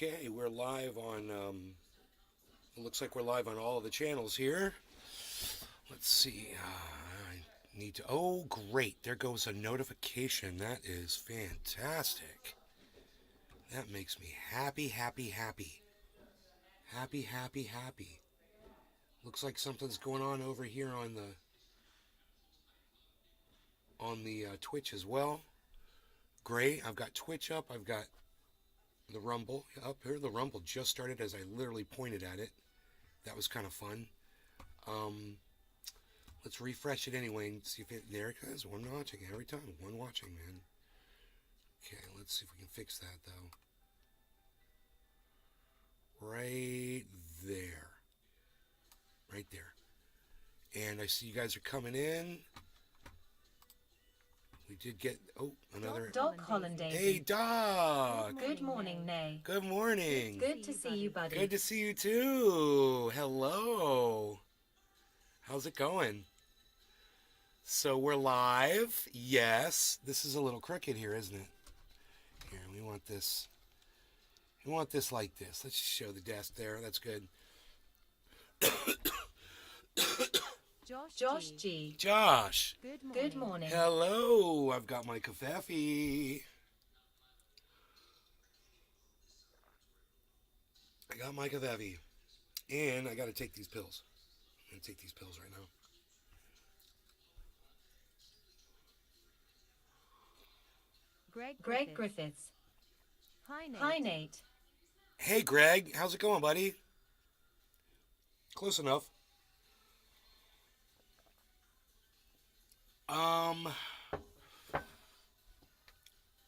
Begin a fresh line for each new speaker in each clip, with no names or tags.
Okay, we're live on, it looks like we're live on all of the channels here. Let's see, I need to, oh great, there goes a notification. That is fantastic. That makes me happy, happy, happy. Happy, happy, happy. Looks like something's going on over here on the Twitch as well. Great, I've got Twitch up, I've got the Rumble up here. The Rumble just started as I literally pointed at it. That was kind of fun. Let's refresh it anyway and see if it, there it is. One watching every time. One watching, man. Okay, let's see if we can fix that though. Right there. Right there. And I see you guys are coming in. We did get, oh, another.
Doc Hollandaise.
Hey, Doc.
Good morning, Nay.
Good morning.
Good to see you, buddy.
Good to see you too. Hello. How's it going? So we're live. Yes. This is a little crooked here, isn't it? Here, we want this. We want this like this. Let's just show the desk there. That's good.
Josh G.
Josh.
Good morning.
Hello. I've got my kafefe. I got my kafefe. And I got to take these pills. I'm going to take these pills right now.
Greg Griffiths. Hi, Nate.
Hey, Greg. How's it going, buddy? Close enough.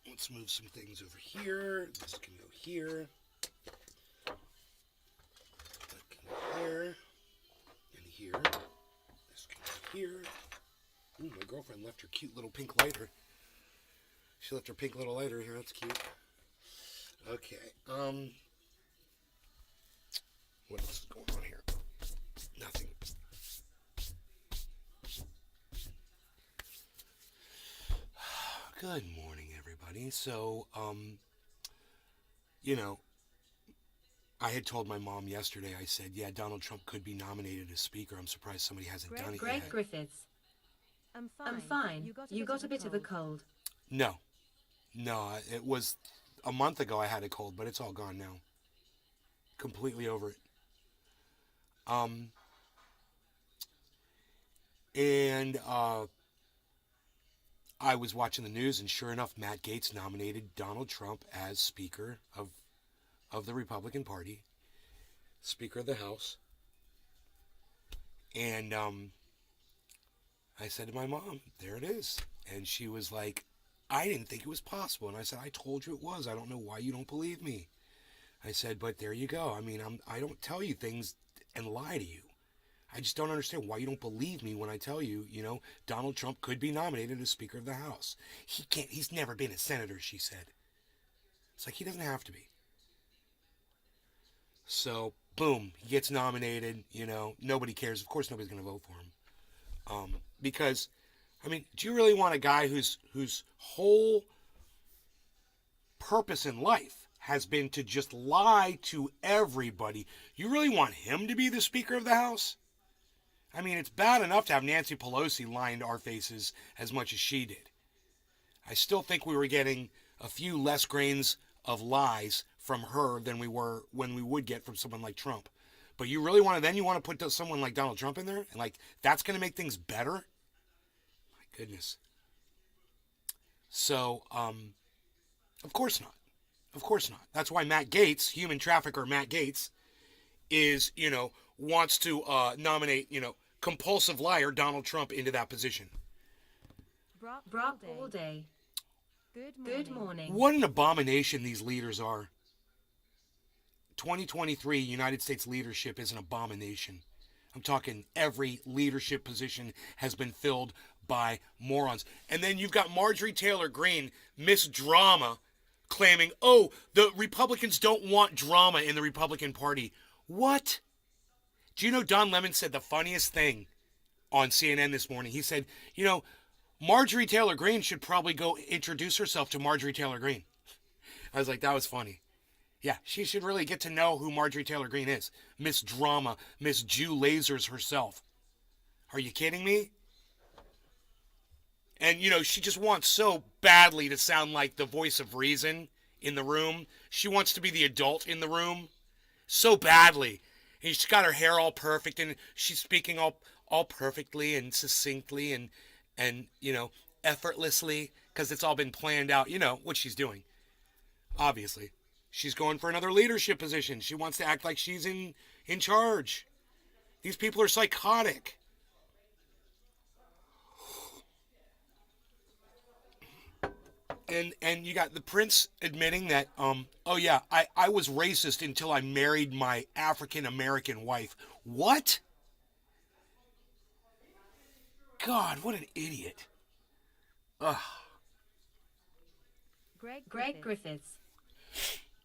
Let's move some things over here. This can go here. That can go there. And here. This can go here. Ooh, my girlfriend left her cute little pink lighter. She left her pink little lighter here. That's cute. Okay. What else is going on here? Nothing. Good morning, everybody. So, you know, I had told my mom yesterday, I said, yeah, Donald Trump could be nominated as Speaker. I'm surprised somebody hasn't done it yet.
Greg Griffiths. I'm fine. You got a bit of a cold.
No. No, it was a month ago I had a cold, but it's all gone now. Completely over it. I was watching the news, and sure enough, Matt Gaetz nominated Donald Trump as Speaker of the Republican Party, Speaker of the House. And I said to my mom, there it is. And she was like, I didn't think it was possible. And I said, I told you it was. I don't know why you don't believe me. I said, but there you go. I mean, I don't tell you things and lie to you. I just don't understand why you don't believe me when I tell you, you know, Donald Trump could be nominated as Speaker of the House. He can't, he's never been a senator, she said. It's like, he doesn't have to be. So, boom, he gets nominated, you know, nobody cares. Of course nobody's going to vote for him. Because, I mean, do you really want a guy whose whole purpose in life has been to just lie to everybody? You really want him to be the Speaker of the House? I mean, it's bad enough to have Nancy Pelosi lying to our faces as much as she did. I still think we were getting a few less grains of lies from her than we would get from someone like Trump. But you really want to put someone like Donald Trump in there? And like, that's going to make things better? My goodness. So, of course not. Of course not. That's why Matt Gaetz, human trafficker Matt Gaetz, is, you know, wants to nominate, you know, compulsive liar Donald Trump into that position.
Brock all day. Good morning.
What an abomination these leaders are. 2023 United States leadership is an abomination. I'm talking every leadership position has been filled by morons. And then you've got Marjorie Taylor Greene, Miss Drama, claiming, oh, the Republicans don't want drama in the Republican Party. What? Do you know Don Lemon said the funniest thing on CNN this morning? He said, you know, Marjorie Taylor Greene should probably go introduce herself to Marjorie Taylor Greene. I was like, that was funny. Yeah, she should really get to know who Marjorie Taylor Greene is. Miss Drama, Miss Jew Lasers herself. Are you kidding me? And, she just wants so badly to sound like the voice of reason in the room. She wants to be the adult in the room so badly. And she's got her hair all perfect, and she's speaking all perfectly and succinctly and effortlessly, because it's all been planned out. You know what she's doing, obviously. She's going for another leadership position. She wants to act like she's in charge. These people are psychotic. And you got the prince admitting that, oh yeah, I was racist until I married my African American wife. What? God, what an idiot. Ugh.
Greg Griffiths.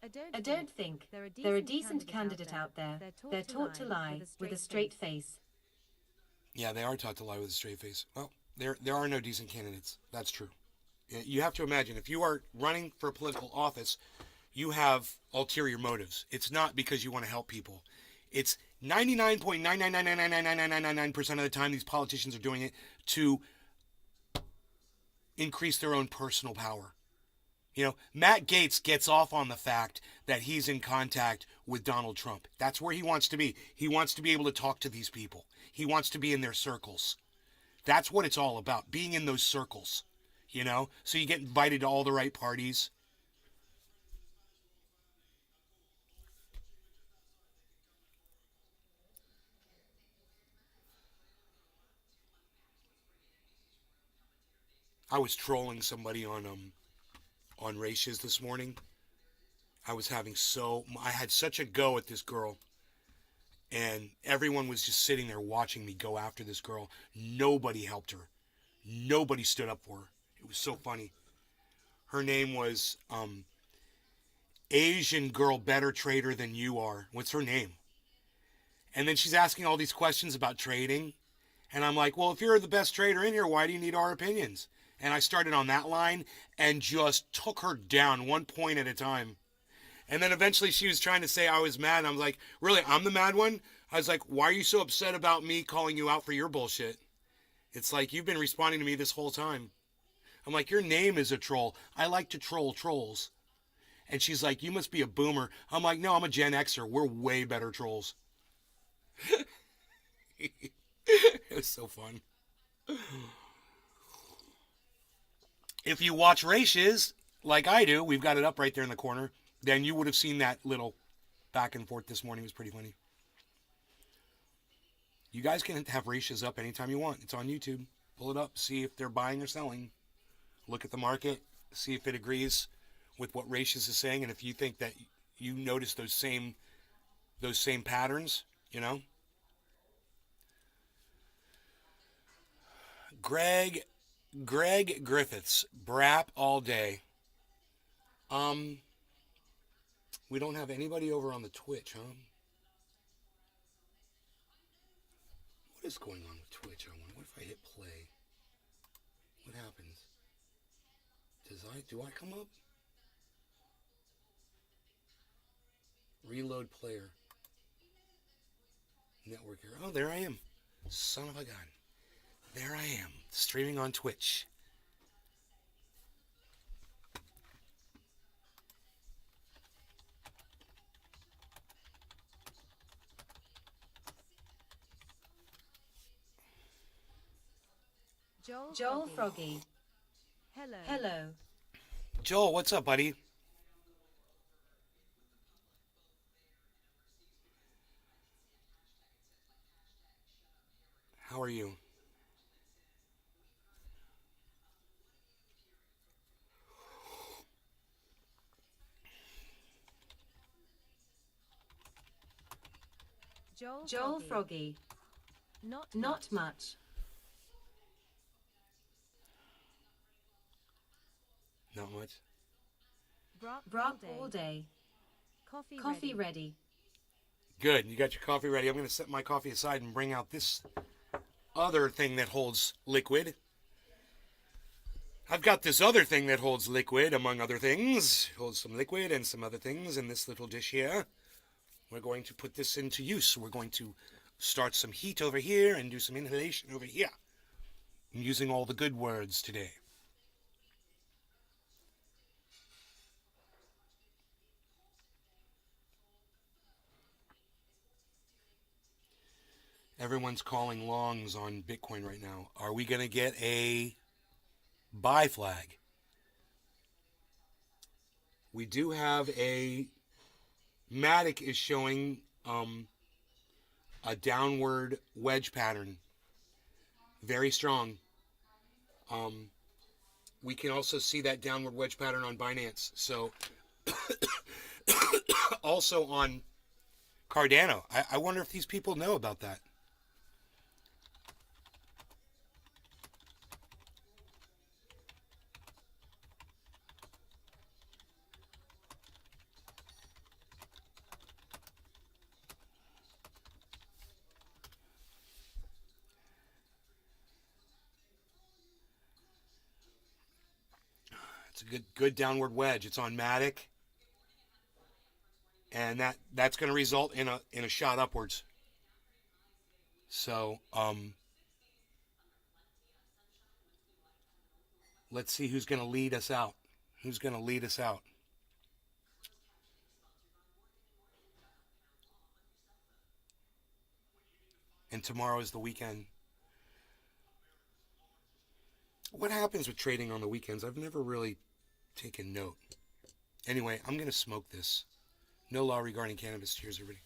I don't think they're a decent candidate out there. They're taught to lie with a straight face.
Yeah, they are taught to lie with a straight face. Well, there are no decent candidates. That's true. You have to imagine, if you are running for a political office, you have ulterior motives. It's not because you want to help people. It's 99.999999999% of the time these politicians are doing it to increase their own personal power. Matt Gaetz gets off on the fact that he's in contact with Donald Trump. That's where he wants to be. He wants to be able to talk to these people. He wants to be in their circles. That's what it's all about, being in those circles. So you get invited to all the right parties. I was trolling somebody on Races this morning. I had such a go at this girl, and everyone was just sitting there watching me go after this girl. Nobody helped her. Nobody stood up for her. It was so funny. Her name was Asian Girl Better Trader Than You Are. What's her name? And then she's asking all these questions about trading. And I'm like, well, if you're the best trader in here, why do you need our opinions? And I started on that line and just took her down one point at a time. And then eventually she was trying to say I was mad. And I was like, really, I'm the mad one? I was like, why are you so upset about me calling you out for your bullshit? It's like, you've been responding to me this whole time. I'm like, your name is a troll. I like to troll trolls. And she's like, you must be a boomer. I'm like, no, I'm a Gen Xer. We're way better trolls. It was so fun. If you watch Races, like I do, we've got it up right there in the corner, then you would have seen that little back and forth this morning. It was pretty funny. You guys can have Races up anytime you want. It's on YouTube. Pull it up, see if they're buying or selling. Look at the market, see if it agrees with what Races is saying, and if you think that you notice those same patterns, Greg Griffiths, Brap all day. We don't have anybody over on the Twitch, huh? What is going on with Twitch? I wonder. What if I hit play? What happens? Do I come up? Reload player. Network here. Oh, there I am. Son of a gun. There I am, streaming on Twitch.
Joel Froggy. Hello.
Joel, what's up, buddy? How are you?
Joel Froggy. Not much.
Not much.
Brock all day. Coffee ready.
Good. You got your coffee ready. I'm going to set my coffee aside and bring out this other thing that holds liquid. I've got this other thing that holds liquid, among other things. Holds some liquid and some other things in this little dish here. We're going to put this into use. We're going to start some heat over here and do some inhalation over here. I'm using all the good words today. Everyone's calling longs on Bitcoin right now. Are we going to get a buy flag? We do have a Matic is showing a downward wedge pattern. Very strong. We can also see that downward wedge pattern on Binance. So also on Cardano. I wonder if these people know about that. It's a good downward wedge. It's on Matic, and that's going to result in a shot upwards. So let's see who's going to lead us out. Who's going to lead us out? And tomorrow is the weekend. What happens with trading on the weekends? I've never really taken note. Anyway, I'm going to smoke this. No law regarding cannabis. Cheers, everybody.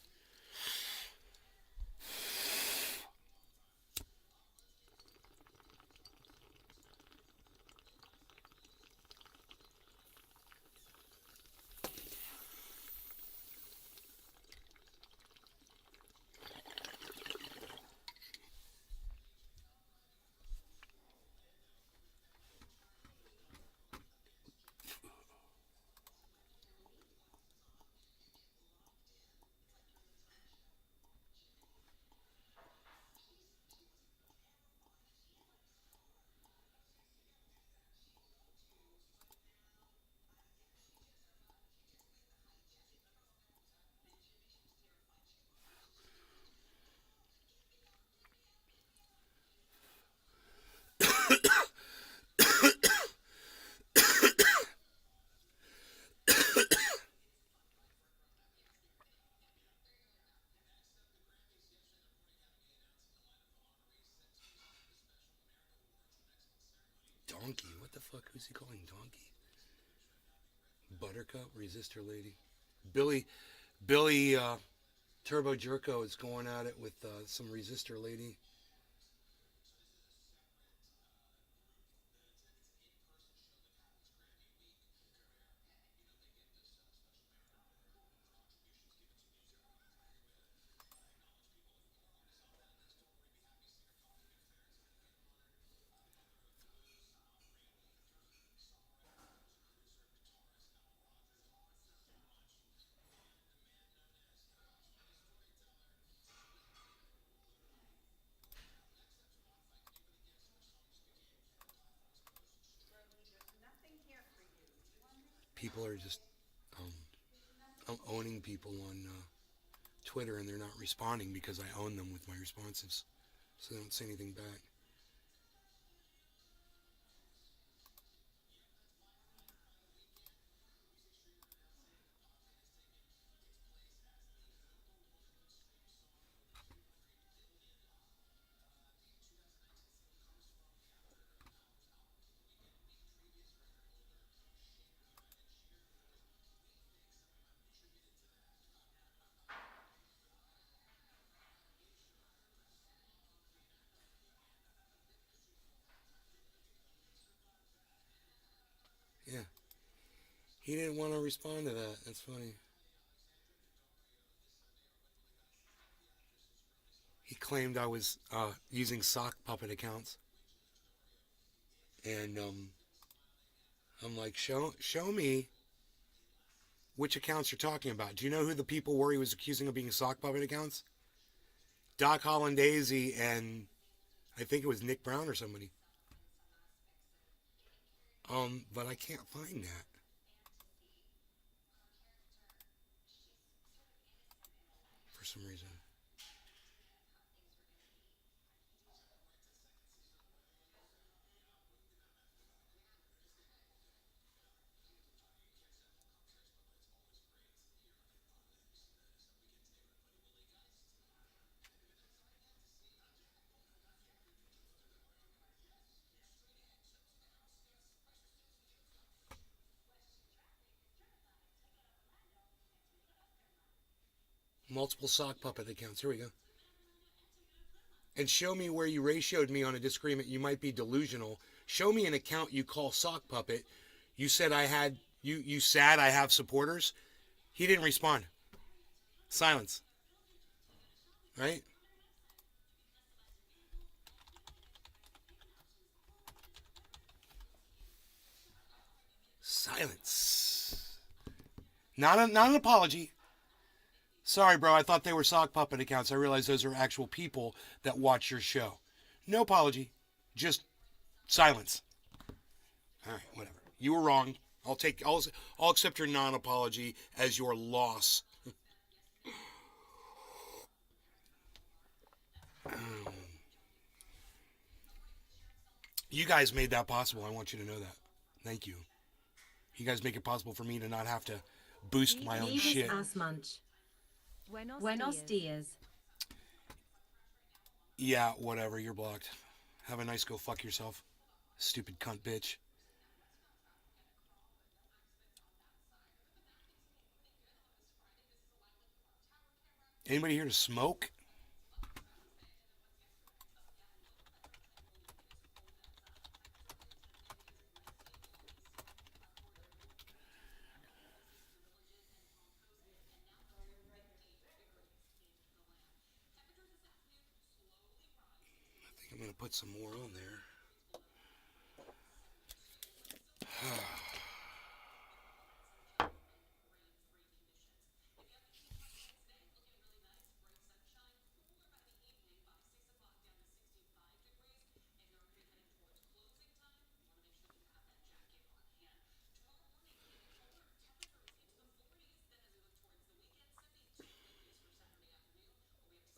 Donkey? What the fuck? Who's he calling donkey? Buttercup? Resistor lady? Billy Turbo Jerko is going at it with some resistor lady. People are just I'm owning people on Twitter, and they're not responding because I own them with my responses, so they don't say anything back. Yeah. He didn't want to respond to that. That's funny. He claimed I was using sock puppet accounts. And I'm like, show me which accounts you're talking about. Do you know who the people were he was accusing of being sock puppet accounts? Doc Hollandaise and I think it was Nick Brown or somebody. But I can't find that for some reason. Multiple sock puppet accounts. Here we go. And show me where you ratioed me on a disagreement. You might be delusional. Show me an account you call sock puppet. You said I had you said I have supporters. He didn't respond. Silence. Right? Silence. Not an apology. Sorry, bro. I thought they were sock puppet accounts. I realize those are actual people that watch your show. No apology. Just silence. All right, whatever. You were wrong. I'll accept your non-apology as your loss. You guys made that possible. I want you to know that. Thank you. You guys make it possible for me to not have to boost my own shit.
Buenos dias.
Yeah, whatever. You're blocked. Have a nice go fuck yourself. Stupid cunt bitch. Anybody here to smoke? I think I'm going to put some more on there.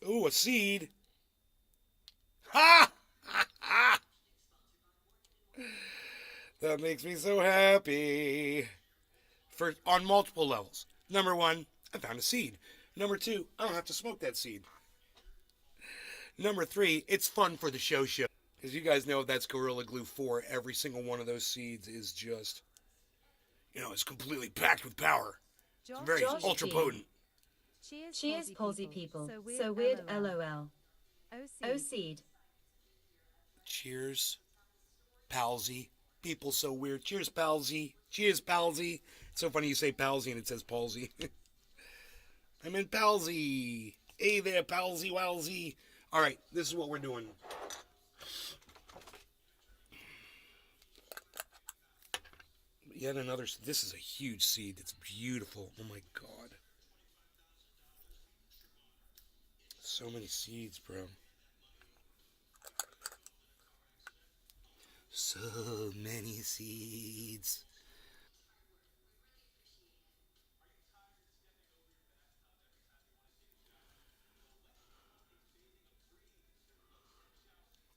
Ooh, a seed. Ha! That makes me so happy. On multiple levels. Number one, I found a seed. Number two, I don't have to smoke that seed. Number three, it's fun for the show. Because you guys know that's Gorilla Glue 4. Every single one of those seeds is just, it's completely packed with power. It's very ultra potent.
Cheers, palsy people. So weird, LOL. O seed.
Cheers, palsy. People so weird. Cheers, palsy. Cheers, palsy. It's so funny you say palsy and it says palsy. I'm in palsy. Hey there, palsy wowsy. All right, this is what we're doing. Yet another. This is a huge seed. It's beautiful. Oh my god. So many seeds, bro. So many seeds.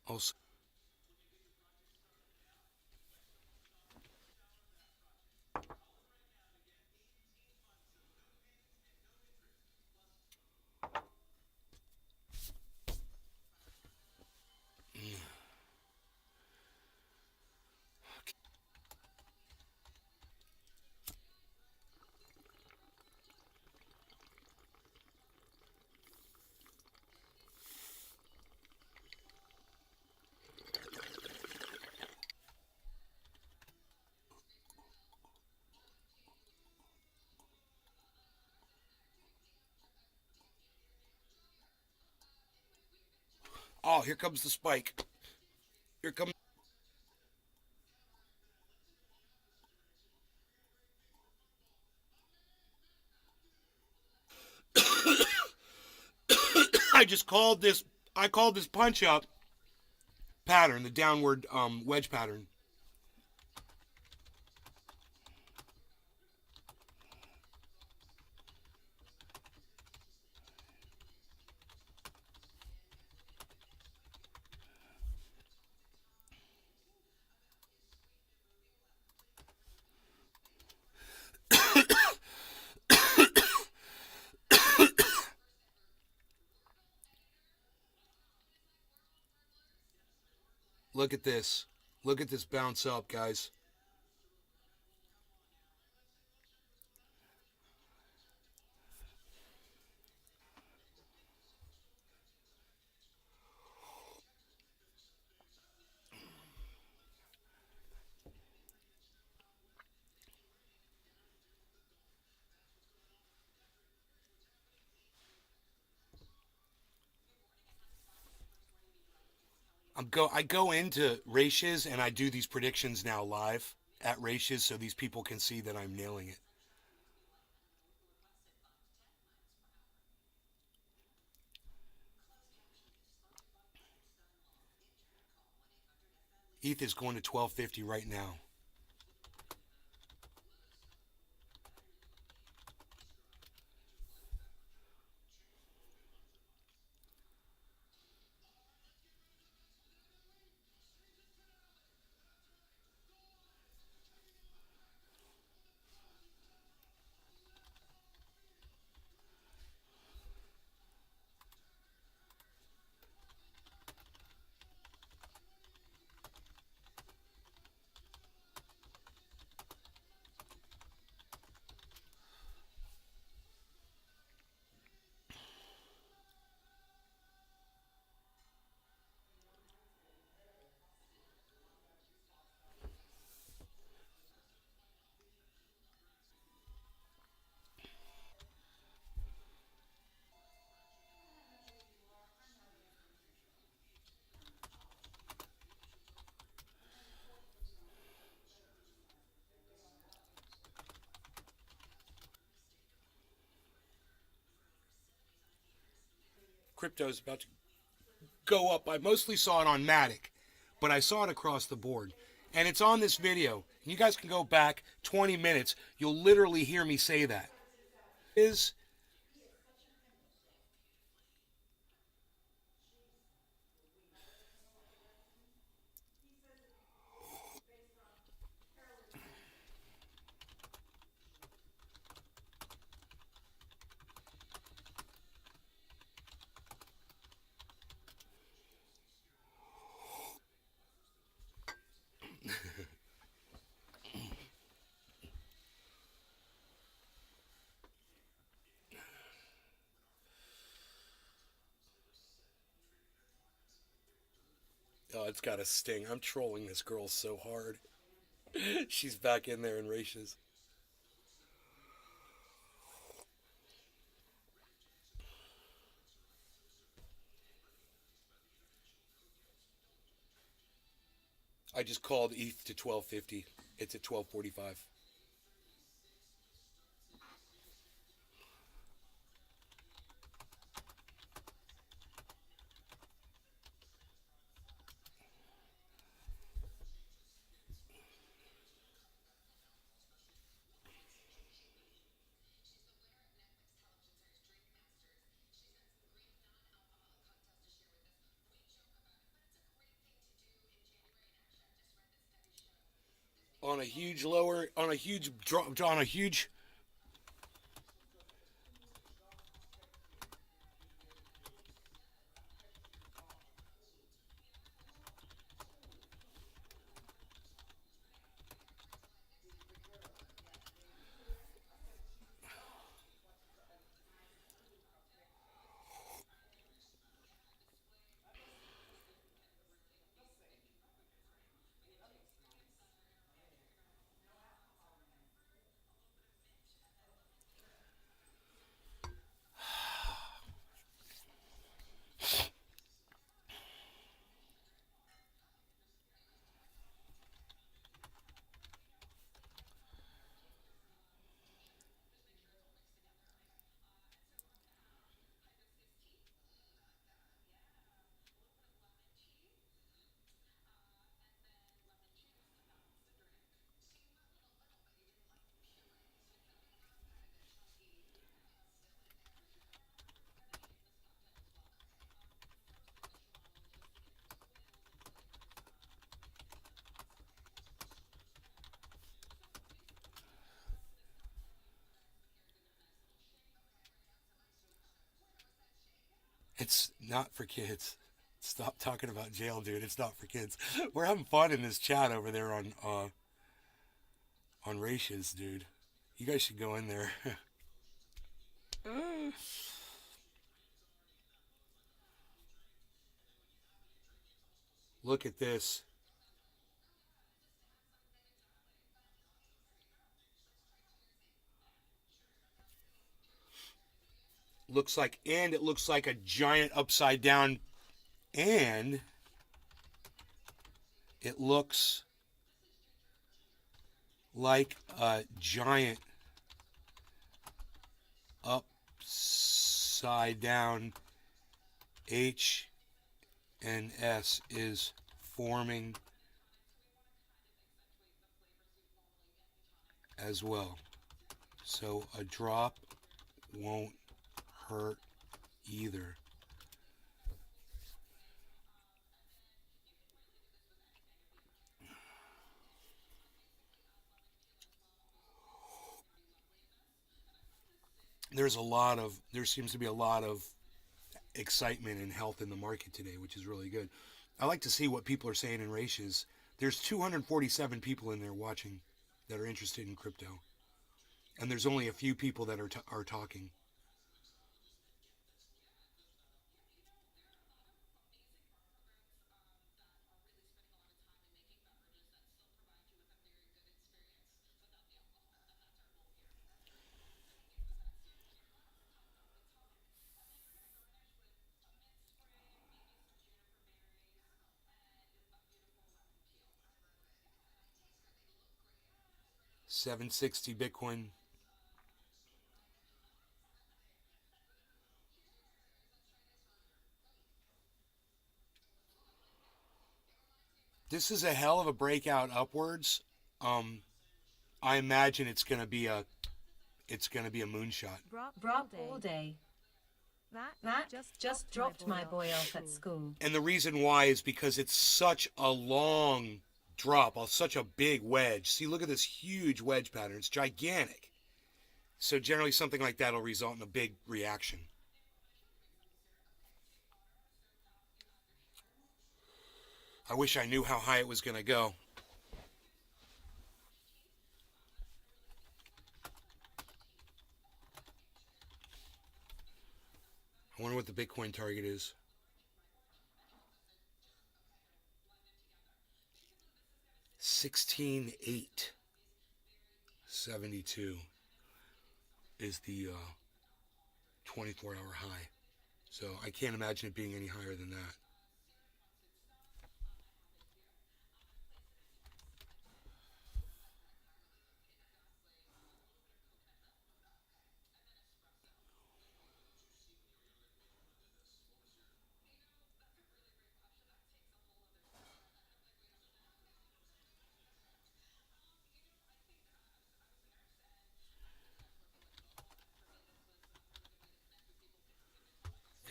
Also, oh, here comes the spike. Here comes. I called this punch up pattern, the downward wedge pattern. Look at this. Look at this bounce up, guys. I go into races and I do these predictions now live at races so these people can see that I'm nailing it. ETH is going to 1250 right now. Crypto's about to go up. I mostly saw it on Matic, but I saw it across the board. And it's on this video. You guys can go back 20 minutes. You'll literally hear me say that. Is Oh, it's got a sting. I'm trolling this girl so hard. She's back in there in races. I just called ETH to 1250. It's at 1245. On a huge lower, on a huge drop, on a huge. It's not for kids. Stop talking about jail, dude. It's not for kids. We're having fun in this chat over there on Ratios, dude. You guys should go in there. Look at this. It looks like a giant upside down, and it looks like a giant upside down H and S is forming as well. So a drop won't hurt either. There seems to be a lot of excitement and health in the market today, which is really good. I like to see what people are saying in ratios. There's 247 people in there watching that are interested in crypto, and there's only a few people that are talking. $760 Bitcoin. This is a hell of a breakout upwards. I imagine it's gonna be a moonshot.
Brock all day. That just dropped my boy off at school.
And the reason why is because it's such a long drop, such a big wedge. See, look at this huge wedge pattern. It's gigantic. So generally something like that will result in a big reaction. I wish I knew how high it was going to go. I wonder what the Bitcoin target is. $16,872 is the 24-hour high. So I can't imagine it being any higher than that.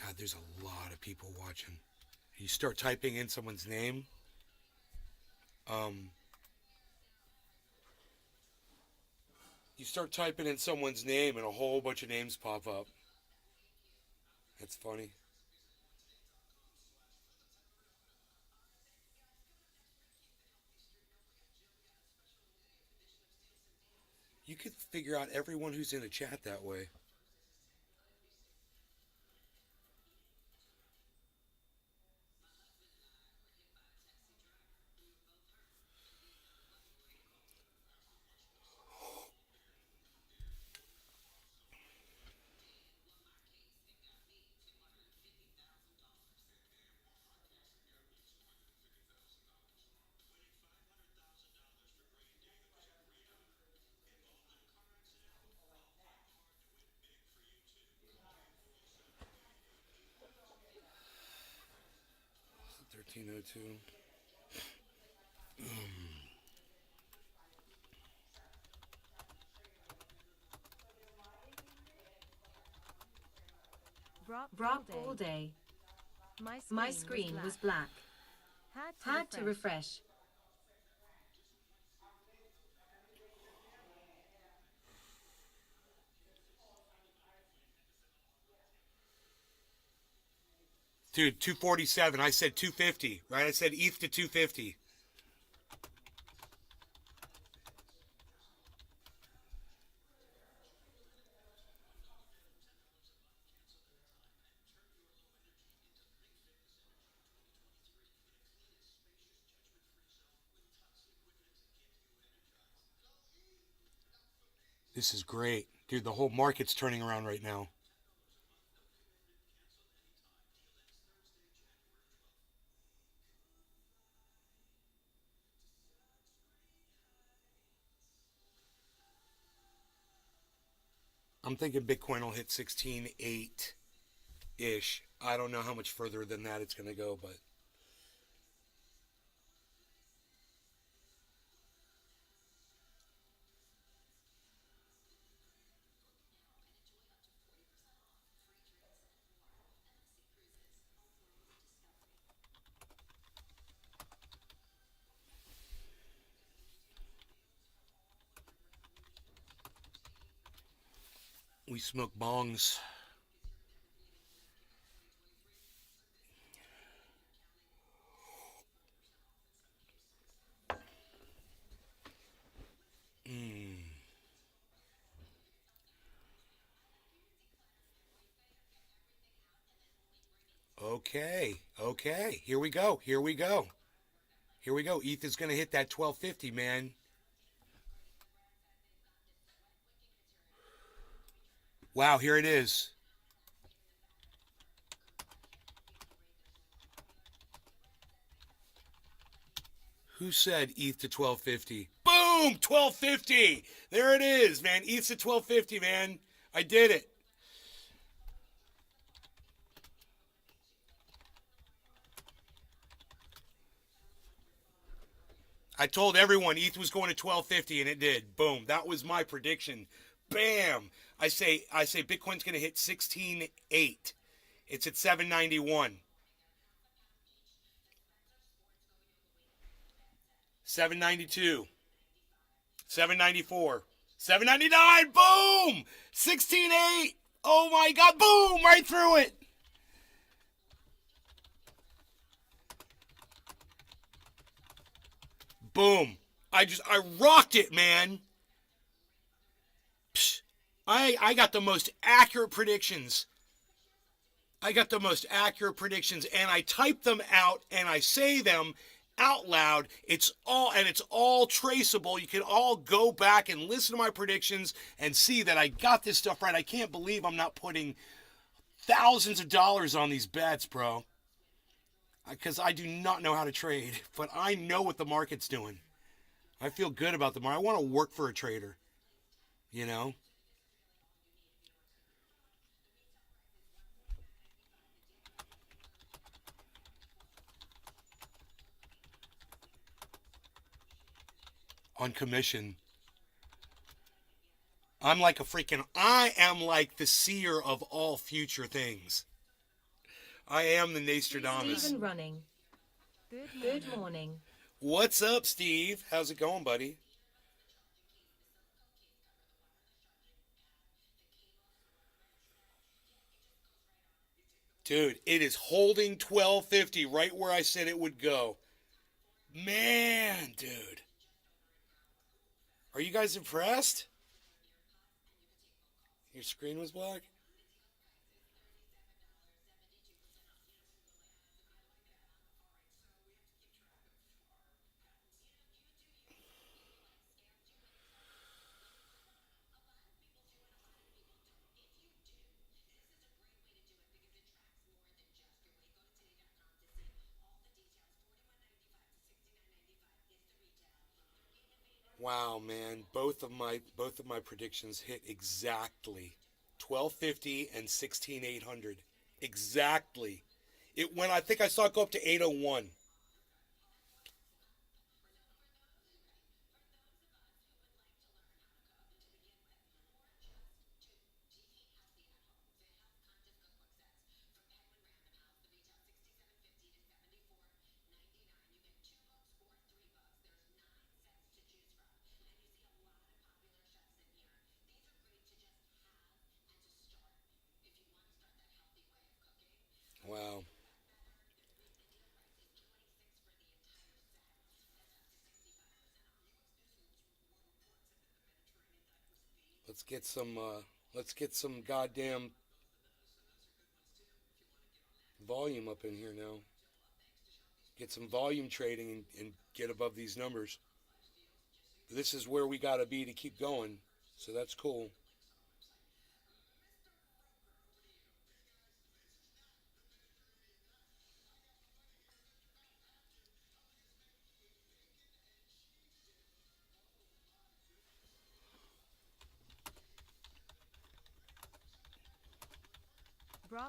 God, there's a lot of people watching. You start typing in someone's name. You start typing in someone's name and a whole bunch of names pop up. That's funny. You could figure out everyone who's in a chat that way. $13.02.
Brock all day. My screen was black. Had to refresh.
Dude, 247. I said 250, right? I said ETH to 250. This is great. Dude, the whole market's turning around right now. I'm thinking Bitcoin will hit 16.8-ish. I don't know how much further than that it's going to go, but we smoke bongs. Okay, okay. Here we go. Here we go. Here we go. ETH is going to hit that 1250, man. Wow, here it is. Who said ETH to 1250? Boom! 1250! There it is, man. ETH to 1250, man. I did it. I told everyone ETH was going to 1250 and it did. Boom. That was my prediction. Bam. I say Bitcoin's going to hit 16.8. It's at 791. 792. 794. 799. Boom! 16.8. Oh my god. Boom! Right through it. Boom. I rocked it, man. Psh, I got the most accurate predictions. I got the most accurate predictions, and I type them out and I say them out loud. It's all traceable. You can all go back and listen to my predictions and see that I got this stuff right. I can't believe I'm not putting thousands of dollars on these bets, bro. Because I do not know how to trade, but I know what the market's doing. I feel good about the market. I want to work for a trader, you know? On commission. I am like the seer of all future things. I am the Nostradamus.
Stephen running. Good morning.
What's up, Steve? How's it going, buddy? Dude, it is holding 1250 right where I said it would go. Man, dude. Are you guys impressed? Your screen was black? Wow, man, both of my predictions hit exactly 1250 and 16800. Exactly. It when I think I saw it go up to 801. Wow. Let's get some goddamn volume up in here now. Get some volume trading and get above these numbers. This is where we gotta be to keep going. So that's cool.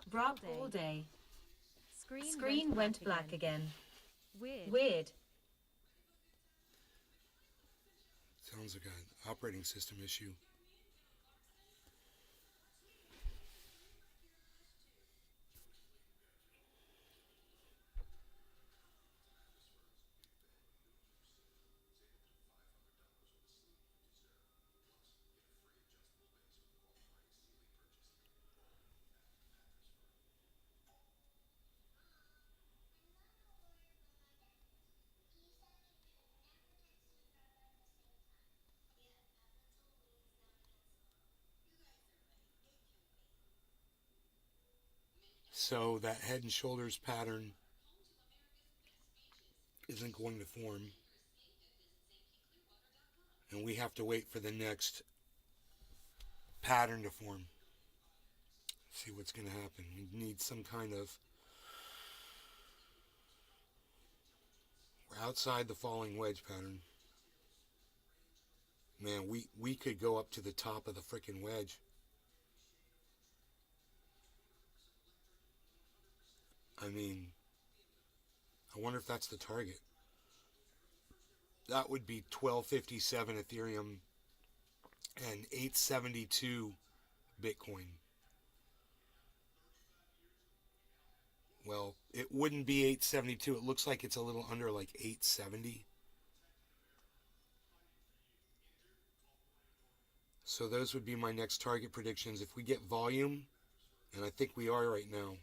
Brock all day. Screen went black again. Weird.
Sounds like an operating system issue. So that head and shoulders pattern isn't going to form. And we have to wait for the next pattern to form. See what's going to happen. We need some kind of... We're outside the falling wedge pattern. Man, we could go up to the top of the frickin' wedge. I mean, I wonder if that's the target. That would be 1257 Ethereum and 872 Bitcoin. Well, it wouldn't be 872. It looks like it's a little under like 870. So those would be my next target predictions. If we get volume, and I think we are right now.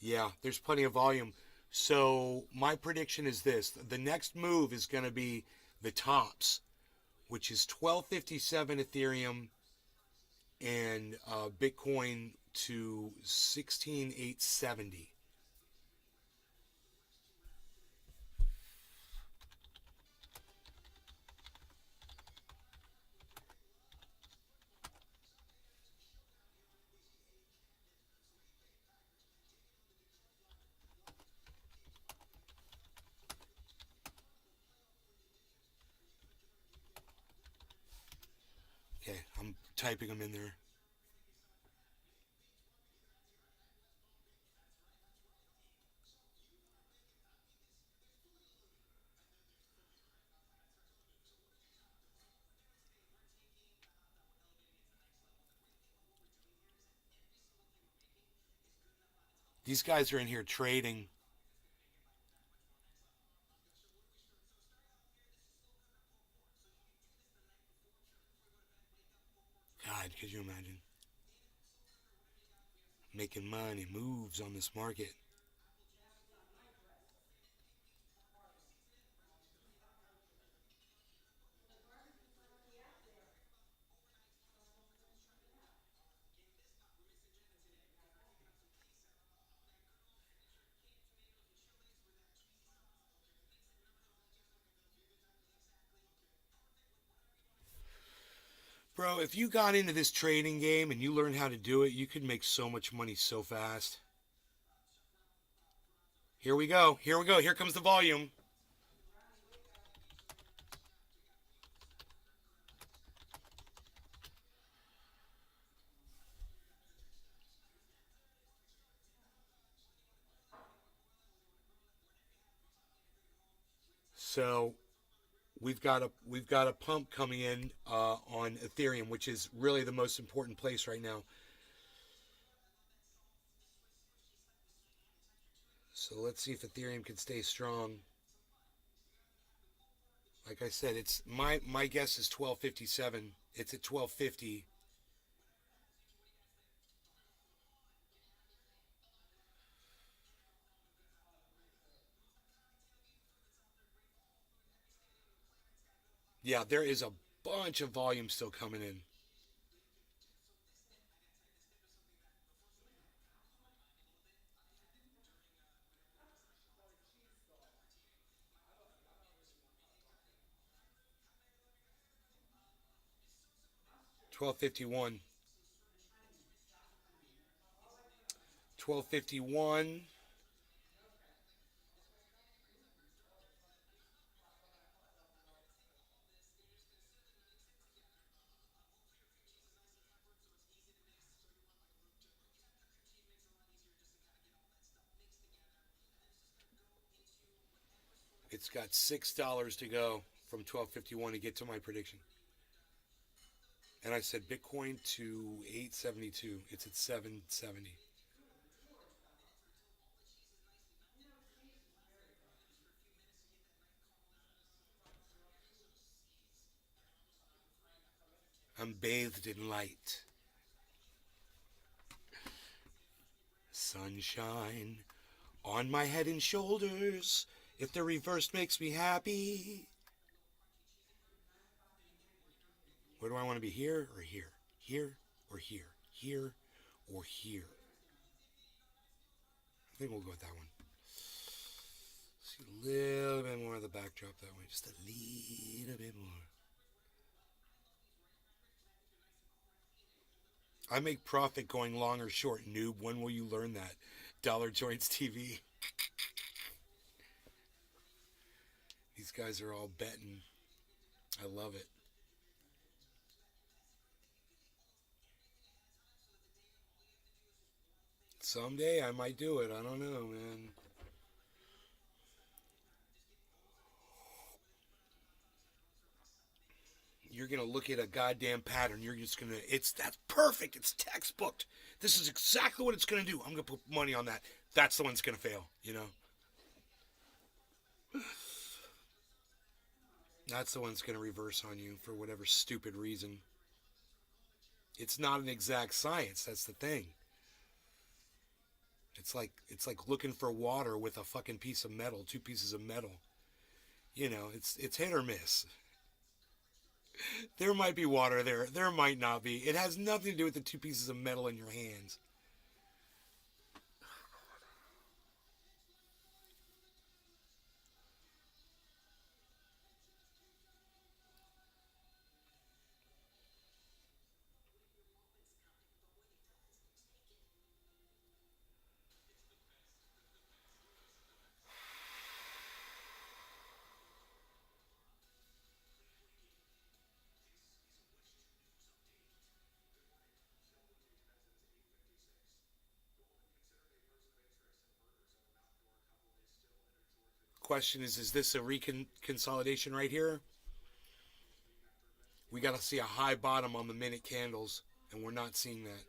Yeah, there's plenty of volume. So my prediction is this. The next move is going to be the tops, which is 1257 Ethereum and Bitcoin to 16,870. Okay, I'm typing them in there. These guys are in here trading. God, could you imagine? Making money moves on this market. Bro, if you got into this trading game and you learned how to do it, you could make so much money so fast. Here we go. Here we go. Here comes the volume. So we've got a pump coming in on Ethereum, which is really the most important place right now. So let's see if Ethereum can stay strong. Like I said, it's my guess is 1257. It's at 1250. Yeah, there is a bunch of volume still coming in. 1251. 1251. It's got $6 to go from 1251 to get to my prediction. And I said Bitcoin to 872. It's at 770. I'm bathed in light. Sunshine on my head and shoulders. If the reverse makes me happy. Where do I want to be? Here or here? Here or here? Here or here? I think we'll go with that one. See a little bit more of the backdrop that way. Just a little bit more. I make profit going long or short, noob. When will you learn that? Dollar Joints TV. These guys are all betting. I love it. Someday I might do it. I don't know, man. You're going to look at a goddamn pattern. You're just going to, that's perfect. It's textbooked. This is exactly what it's going to do. I'm going to put money on that. That's the one that's going to fail, you know? That's the one that's going to reverse on you for whatever stupid reason. It's not an exact science. That's the thing. It's like looking for water with a fucking piece of metal, two pieces of metal. You know, it's hit or miss. There might be water there. There might not be. It has nothing to do with the two pieces of metal in your hands. Question is this a reconsolidation right here? We got to see a high bottom on the minute candles, and we're not seeing that.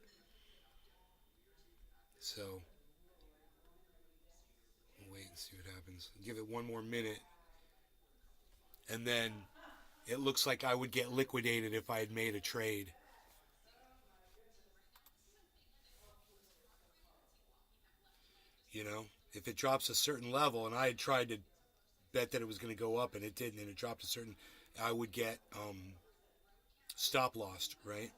So, we'll wait and see what happens. Give it one more minute, and then it looks like I would get liquidated if I had made a trade. You know, if it drops a certain level, and I had tried to bet that it was going to go up, and it didn't, and it dropped a certain, I would get stop lost, right?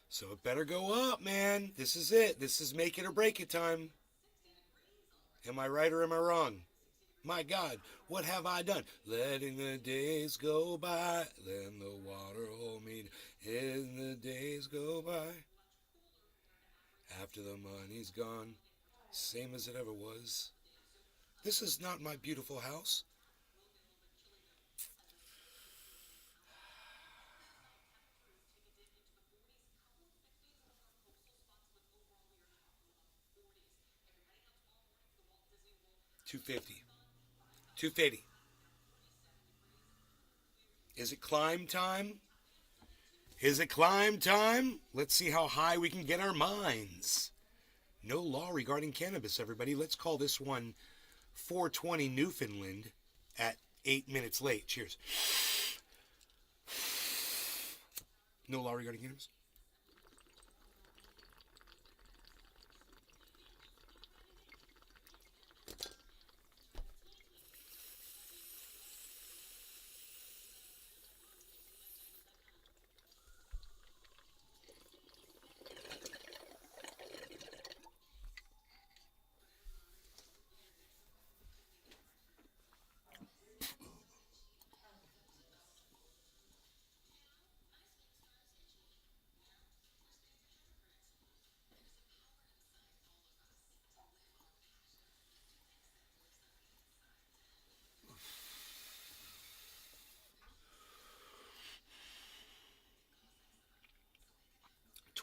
So it better go up, man. This is it. This is make it or break it time. Am I right or am I wrong? My God, what have I done? Letting the days go by, letting the water hold me, letting the days go by. After the money's gone, same as it ever was. This is not my beautiful house. $250. $250. Is it climb time? Is it climb time? Let's see how high we can get our minds. No law regarding cannabis, everybody. Let's call this one 420 Newfoundland at 8 minutes late. Cheers. No law regarding cannabis.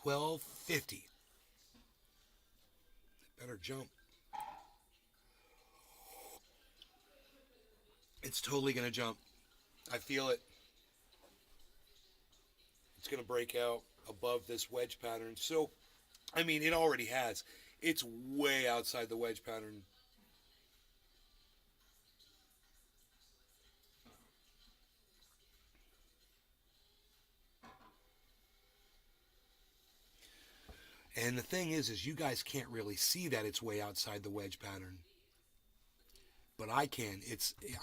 1250. Better jump. It's totally going to jump. I feel it. It's going to break out above this wedge pattern. So, I mean, it already has. It's way outside the wedge pattern. And the thing is you guys can't really see that it's way outside the wedge pattern. But I can.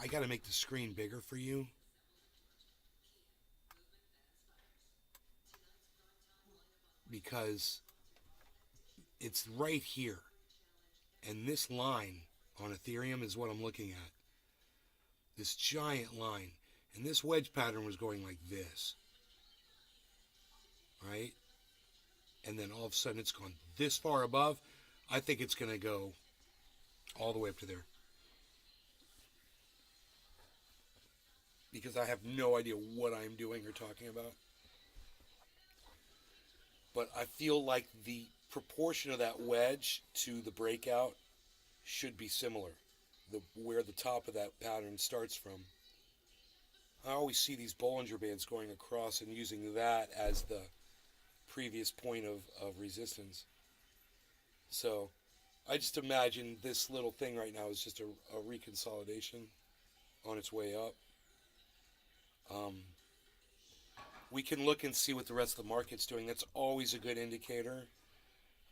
I got to make the screen bigger for you. Because it's right here. And this line on Ethereum is what I'm looking at. This giant line. And this wedge pattern was going like this. Right? And then all of a sudden it's gone this far above. I think it's going to go all the way up to there. Because I have no idea what I'm doing or talking about. But I feel like the proportion of that wedge to the breakout should be similar. Where the top of that pattern starts from. I always see these Bollinger Bands going across and using that as the previous point of resistance. So I just imagine this little thing right now is just a reconsolidation on its way up. We can look and see what the rest of the market's doing. That's always a good indicator.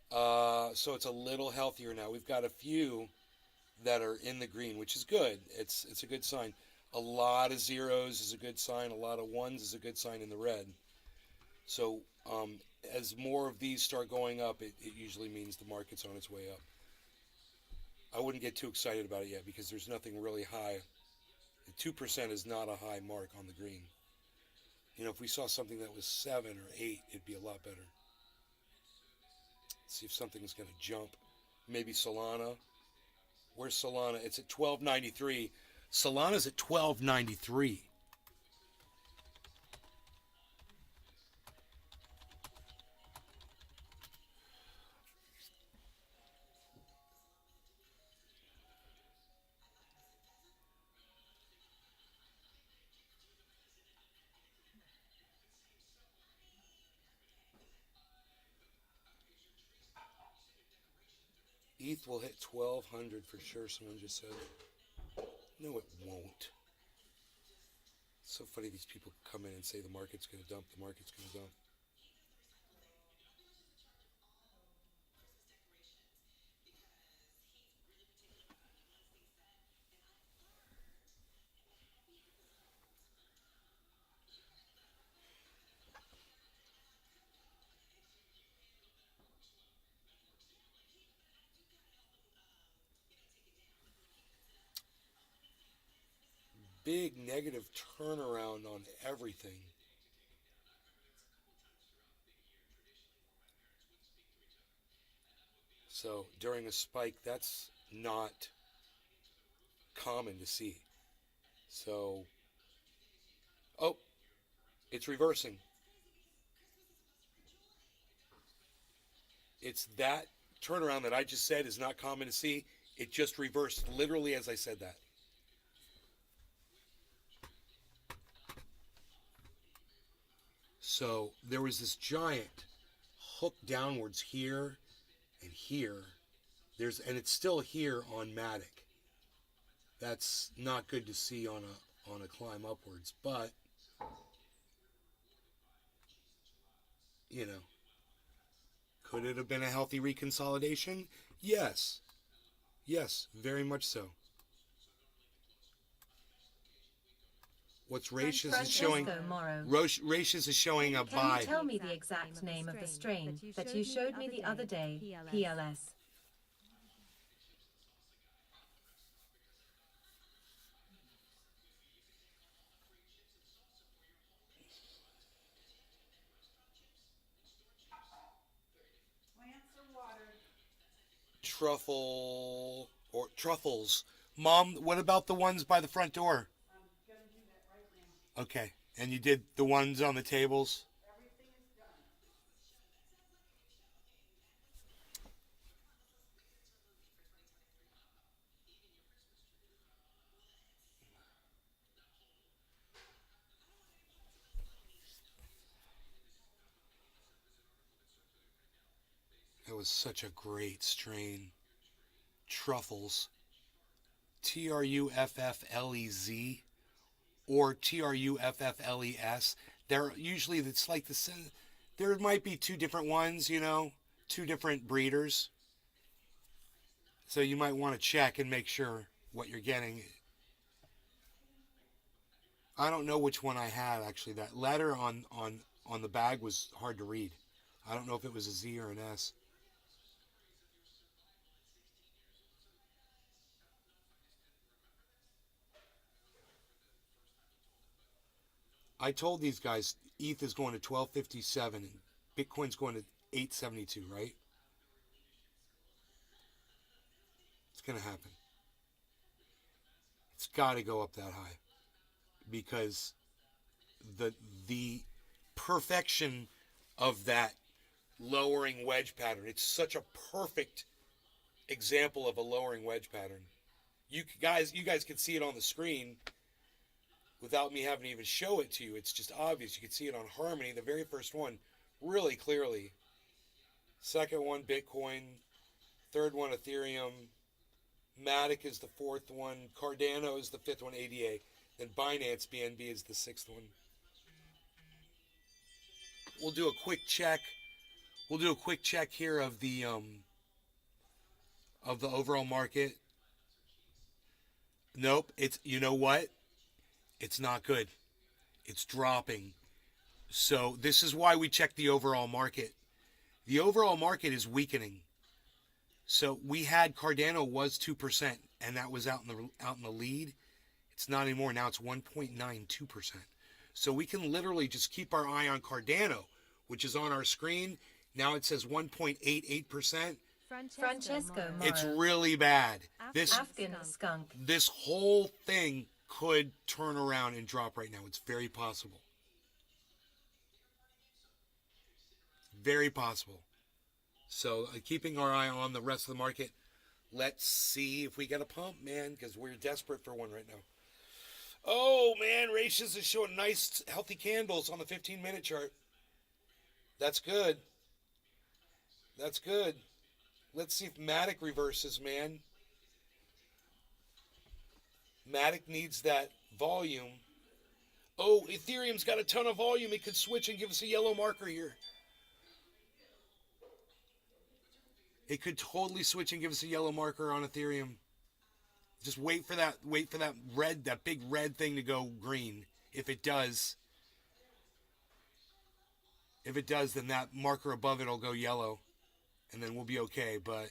So it's a little healthier now. We've got a few that are in the green, which is good. It's a good sign. A lot of zeros is a good sign. A lot of ones is a good sign in the red. So as more of these start going up, it usually means the market's on its way up. I wouldn't get too excited about it yet because there's nothing really high. 2% is not a high mark on the green. You know, if we saw something that was 7 or 8, it'd be a lot better. Let's see if something's going to jump. Maybe Solana. Where's Solana? It's at 1293. Solana's at 1293. ETH will hit 1200 for sure, someone just said. No, it won't. It's so funny these people come in and say the market's going to dump, the market's going to dump. Big negative turnaround on everything. So during a spike, that's not common to see. So, oh, it's reversing. It's that turnaround that I just said is not common to see. It just reversed literally as I said that. So there was this giant hook downwards here and here. And it's still here on Matic. That's not good to see on a climb upwards, but you know, could it have been a healthy reconsolidation? Yes. Yes, very much so. What's Ratius is showing? Ratius is showing a buy.
Can you tell me the exact name of the strain that you showed me the other day? PLS.
Truffles. Mom, what about the ones by the front door? I'm going to do that right now. Okay. And you did the ones on the tables? Everything is done. was such a great strain. Truffles. Trufflez or Truffles. They're usually, it's like there might be two different ones, two different breeders. So you might want to check and make sure what you're getting. I don't know which one I had actually. That letter on the bag was hard to read. I don't know if it was a Z or an S. I told these guys ETH is going to 1257 and Bitcoin's going to 872, right? It's going to happen. It's got to go up that high because the the perfection of that lowering wedge pattern. It's such a perfect example of a lowering wedge pattern. You guys can see it on the screen without me having to even show it to you. It's just obvious. You can see it on Harmony, the very first one, really clearly. Second one, Bitcoin. Third one, Ethereum. Matic is the fourth one. Cardano is the fifth one, ADA. Then Binance BNB is the sixth one. We'll do a quick check. We'll do a quick check here of the overall market. Nope. It's, you know what? It's not good. It's dropping. So this is why we check the overall market. The overall market is weakening. So we had Cardano was 2%, and that was out in the lead. It's not anymore. Now it's 1.92%. So we can literally just keep our eye on Cardano, which is on our screen. Now it says 1.88%.
Francesco Moro.
It's really bad.
Afghan skunk.
This whole thing could turn around and drop right now. It's very possible. Very possible. So keeping our eye on the rest of the market. Let's see if we get a pump, man, because we're desperate for one right now. Oh, man, Ratius is showing nice, healthy candles on the 15-minute chart. That's good. That's good. Let's see if Matic reverses, man. Matic needs that volume. Oh, Ethereum's got a ton of volume. It could switch and give us a yellow marker here. It could totally switch and give us a yellow marker on Ethereum. Just wait for that red, that big red thing to go green. If it does, then that marker above it will go yellow. And then we'll be okay, but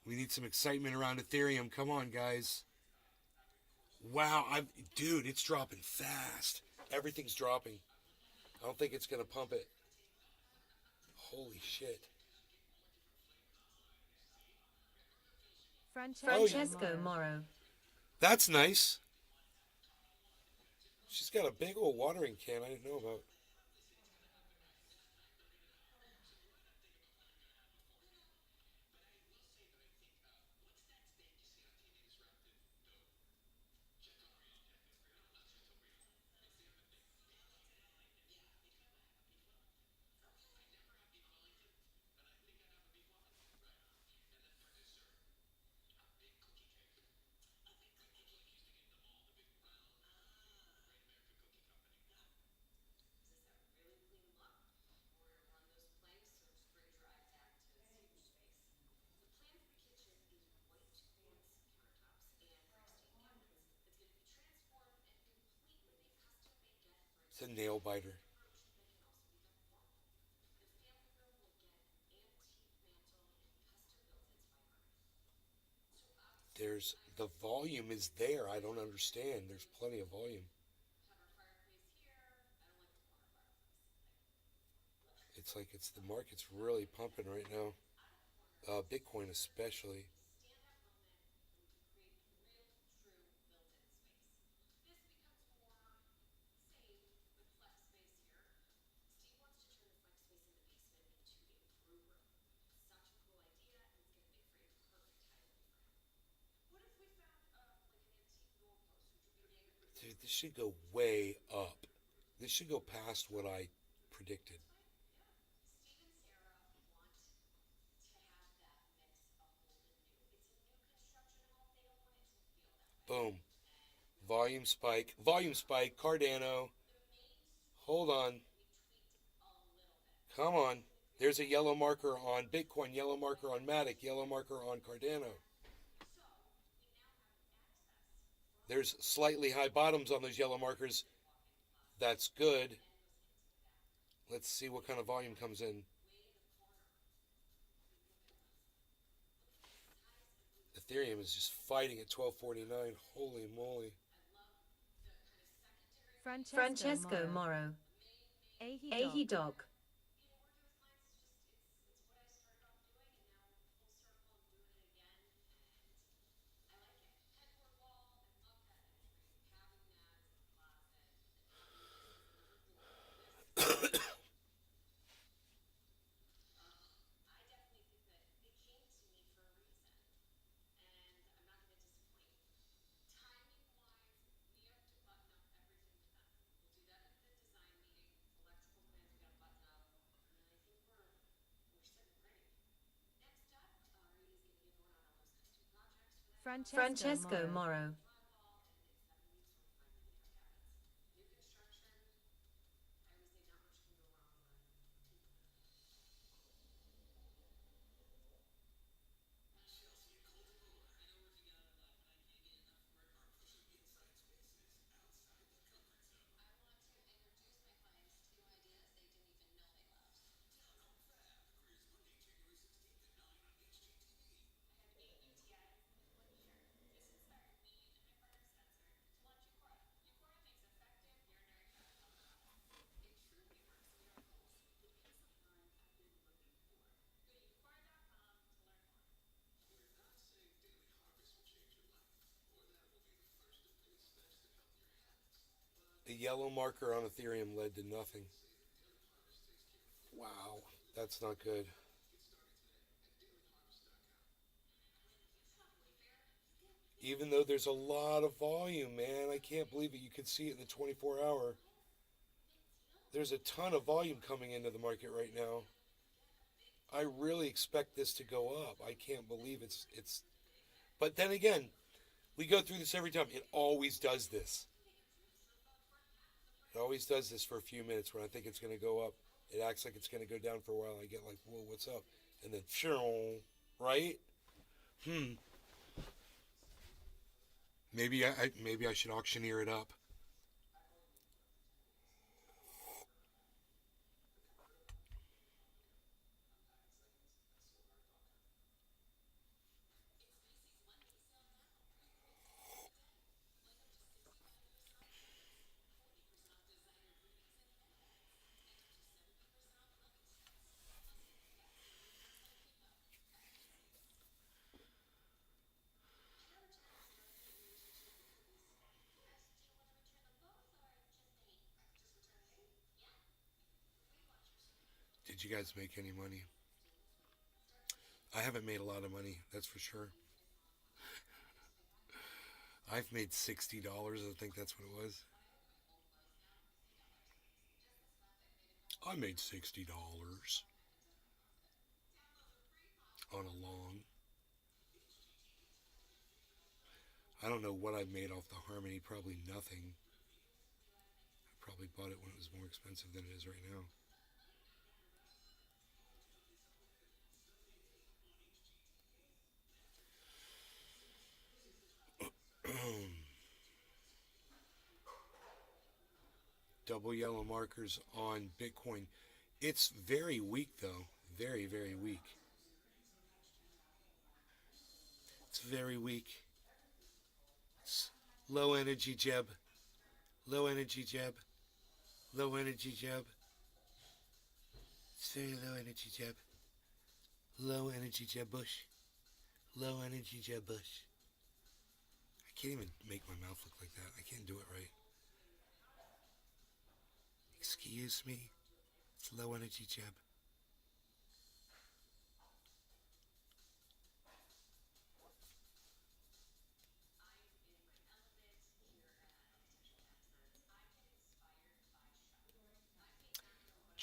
we need some excitement around Ethereum. Come on, guys. Wow, dude, it's dropping fast. Everything's dropping. I don't think it's going to pump it. Holy shit.
Francesco Moro.
That's nice. She's got a big old watering can I didn't know about. It's a nail biter. The volume is there. I don't understand. There's plenty of volume. It's like the market's really pumping right now. Bitcoin especially. Dude, this should go way up. This should go past what I predicted. Boom. Volume spike, Cardano. Hold on. Come on. There's a yellow marker on Bitcoin, yellow marker on Matic, yellow marker on Cardano. There's slightly high bottoms on those yellow markers. That's good. Let's see what kind of volume comes in. Ethereum is just fighting at 1249. Holy moly.
Francesco Moro. Ahi Dog. Francesco Moro.
The yellow marker on Ethereum led to nothing. Wow, that's not good. Even though there's a lot of volume, man, I can't believe it. You can see it in the 24-hour. There's a ton of volume coming into the market right now. I really expect this to go up. I can't believe it's. But then again, we go through this every time. It always does this. It always does this for a few minutes when I think it's going to go up. It acts like it's going to go down for a while. I get like, whoa, what's up? And then, right? Maybe I should auctioneer it up. Did you guys make any money? I haven't made a lot of money, that's for sure. I've made $60. I think that's what it was. I made $60 on a long. I don't know what I made off the Harmony. Probably nothing. I probably bought it when it was more expensive than it is right now. Double yellow markers on Bitcoin. It's very weak though. Very, very weak. It's very weak. It's low energy Jeb. Low energy Jeb. Low energy Jeb. It's very low energy Jeb. Low energy Jeb Bush. Low energy Jeb Bush. I can't even make my mouth look like that. I can't do it right. Excuse me. It's low energy Jeb.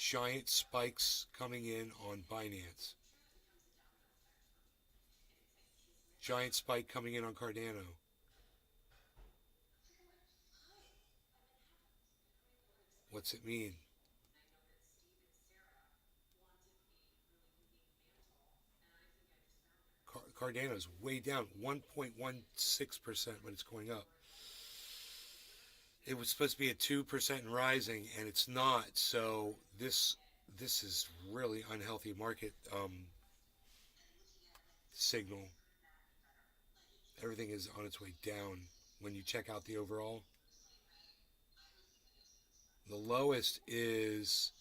Giant spikes coming in on Binance. Giant spike coming in on Cardano. What's it mean? Cardano's way down, 1.16%, but it's going up. It was supposed to be at 2% and rising, and it's not. So this is really unhealthy market signal. Everything is on its way down when you check out the overall. The lowest is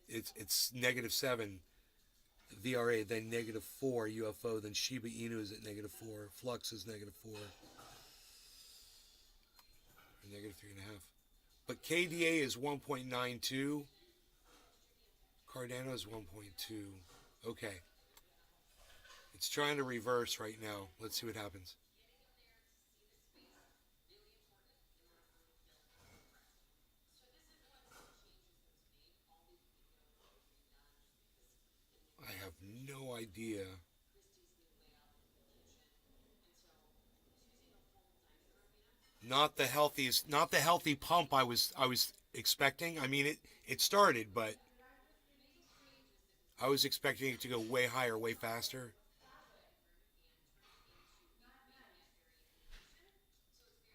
it's -7 VRA, then -4 UFO, then Shiba Inu is at -4, Flux is -4, or -3.5. But KDA is 1.92. Cardano is 1.2. Okay. It's trying to reverse right now. Let's see what happens. I have no idea. Not the healthy pump I was expecting. I mean it started, but I was expecting it to go way higher, way faster.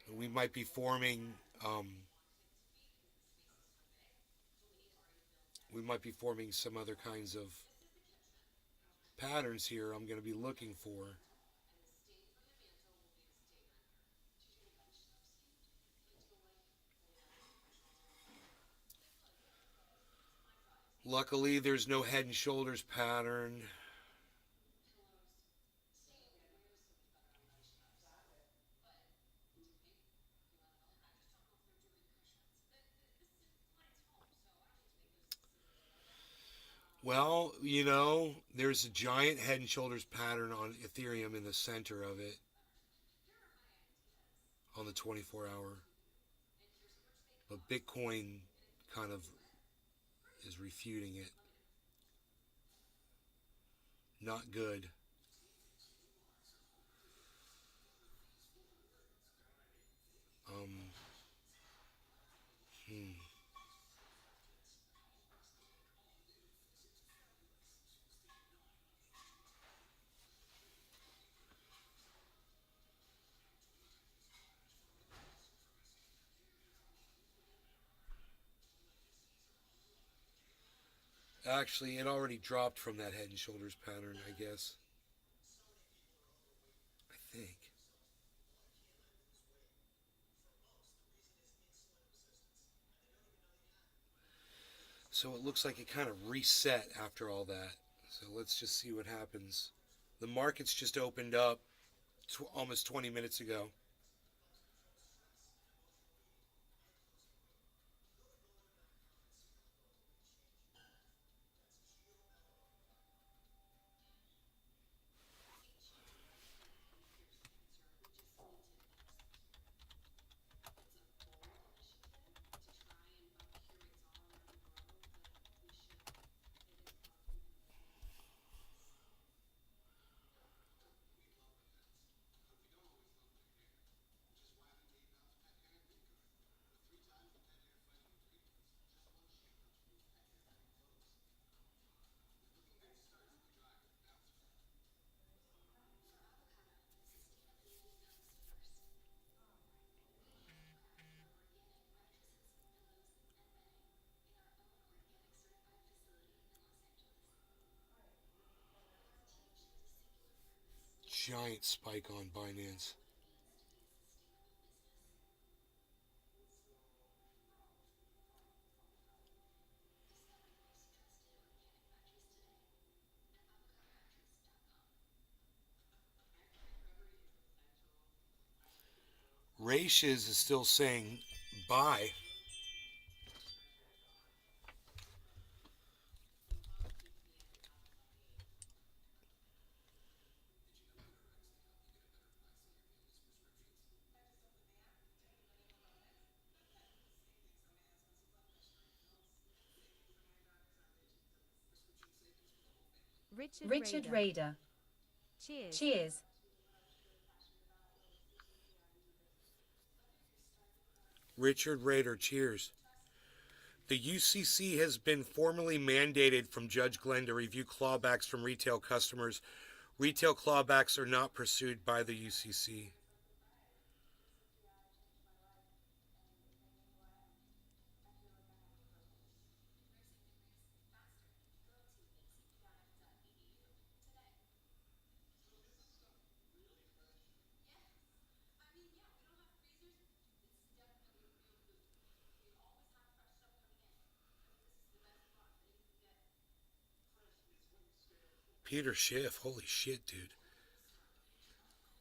We might be forming some other kinds of patterns here I'm going to be looking for. Luckily, there's no head and shoulders pattern. Well, there's a giant head and shoulders pattern on Ethereum in the center of it on the 24-hour. But Bitcoin kind of is refuting it. Not good. Um, hmm. Actually, it already dropped from that head and shoulders pattern, I guess. I think. So it looks like it kind of reset after all that. So let's just see what happens. The market's just opened up almost 20 minutes ago. Giant spike on Binance. Ratios is still saying buy.
Richard Rader. Cheers.
Richard Rader, cheers. The UCC has been formally mandated from Judge Glenn to review clawbacks from retail customers. Retail clawbacks are not pursued by the UCC. Peter Schiff, holy shit, dude.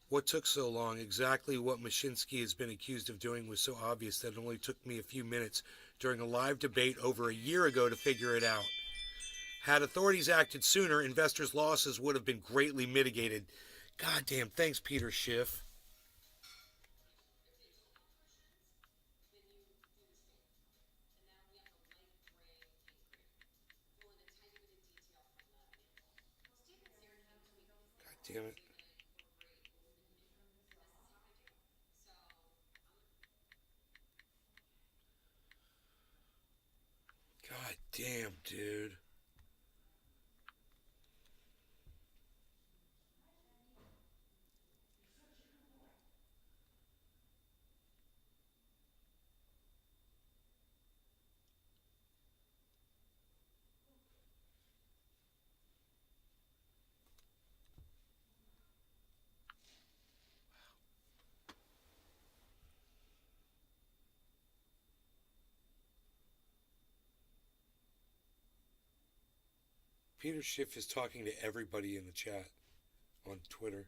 What took so long? Exactly what Mashinsky has been accused of doing was so obvious that it only took me a few minutes during a live debate over a year ago to figure it out. Had authorities acted sooner, investors' losses would have been greatly mitigated. Goddamn, thanks, Peter Schiff. God damn it. God damn, dude. Peter Schiff is talking to everybody in the chat on Twitter.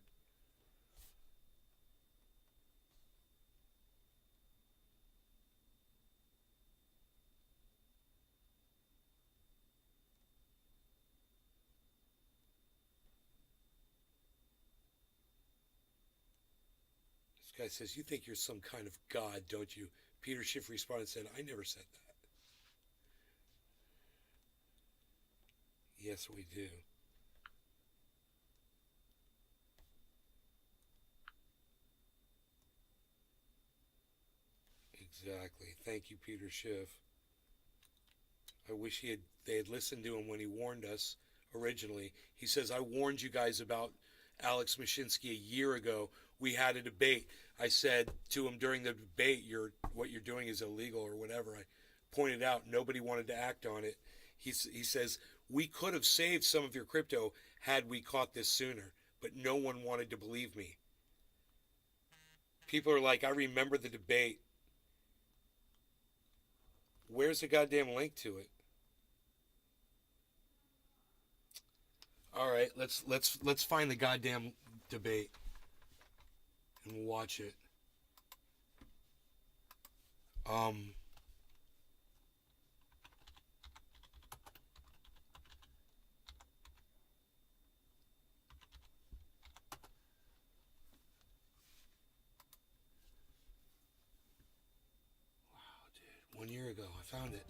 This guy says, you think you're some kind of god, don't you? Peter Schiff responded and said, I never said that. Yes, we do. Exactly. Thank you, Peter Schiff. I wish they had listened to him when he warned us originally. He says, I warned you guys about Alex Mashinsky a year ago. We had a debate. I said to him during the debate, what you're doing is illegal or whatever. I pointed out nobody wanted to act on it. He says, we could have saved some of your crypto had we caught this sooner, but no one wanted to believe me. People are like, I remember the debate. Where's the goddamn link to it? All right, let's find the goddamn debate and we'll watch it. Wow, dude, 1 year ago, I found it.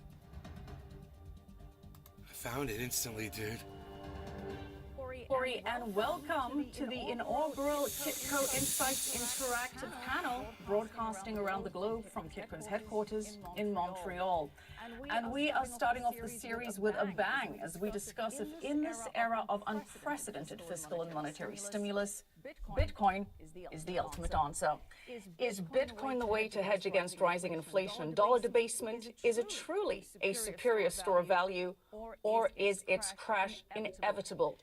I found it instantly, dude.
Corey, and welcome to the inaugural Kitco Insights Interactive panel, broadcasting around the globe from Kitco's headquarters in Montreal. And we are starting off the series with a bang as we discuss if in this era of unprecedented fiscal and monetary stimulus, Bitcoin is the ultimate answer. Is Bitcoin the way to hedge against rising inflation and dollar debasement? Is it truly a superior store of value, or is its crash inevitable?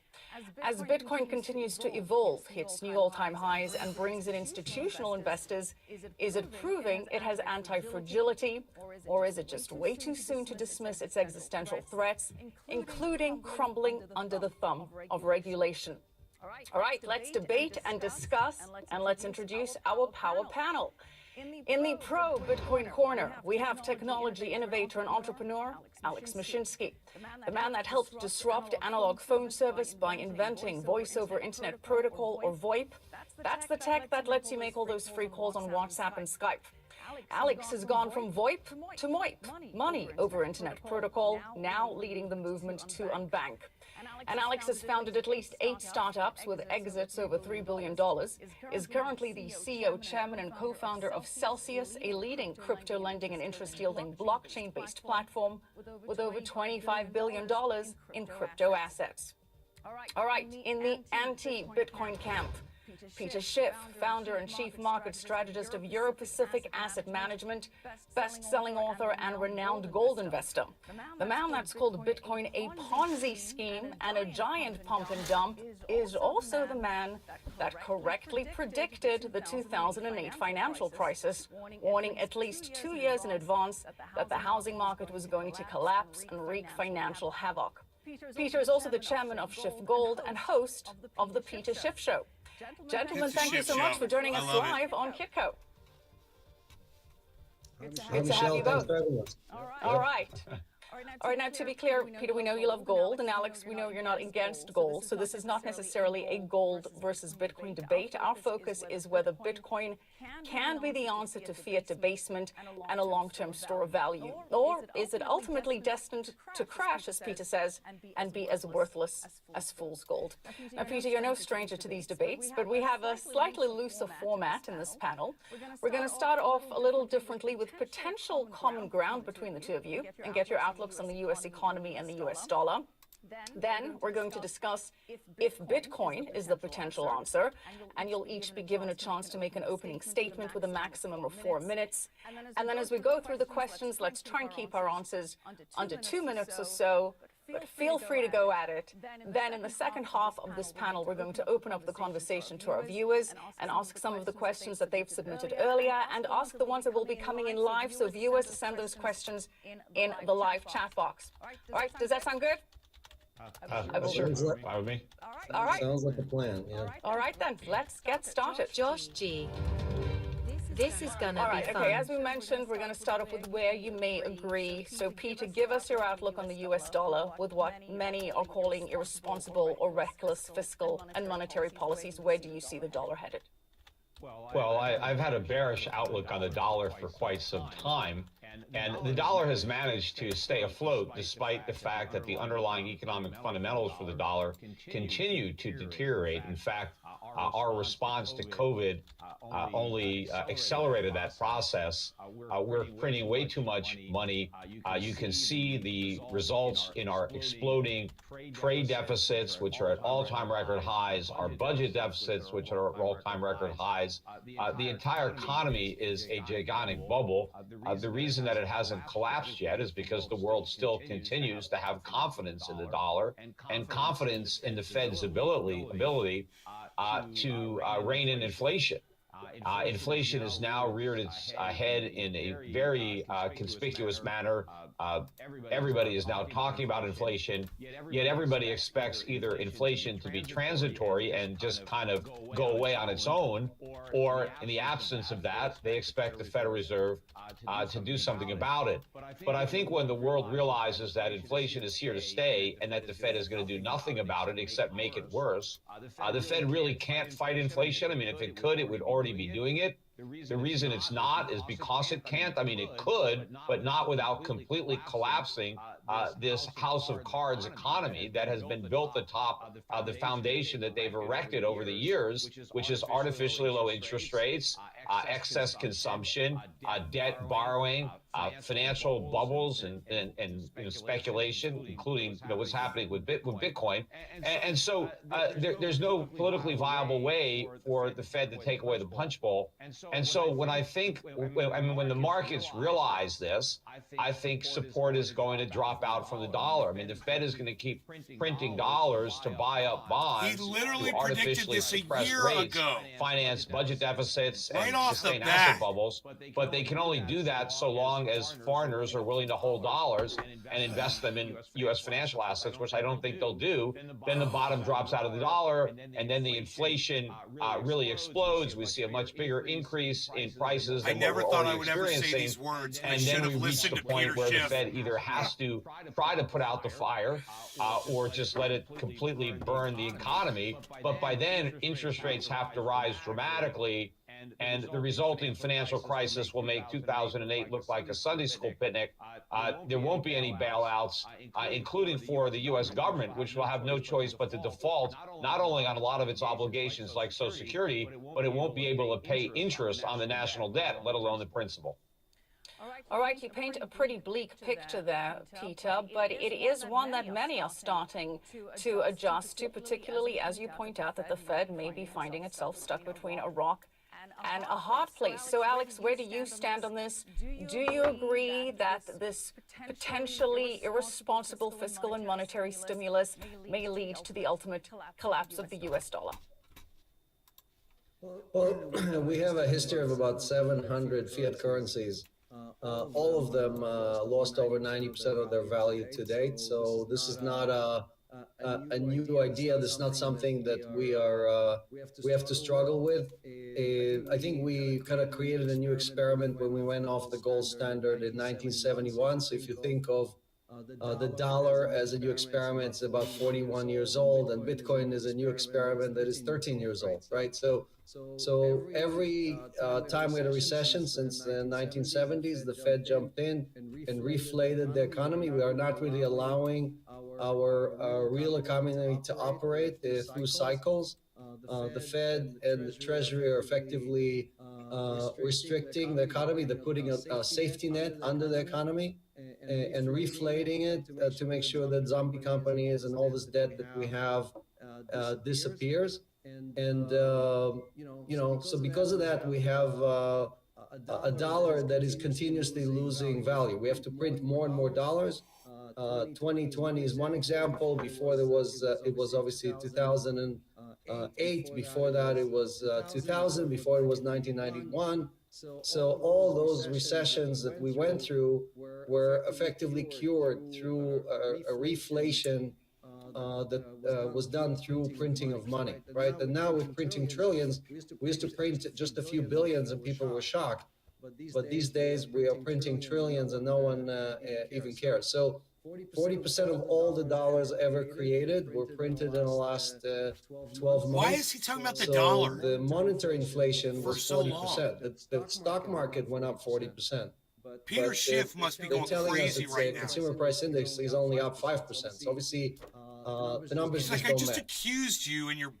As Bitcoin continues to evolve, hits new all-time highs, and brings in institutional investors, is it proving it has anti-fragility, or is it just way too soon to dismiss its existential threats, including crumbling under the thumb of regulation? All right, let's debate and discuss, and let's introduce our power panel. In the pro Bitcoin corner, we have technology innovator and entrepreneur Alex Mashinsky, the man that helped disrupt analog phone service by inventing voice over internet protocol, or VoIP. That's the tech that lets you make all those free calls on WhatsApp and Skype. Alex has gone from VoIP to MOIP, money over internet protocol, now leading the movement to unbank. And Alex has founded at least 8 startups with exits over $3 billion, is currently the CEO, chairman, and co-founder of Celsius, a leading crypto lending and interest-yielding blockchain-based platform with over $25 billion in crypto assets. All right, in the anti-Bitcoin camp, Peter Schiff, founder and chief market strategist of Euro-Pacific Asset Management, best-selling author and renowned gold investor. The man that's called Bitcoin a Ponzi scheme and a giant pump and dump is also the man that correctly predicted the 2008 financial crisis, warning at least 2 years in advance that the housing market was going to collapse and wreak financial havoc. Peter is also the chairman of Schiff Gold and host of The Peter Schiff Show. Gentlemen, thank you so much for joining us live on Kitco. Good to have you both. All right. All right, now to be clear, Peter, we know you love gold, and Alex, we know you're not against gold, so this is not necessarily a gold versus Bitcoin debate. Our focus is whether Bitcoin can be the answer to fiat debasement and a long-term store of value, or is it ultimately destined to crash, as Peter says, and be as worthless as fool's gold? Now, Peter, you're no stranger to these debates, but we have a slightly looser format in this panel. We're going to start off a little differently with potential common ground between the two of you and get your outlooks on the U.S. economy and the U.S. dollar. Then we're going to discuss if Bitcoin is the potential answer, and you'll each be given a chance to make an opening statement with a maximum of 4 minutes. And then as we go through the questions, let's try and keep our answers under 2 minutes or so, but feel free to go at it. Then in the second half of this panel, we're going to open up the conversation to our viewers and ask some of the questions that they've submitted earlier and ask the ones that will be coming in live. So viewers, send those questions in the live chat box. All right, does that sound good?
Sure. Fine with me.
All right.
Sounds like a plan, yeah.
All right, then, let's get started.
Josh G. This is gonna
All
be
right,
fun.
okay, as we mentioned, we're going to start off with where you may agree. So, Peter, give us your outlook on the U.S. dollar with what many are calling irresponsible or reckless fiscal and monetary policies. Where do you see the dollar headed?
Well, I've had a bearish outlook on the dollar for quite some time, and the dollar has managed to stay afloat despite the fact that the underlying economic fundamentals for the dollar continue to deteriorate. In fact, our response to COVID only accelerated that process. We're printing way too much money. You can see the results in our exploding trade deficits, which are at all-time record highs, our budget deficits, which are at all-time record highs. The entire economy is a gigantic bubble. The reason that it hasn't collapsed yet is because the world still continues to have confidence in the dollar and confidence in the Fed's ability to rein in inflation. Inflation has now reared its head in a very conspicuous manner. Everybody is now talking about inflation, yet everybody expects either inflation to be transitory and just kind of go away on its own, or in the absence of that, they expect the Federal Reserve to do something about it. But I think when the world realizes that inflation is here to stay and that the Fed is going to do nothing about it except make it worse, the Fed really can't fight inflation. I mean, if it could, it would already be doing it. The reason it's not is because it can't. I mean, it could, but not without completely collapsing this house of cards economy that has been built atop the foundation that they've erected over the years, which is artificially low interest rates, excess consumption, debt borrowing, financial bubbles and speculation, including what's happening with Bitcoin. And so there's no politically viable way for the Fed to take away the punch bowl. And so when when the markets realize this, I think support is going to drop out from the dollar. I mean, the Fed is going to keep printing dollars to buy up bonds.
He literally
to
predicted
artificially
this a
suppress
year
rates,
ago.
finance budget deficits,
Right
and
off the
sustain
bat.
asset bubbles. But they can only do that so long as foreigners are willing to hold dollars and invest them in U.S. financial assets, which I don't think they'll do. Then the bottom drops out of the dollar, and then the inflation really explodes. We see a much bigger increase in prices
I
than
never
what we're
thought
already
I would ever say
experiencing.
these words. I
And
should
then
have
we reach
listened
the
to Peter
point where the
Schiff.
Fed either has to try to put out the fire or just let it completely burn the economy. But by then, interest rates have to rise dramatically and the resulting financial crisis will make 2008 look like a Sunday school picnic. There won't be any bailouts, including for the U.S. government, which will have no choice but to default not only on a lot of its obligations like Social Security, but it won't be able to pay interest on the national debt, let alone the principal.
All right, you paint a pretty bleak picture there, Peter, but it is one that many are starting to adjust to, particularly as you point out that the Fed may be finding itself stuck between a rock and a hard place. So, Alex, where do you stand on this? Do you agree that this potentially irresponsible fiscal and monetary stimulus may lead to the ultimate collapse of the U.S. dollar?
Well, we have a history of about 700 fiat currencies. All of them lost over 90% of their value to date. So this is not a new idea. This is not something that we have to struggle with. I think we kind of created a new experiment when we went off the gold standard in 1971. So if you think of the dollar as a new experiment, it's about 41 years old, and Bitcoin is a new experiment that is 13 years old, right? So every time we had a recession since the 1970s, the Fed jumped in and reflated the economy. We are not really allowing our real economy to operate through cycles. The Fed and the Treasury are effectively restricting the economy. They're putting a safety net under the economy and reflating it to make sure that zombie companies and all this debt that we have disappears. And so because of that, we have a dollar that is continuously losing value. We have to print more and more dollars. 2020 is one example. Before there was, it was obviously 2008. Before that, it was 2000. Before it was 1991. So all those recessions that we went through were effectively cured through a reflation that was done through printing of money, right? And now with printing trillions, we used to print just a few billions and people were shocked. But these days we are printing trillions and no one even cares. So 40% of all the dollars ever created were printed in the last 12 months.
Why is he talking about the dollar?
The monetary inflation was
so
40%. The stock market went up 40%.
Peter Schiff must be going crazy right now.
Consumer price index is only up 5%. So obviously, the numbers
It's like
just
I
don't
just
match.
accused you and your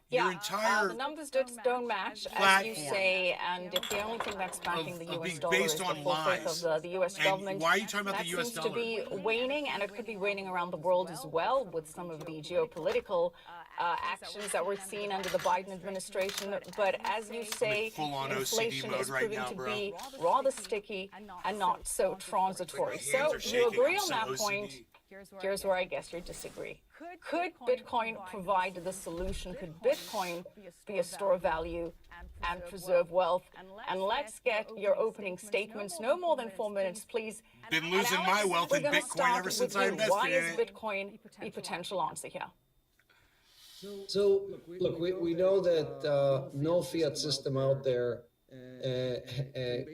Yeah,
entire
the numbers don't match, as you say, and if the only thing that's backing the
of
U.S.
being
dollar is
based
the
on
full faith
lies.
of the U.S.
And
government,
why are you talking about
that
the US
seems to be waning, and it could be waning around the world as well with some of the geopolitical actions that we're seeing under the Biden administration. But as you say,
full-on OCD
inflation
mode
is
right
proving
now,
to
bro.
be rather sticky and not so transitory.
My hands
So
are
you
shaking.
agree
I'm
on
so
that
OCD.
point. Here's where I guess you disagree. Could Bitcoin provide the solution? Could Bitcoin be a store of value and preserve wealth? And let's get your opening statements. No more than 4 minutes, please.
Been losing
And
my
Alex,
wealth
we're
in
gonna
Bitcoin
start
ever since
with
I
you.
invested
Why
in
is
it.
Bitcoin the potential answer here?
So, look, we know that no fiat system out there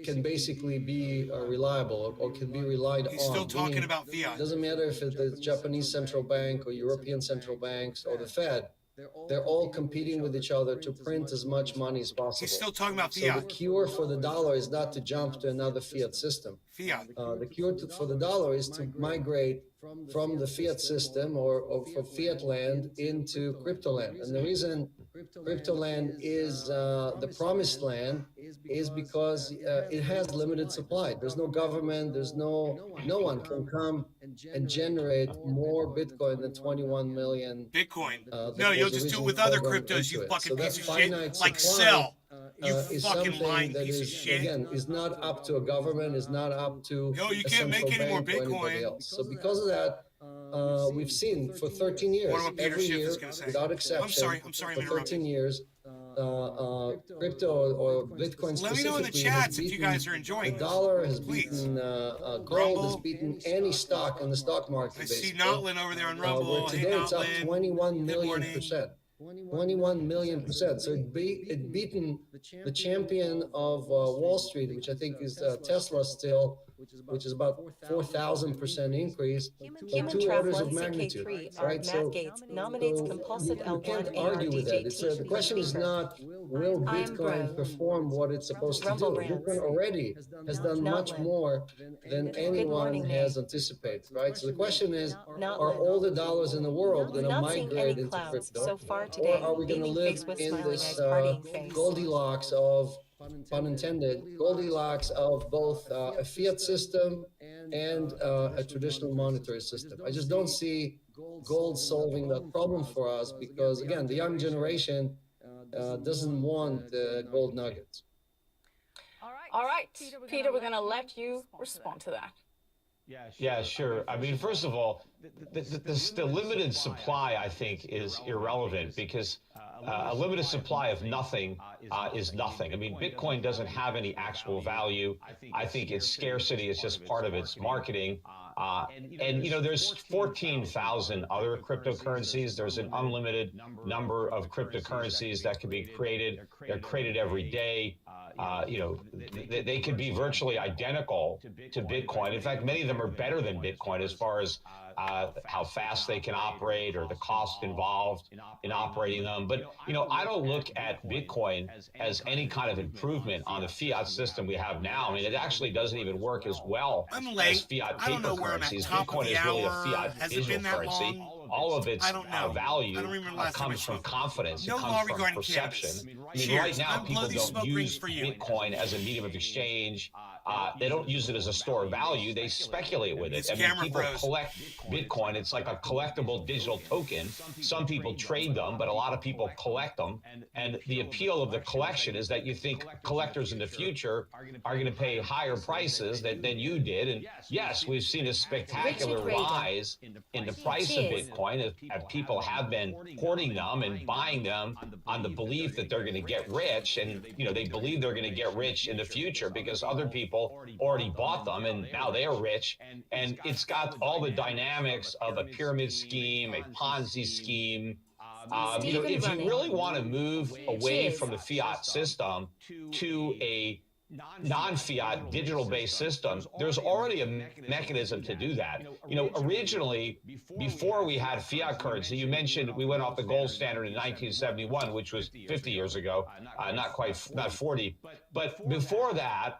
can basically be reliable or can be relied
He's
on.
still talking
Meaning,
about
it
fiat.
doesn't matter if it's the Japanese central bank or European central banks or the Fed. They're all competing with each other to print as much money as possible.
He's still talking about
So the
fiat.
cure for the dollar is not to jump to another fiat system.
Fiat.
The cure for the dollar is to migrate from the fiat system or from fiat land into crypto land. And the reason crypto land is the promised land is because it has limited supply. There's no government, there's no one can come and generate more Bitcoin than 21 million.
Bitcoin.
that
No, you'll
was
just do it
originally
with other
programmed
cryptos,
into
you
it.
fucking
So that
piece of shit.
finite
Like
supply,
Cell. You
is
fucking
something
lying
that
piece of
is,
shit.
again, is not up to a government, is not up to
Yo, you
a
can't make
central
any more
bank or anybody
Bitcoin.
else. So because of that, we've seen for 13 years,
Wonder what Peter
every
Schiff
year,
is gonna say.
without exception,
I'm sorry, I'm
for
interrupting.
13 years, crypto or Bitcoin
Let me know in the
specifically has
chats if you
beaten
guys are enjoying
the
this.
dollar, has
Please.
beaten gold,
Rumble.
has beaten any stock in the stock market.
I see
basically.
Notlin over there on Rumble.
Where
Hey,
today it's up
Notlin.
21
Good
million
morning.
percent. 21 million percent. So it beaten the champion of Wall Street, which I think is Tesla still, which is about 4,000% increase, so two orders of magnitude, right? So,
Nominates
so
Compulsive
you can't
L1AR
argue with that. The question is not, will Bitcoin perform what it's supposed to do? Bitcoin already has done much more than anyone has anticipated, right? So the question is, are all the dollars in the world going to migrate into crypto, or are we going to live in this Goldilocks of, pun intended, Goldilocks of both a fiat system and a traditional monetary system? I just don't see gold solving that problem for us because, again, the young generation doesn't want gold nuggets.
All right, Peter, we're going to let you respond to that.
Yeah, sure. I mean, first of all, the limited supply, I think, is irrelevant because a limited supply of nothing is nothing. I mean, Bitcoin doesn't have any actual value. I think its scarcity is just part of its marketing. And, you know, there's 14,000 other cryptocurrencies. There's an unlimited number of cryptocurrencies that can be created. They're created every day. You know, they could be virtually identical to Bitcoin. In fact, many of them are better than Bitcoin as far as how fast they can operate or the cost involved in operating them. But, you know, I don't look at Bitcoin as any kind of improvement on the fiat system we have now. I mean, it actually doesn't even work as well as fiat paper currencies. Bitcoin is really a fiat digital currency. All of its value comes from confidence. It comes from perception. I mean, right now, people don't use Bitcoin as a medium of exchange. They don't use it as a store of value. They speculate with it. I mean, people collect Bitcoin. It's like a collectible digital token. Some people trade them, but a lot of people collect them. And the appeal of the collection is that you think collectors in the future are going to pay higher prices than you did. And yes, we've seen a spectacular rise in the price of Bitcoin as people have been hoarding them and buying them on the belief that they're going to get rich. And, you know, they believe they're going to get rich in the future because other people already bought them and now they are rich. And it's got all the dynamics of a pyramid scheme, a Ponzi scheme. You know, if you really want to move away from the fiat system to a non-fiat digital-based system, there's already a mechanism to do that. You know, originally, before we had fiat currency, you mentioned we went off the gold standard in 1971, which was 50 years ago, not 40. But before that,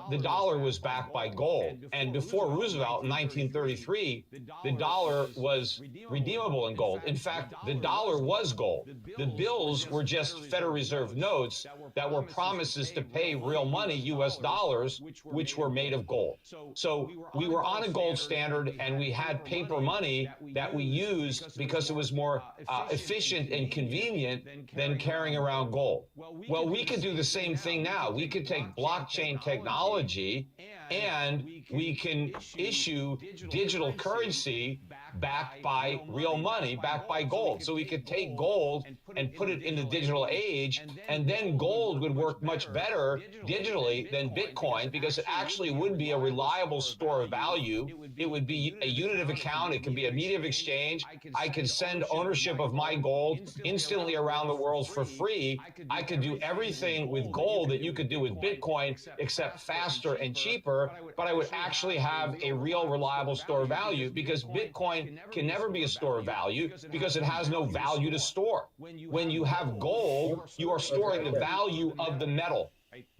the dollar was backed by gold. And before Roosevelt in 1933, the dollar was redeemable in gold. In fact, the dollar was gold. The bills were just Federal Reserve notes that were promises to pay real money, US dollars, which were made of gold. So we were on a gold standard and we had paper money that we used because it was more efficient and convenient than carrying around gold. Well, we could do the same thing now. We could take blockchain technology and we can issue digital currency backed by real money, backed by gold. So we could take gold and put it in the digital age, and then gold would work much better digitally than Bitcoin because it actually would be a reliable store of value. It would be a unit of account. It could be a medium of exchange. I could send ownership of my gold instantly around the world for free. I could do everything with gold that you could do with Bitcoin, except faster and cheaper, but I would actually have a real reliable store of value because Bitcoin can never be a store of value because it has no value to store. When you have gold, you are storing the value of the metal.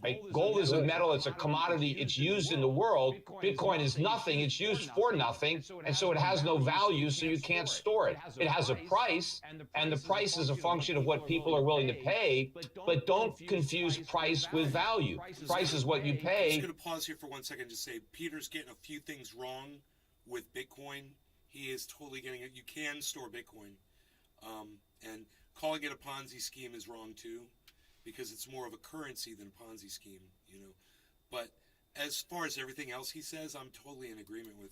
Right? Gold is a metal, it's a commodity, it's used in the world. Bitcoin is nothing, it's used for nothing, and so it has no value, so you can't store it. It has a price, and the price is a function of what people are willing to pay, but don't confuse price with value. Price is what you pay.
I'm just going to pause here for 1 second to say Peter's getting a few things wrong with Bitcoin. He is totally getting it. You can store Bitcoin. And calling it a Ponzi scheme is wrong too, because it's more of a currency than a Ponzi scheme, you know. But as far as everything else he says, I'm totally in agreement with.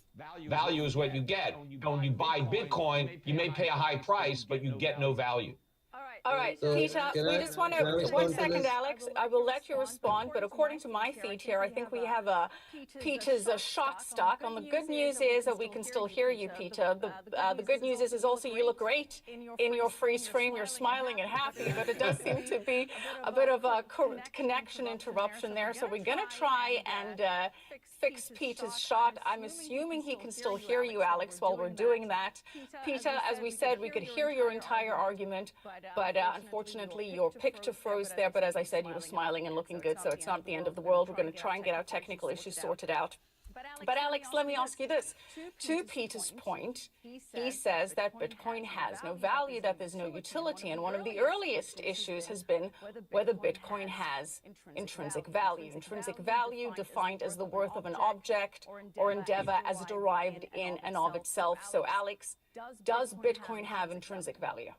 Value is what you get. When you buy Bitcoin, you may pay a high price, but you get no value.
All right. All right,
So
Peter,
can
we
I-
just want
can I
to,
respond
one
to
second,
this?
Alex. I will let you respond, but according to my feed here, I think we have Peter's shot stuck. On the good news is that we can still hear you, Peter. The good news is also you look great in your freeze frame. You're smiling and happy, but it does seem to be a bit of a connection interruption there. So we're going to try and fix Peter's shot. I'm assuming he can still hear you, Alex, while we're doing that. Peter, as we said, we could hear your entire argument, but unfortunately your picture froze there. But as I said, you were smiling and looking good, so it's not the end of the world. We're going to try and get our technical issues sorted out. But Alex, let me ask you this. To Peter's point, he says that Bitcoin has no value, that there's no utility. And one of the earliest issues has been whether Bitcoin has intrinsic value. Intrinsic value defined as the worth of an object or endeavor as derived in and of itself. So Alex, does Bitcoin have intrinsic value?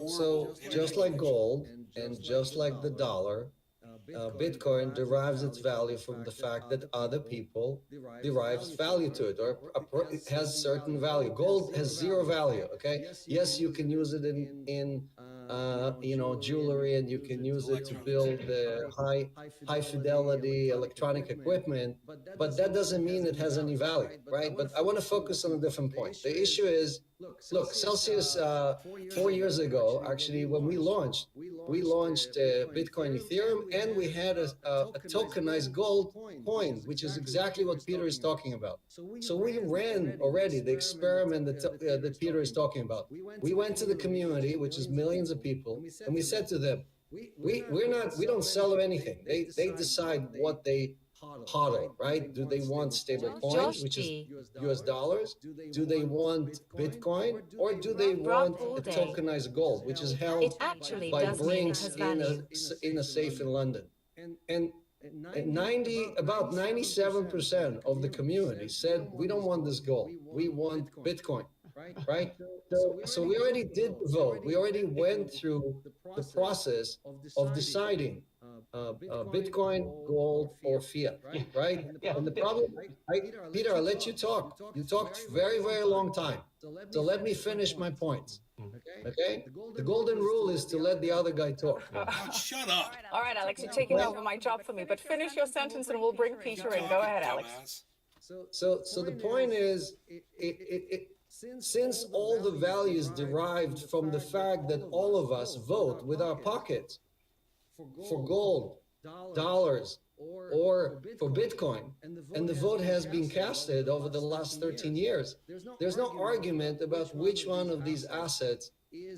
So just like gold and just like the dollar, Bitcoin derives its value from the fact that other people derives value to it, or it has certain value. Gold has zero value. Okay. Yes, you can use it in jewelry, and you can use it to build high fidelity electronic equipment, but that doesn't mean it has any value, right? But I want to focus on a different point. The issue is, look, Celsius 4 years ago, actually, when we launched Bitcoin, Ethereum, and we had a tokenized gold coin, which is exactly what Peter is talking about. So we ran already the experiment that Peter is talking about. We went to the community, which is millions of people, and we said to them, we don't sell them anything. They decide what they hodl, right? Do they want stable coins, which is US dollars? Do they want Bitcoin, or do they want a tokenized gold, which is held by Brinks in a safe in London? And about 97% of the community said, we don't want this gold, we want Bitcoin, right? So we already did the vote. We already went through the process of deciding Bitcoin, gold, or fiat, right? And the problem, Peter, I'll let you talk. You talked very, very long time. So let me finish my points. Okay? The golden rule is to let the other guy talk.
Oh, shut up.
All right, Alex, you're taking over my job for me, but finish your sentence and we'll bring Peter in. Go ahead, Alex.
So the point is, since all the value is derived from the fact that all of us vote with our pockets for gold, dollars, or for Bitcoin, and the vote has been casted over the last 13 years, there's no argument about which one of these assets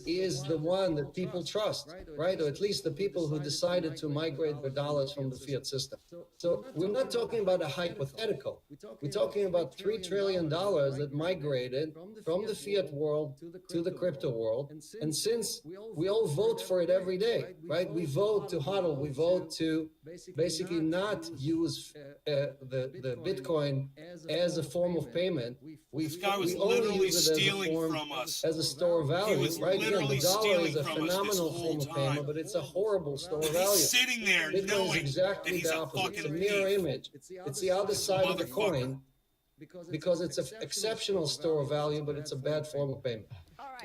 is the one that people trust, right? Or at least the people who decided to migrate their dollars from the fiat system. So we're not talking about a hypothetical. We're talking about $3 trillion that migrated from the fiat world to the crypto world. And since we all vote for it every day, right? We vote to hodl, we vote to basically not use the Bitcoin as a form of payment.
This guy was
we only
literally
use it as a
stealing
form,
from us.
as a store of value.
He was
Right?
literally
The dollar is
stealing
a
from us this
phenomenal
whole
form of
time.
payment, but it's a horrible store of value.
He's sitting there
Bitcoin
knowing
is exactly
that he's
the
a
opposite. It's a
fucking
mirror
thief.
image. It's the other side of the
Motherfucker.
coin, because it's an exceptional store of value, but it's a bad form of payment.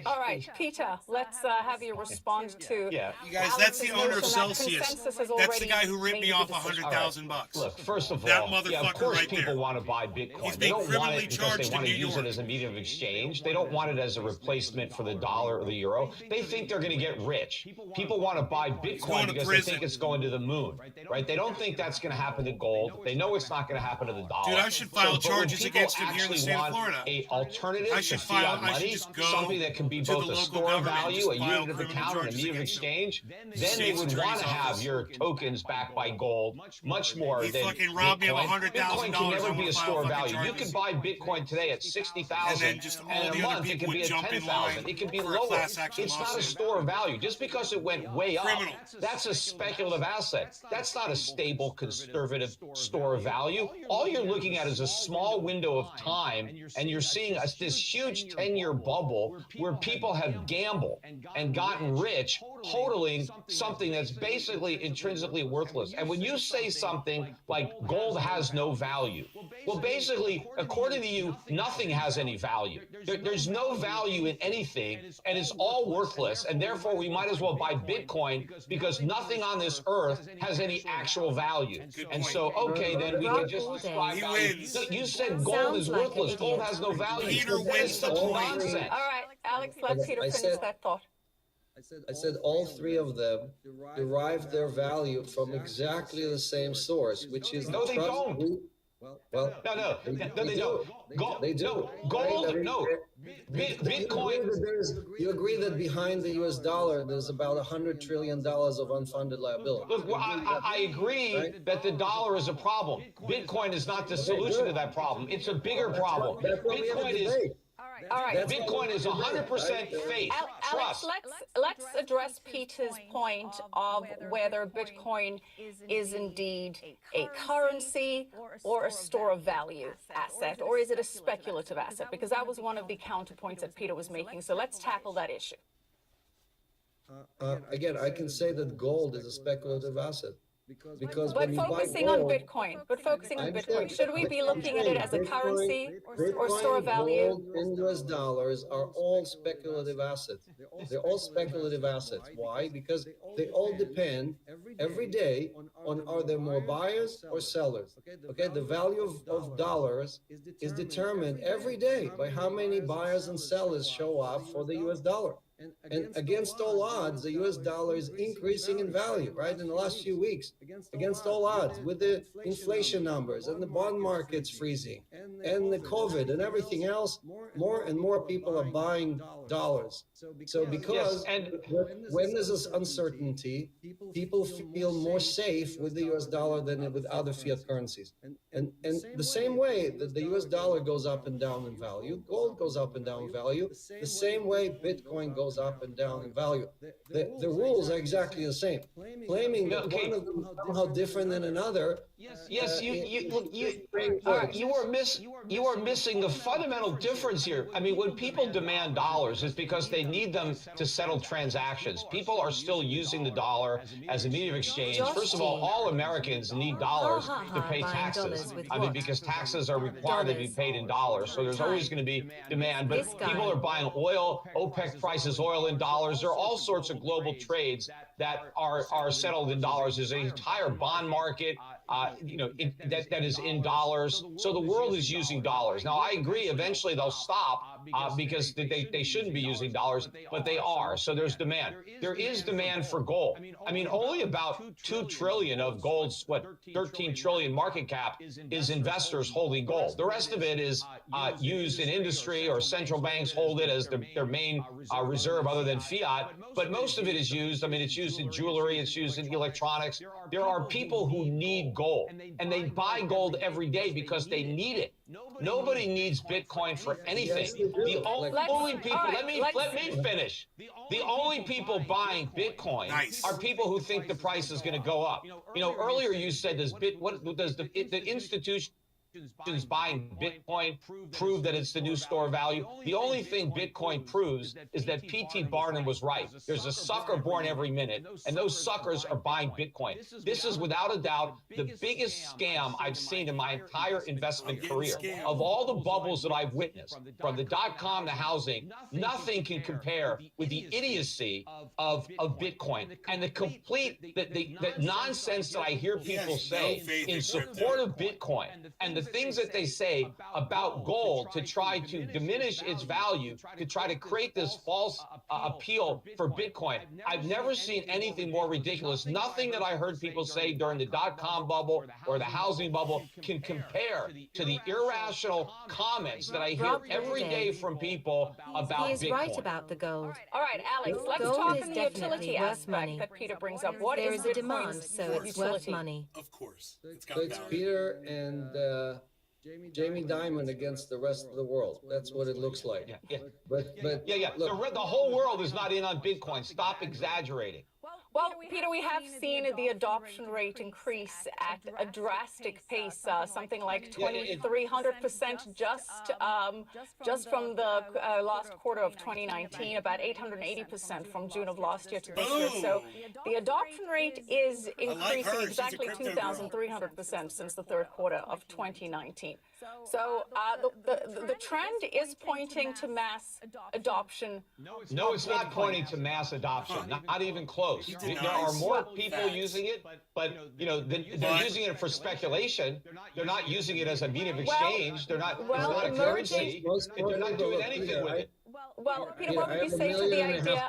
All right, Peter, let's have you respond to.
Yeah.
You guys, that's the owner of
Alex's
Celsius.
consensus has
That's the
already
guy who ripped
made
me
the
off
decision.
$100,000.
Look, first of
That
all,
motherfucker
of course
right
people
there.
want to buy Bitcoin.
He's
They
being
don't want
criminally
it because
charged
they
in
want to
New
use
York.
it as a medium of exchange. They don't want it as a replacement for the dollar or the euro. They think they're going to get rich. People want to buy
going
Bitcoin
to
because they
prison.
think it's going to the moon, right? They don't think that's going to happen to gold. They know it's not going to happen to the dollar.
Dude, I should file
but when
charges
people
against him here in the
actually
state of
want
Florida.
a alternative
I
to
should
fiat
file- I should
money,
just go
something that can be
to
both
the
a
local
store of
government and
value,
just
a
file
unit of
criminal
account, and a
charges
medium of
against him.
exchange, then they
State's
would
attorney's
want to have
office.
your tokens backed by gold much more
He
than
fucking robbed me of
Bitcoin.
$100,000.
Bitcoin can never
I
be
wanna
a
file
store of
fucking
value. You
charges.
can buy Bitcoin today at 60,000,
And then just all
and in
the
a
other
month it
people
can be
would
at
jump in
10,000.
line
It can be
for a
lower.
class action
It's not a
lawsuit.
store of value. Just because it went way up,
Criminal.
that's a speculative asset. That's not a stable, conservative store of value. All you're looking at is a small window of time, and you're seeing this huge 10-year bubble where where people have gambled and gotten rich hodling something that's basically intrinsically worthless. And when you say something like gold has no value, well, basically, according to you, nothing has any value. There's no value in anything, and it's all worthless. And therefore, we might as well buy Bitcoin because nothing on this earth has any actual value. And so, okay, then we can just describe
He
value.
wins.
No, you said gold
Sounds
is
like an
worthless. Gold
idiot.
has no value.
Peter
That is
wins the
such
point.
nonsense.
All right, Alex, let Peter finish that thought.
I said all three of them derive their value from exactly the same source, which is
No,
the
they
trust.
don't.
Well,
No, they don't.
They do.
No, gold,
Right? I mean,
no. Bitcoin.
You agree that behind the US dollar, there's about $100 trillion of unfunded liability.
Look, well, I agree that the dollar is a problem. Bitcoin is not the solution to that problem. It's a bigger problem.
That's why we have a
Bitcoin is
debate.
All right.
That's why
Bitcoin
we
is
have a debate,
100%
right?
faith,
Alex,
trust.
let's address Peter's point of whether Bitcoin is indeed a currency or a store of value asset, or is it a speculative asset? Because that was one of the counterpoints that Peter was making. So let's tackle that issue.
Again, I can say that gold is a speculative asset. Because
But
when you buy
focusing on
gold,
Bitcoin, should we be looking at it as a currency or store of value?
Gold and US dollars are all speculative assets. They're all speculative assets. Why? Because they all depend every day on are there more buyers or sellers. Okay, the value of dollars is determined every day by how many buyers and sellers show up for the US dollar. And against all odds, the US dollar is increasing in value, right? In the last few weeks, against all odds, with the inflation numbers and the bond markets freezing and the COVID and everything else, more and more people are buying dollars. So because when there's this uncertainty, people feel more safe with the US dollar than with other fiat currencies. And the same way that the US dollar goes up and down in value, gold goes up and down in value, the same way Bitcoin goes up and down in value. The rules are exactly the same. Claiming that one of them is somehow different than another.
Yes, you are missing the fundamental difference here. I mean, when people demand dollars, it's because they need them to settle transactions. People are still using the dollar as a medium of exchange. First of all Americans need dollars to pay taxes. I mean, because taxes are required to be paid in dollars. So there's always going to be demand. But people are buying oil, OPEC prices oil in dollars. There are all sorts of global trades that are settled in dollars. There's an entire bond market, that is in dollars. So the world is using dollars. Now, I agree, eventually they'll stop because they shouldn't be using dollars, but they are. So there's demand. There is demand for gold. I mean, only about 2 trillion of gold's, 13 trillion market cap is investors holding gold. The rest of it is used in industry, or central banks hold it as their main reserve other than fiat. But most of it is used. I mean, it's used in jewelry, it's used in electronics. There are people who need gold, and they buy gold every day because they need it. Nobody needs Bitcoin for anything.
Yes, you do.
The only people,
right,
let me finish. The only people buying Bitcoin are people who think the price is going to go up. Earlier you said, does the institution buying Bitcoin prove that it's the new store of value? The only thing Bitcoin proves is that P.T. Barnum was right. There's a sucker born every minute, and those suckers are buying Bitcoin. This is without a doubt the biggest scam I've seen in my entire investment career. Of all the bubbles that I've witnessed, from the .com to housing, nothing can compare with the idiocy of Bitcoin and the complete the nonsense that I hear people say in support of Bitcoin, and the things that they say about gold to try to diminish its value, to try to create this false appeal for Bitcoin. I've never seen anything more ridiculous. Nothing that I heard people say during the .com bubble or the housing bubble can compare to the irrational comments that I hear every day from people about
He is
Bitcoin.
right about the gold.
All right, Alex, let's
Gold
talk
is
on the
definitely
utility
worth
aspect
money.
that Peter brings up. What
There
is
is a demand,
Bitcoin's
so it's worth
utility?
money.
Of course. It's
So
got
it's
value.
Peter and Jamie Dimon against the rest of the world. That's what it looks like.
Yeah.
But
Yeah.
look,
The whole world is not in on Bitcoin. Stop exaggerating.
Well, Peter, we have seen the adoption rate increase at a drastic pace, something like 2,300% just from the last quarter of 2019, about 880% from June of last year to this year. So the adoption rate is increasing exactly 2,300% since the third quarter of 2019. So the trend is pointing to mass adoption.
No, it's not pointing to mass adoption. Not even close. There are more people using it, but they're using it for speculation. They're not using it as a means of exchange. They're not. It's not a currency. They're not doing anything with it.
Well, Peter, what would you say to the idea?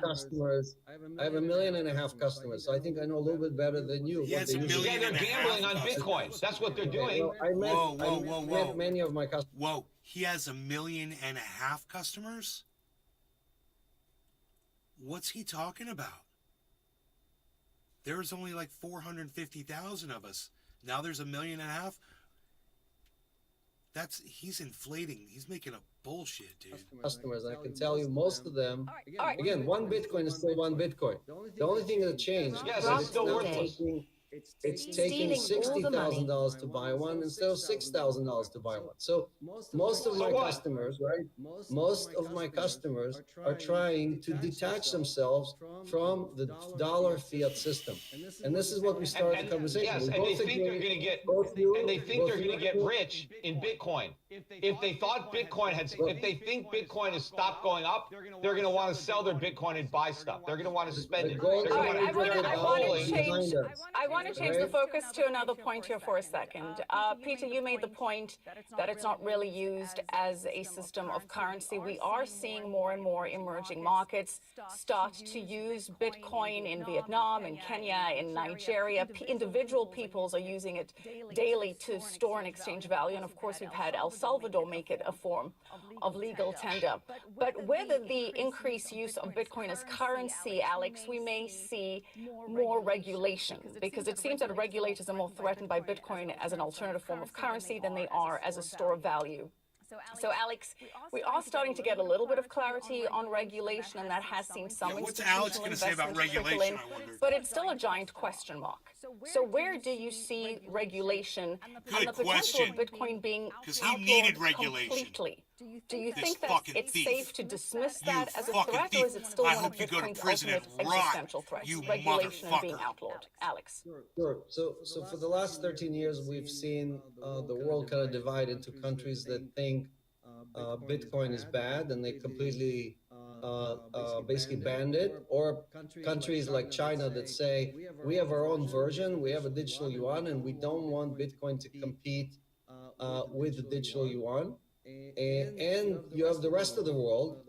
I have 1.5 million customers, so I think I know a little bit better than you.
Yeah,
they're gambling on Bitcoin. That's what they're doing.
Well, I met many of my customers.
Whoa, he has 1.5 million customers? What's he talking about? There's only like 450,000 of us. Now there's 1.5 million. He's inflating. He's making up bullshit, dude.
Customers, I can tell you most of them. Again, one Bitcoin is still one Bitcoin. The only thing that changed
Yes,
is
it's still worthless.
It's taking $60,000 to buy one instead of $6,000 to buy one. So most of my customers, right? Most of my customers are trying to detach themselves from the dollar fiat system, and this is what we started the conversation.
Yes, and they think they're going to get, and they think they're going to get rich in Bitcoin. If they thought Bitcoin if they think Bitcoin has stopped going up, they're going to want to sell their Bitcoin and buy stuff. They're going to want to spend it.
I want to change the focus to another point here for a second. Peter, you made the point that it's not really used as a system of currency. We are seeing more and more emerging markets start to use Bitcoin in Vietnam, in Kenya, in Nigeria. Individual peoples are using it daily to store and exchange value. And of course, we've had El Salvador make it a form of legal tender. But whether the increased use of Bitcoin as currency, Alex, we may see more regulation, because it seems that regulators are more threatened by Bitcoin as an alternative form of currency than they are as a store of value. So, Alex, we are starting to get a little bit of clarity on regulation, and that has seen some institutional investment trickle in, but it's still a giant question mark. So where do you see regulation and the potential of Bitcoin being outlawed completely? Do you think that it's safe to dismiss that as a threat, or is it still one of Bitcoin's ultimate existential threats, regulation and being outlawed? Alex?
Sure. So for the last 13 years, we've seen the world kind of divide into countries that think Bitcoin is bad and they completely basically banned it, or countries like China that say, we have our own version, we have a digital yuan, and we don't want Bitcoin to compete with the digital yuan. And you have the rest of the world,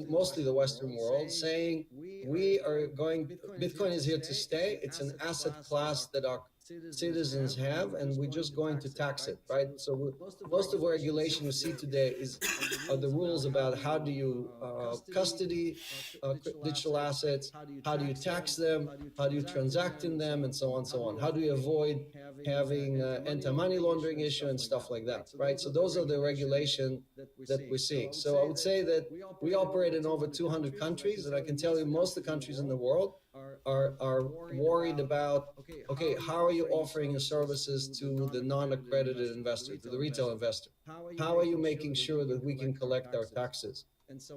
mostly the Western world, saying Bitcoin is here to stay. It's an asset class that our citizens have, and we're just going to tax it, right? So most of the regulation you see today are the rules about how do you custody digital assets, how do you tax them, how do you transact in them, and so on and so on. How do you avoid having anti-money laundering issue and stuff like that, right? So those are the regulation that we're seeing. So I would say that we operate in over 200 countries, and I can tell you most of the countries in the world are worried about, okay, how are you offering your services to the non-accredited investor, to the retail investor? How are you making sure that we can collect our taxes?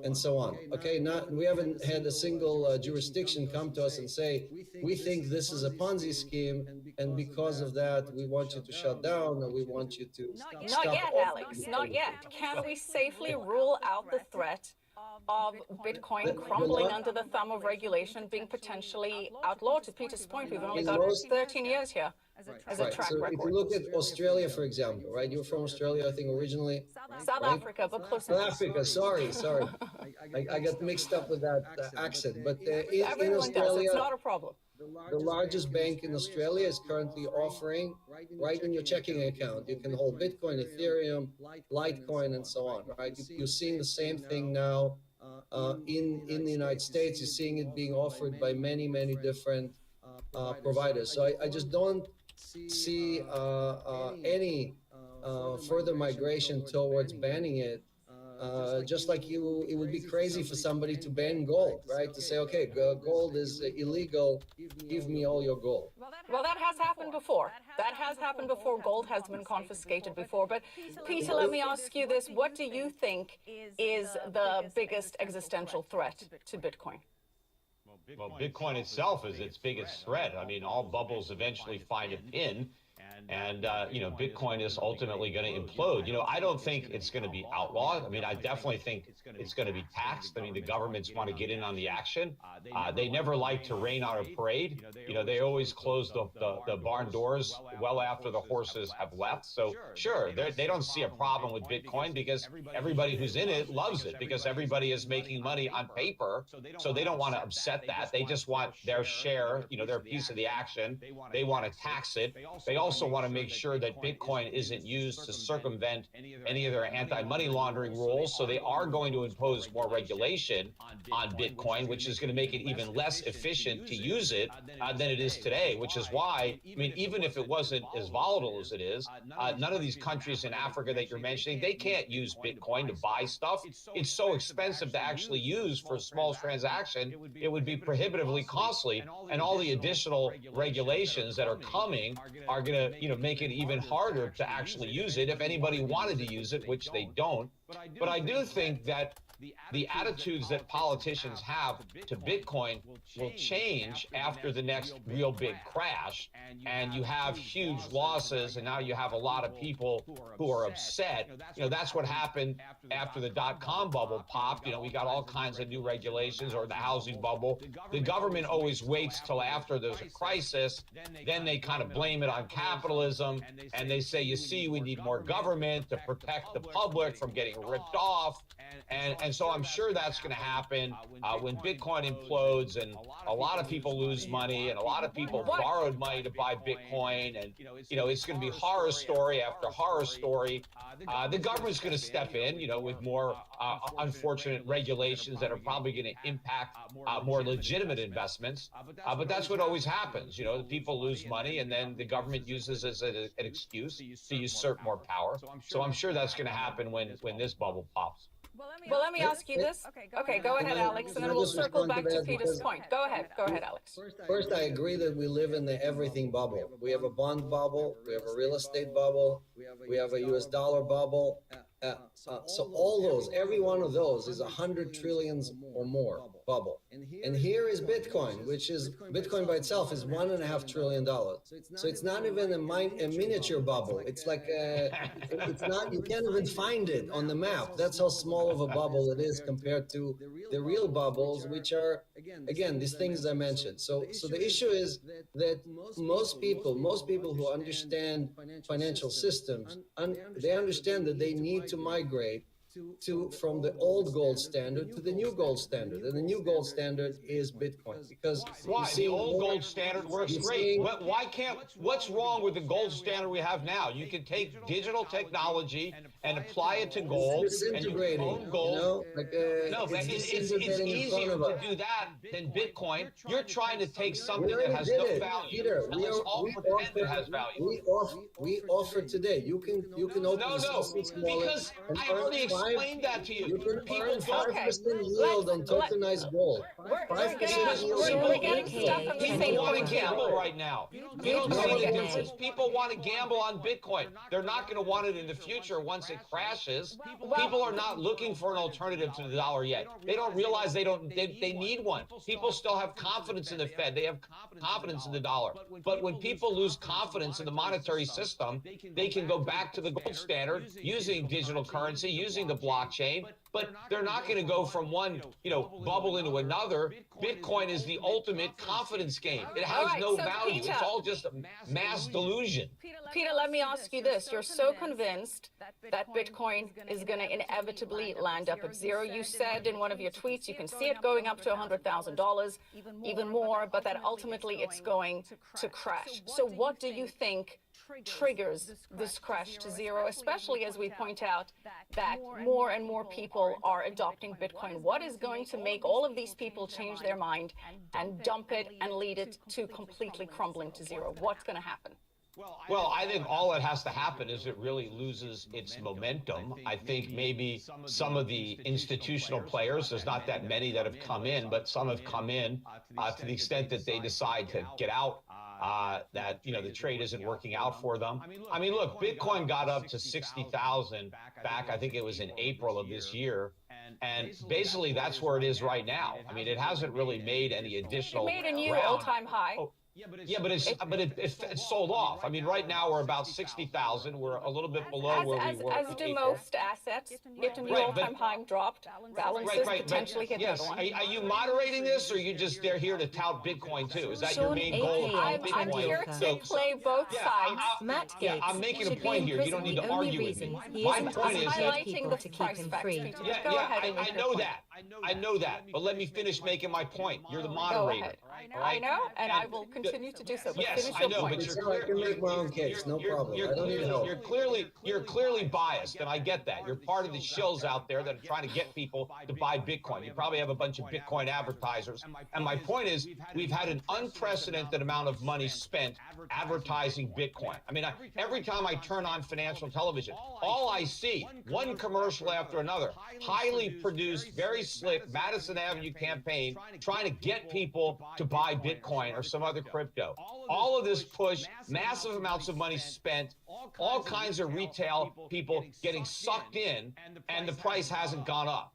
And so on. Okay, we haven't had a single jurisdiction come to us and say, we think this is a Ponzi scheme, and because of that, we want you to shut down, or we want you to stop.
Not yet, Alex, not yet. Can we safely rule out the threat of Bitcoin crumbling under the thumb of regulation, being potentially outlawed? To Peter's point, we've only got 13 years here as a track
so
record.
If you look at Australia, for example, right? You're from Australia, I think, originally.
South Africa, but close
South
enough.
Africa, sorry. I got mixed up with that accent. But in
Everyone does.
Australia,
It's not a problem.
the largest bank in Australia is currently offering, right in your checking account, you can hold Bitcoin, Ethereum, Litecoin, and so on, right? You're seeing the same thing now in the United States. You're seeing it being offered by many, many different providers. So I just don't see any further migration towards banning it Just like it would be crazy for somebody to ban gold, right? To say, okay, gold is illegal, give me all your gold.
Well, that has happened before. That has happened before. Gold has been confiscated before. But Peter, let me ask you this. What do you think is the biggest existential threat to Bitcoin?
Well, Bitcoin itself is its biggest threat. I mean, all bubbles eventually find a pin. And, Bitcoin is ultimately going to implode. I don't think it's going to be outlawed. I mean, I definitely think it's going to be taxed. I mean, the governments want to get in on the action. They never like to rain on a parade. They always close the barn doors well after the horses have left. So, sure, they don't see a problem with Bitcoin because everybody who's in it loves it, because everybody is making money on paper. So they don't want to upset that. They just want their share, their piece of the action. They want to tax it. They also want to make sure that Bitcoin isn't used to circumvent any of their anti-money laundering rules. So they are going to impose more regulation on Bitcoin, which is going to make it even less efficient to use it than it is today, which is why, I mean, even if it wasn't as volatile as it is, none of these countries in Africa that you're mentioning, they can't use Bitcoin to buy stuff. It's so expensive to actually use for a small transaction. It would be prohibitively costly. And all the additional regulations that are coming are going to, make it even harder to actually use it if anybody wanted to use it, which they don't. But I do think that the attitudes that politicians have to Bitcoin will change after the next real big crash, and you have huge losses, and now you have a lot of people who are upset. That's what happened after the dot-com bubble popped. We got all kinds of new regulations, or the housing bubble. The government always waits till after there's a crisis, then they kind of blame it on capitalism, and they say, you see, we need more government to protect the public from getting ripped off. And so I'm sure that's going to happen when Bitcoin implodes and a lot of people lose money and a lot of people borrowed money to buy Bitcoin. And, it's going to be horror story after horror story. The government's going to step in, with more unfortunate regulations that are probably going to impact more legitimate investments. But that's what always happens. The people lose money and then the government uses it as an excuse to usurp more power. So I'm sure that's going to happen when this bubble pops.
Well, let me ask you this. Okay, go ahead, Alex, and then we'll circle back to Peter's point. Go ahead, Alex.
First, I agree that we live in the everything bubble. We have a bond bubble, we have a real estate bubble, we have a US dollar bubble. So all those, every one of those is 100 trillions or more bubble. And here is Bitcoin, Bitcoin by itself is $1.5 trillion. So it's not even a miniature bubble. It's like, it's not, you can't even find it on the map. That's how small of a bubble it is compared to the real bubbles, which are, again, these things I mentioned. So the issue is that most people who understand financial systems, they understand that they need to migrate from the old gold standard to the new gold standard, and the new gold standard is Bitcoin. Because
the old gold standard works great. What's wrong with the gold standard we have now? You can take digital technology and apply it to gold, and you own gold. It's easier to do that than Bitcoin. You're trying to take something that has no value.
Peter,
it has value.
We offer today. You can open
because I already explained that to you.
You can
People
earn 5% yield on tokenized gold.
We're getting stuck on the same
People want
point
to gamble right now. You don't see the difference. People want to gamble on Bitcoin. They're not going to want it in the future once it crashes. People are not looking for an alternative to the dollar yet. They don't realize they need one. People still have confidence in the Fed. They have confidence in the dollar. But when people lose confidence in the monetary system, they can go back to the gold standard using digital currency, using the blockchain, but they're not going to go from one, bubble into another. Bitcoin is the ultimate confidence game. It has no value.
Peter,
it's all just a mass delusion.
Peter, let me ask you this. You're so convinced that Bitcoin is going to inevitably land up at zero. You said in one of your tweets you can see it going up to $100,000, even more, but that ultimately it's going to crash. So what do you think triggers this crash to zero, especially as we point out that more and more people are adopting Bitcoin? What is going to make all of these people change their mind and dump it and lead it to completely crumbling to zero? What's going to happen?
Well, I think all that has to happen is it really loses its momentum. I think maybe some of the institutional players, there's not that many that have come in, but some have come in to the extent that they decide to get out, that, the trade isn't working out for them. I mean, look, Bitcoin got up to 60,000 back, I think it was in April of this year. And basically that's where it is right now. I mean, it hasn't really made any additional
It made a new
ground.
all-time high.
Yeah, but it's sold off. I mean, right now we're about 60,000. We're a little bit below where we were.
As do most assets. Yet a new all-time high dropped. Balances potentially hit
yes.
another one.
Are you moderating this, or are you just here to tout Bitcoin too? Is that your main goal?
I'm here to play both sides.
Matt Gaetz
I'm making a
should
point
be in
here. You don't
prison.
need to
The only
argue with
reason
me.
he
My
isn't
point is
highlighting
people
the
to keep
price
him
facts,
free.
Peter.
Yeah,
Go ahead and make
I
your
know
point.
that. I know that. But let me finish making my point. You're the
Go
moderator.
ahead. I know, and I will continue to do so. But
Yes,
finish
I
your
know,
point.
but
I can make my own case, no problem. I don't need help.
You're clearly biased, and I get that. You're part of the shills out there that are trying to get people to buy Bitcoin. You probably have a bunch of Bitcoin advertisers. And my point is, we've had an unprecedented amount of money spent advertising Bitcoin. I mean, every time I turn on financial television, all I see, one commercial after another, highly produced, very slick Madison Avenue campaign trying to get people to buy Bitcoin or some other crypto. All of this push, massive amounts of money spent, all kinds of retail people getting sucked in, and the price hasn't gone up.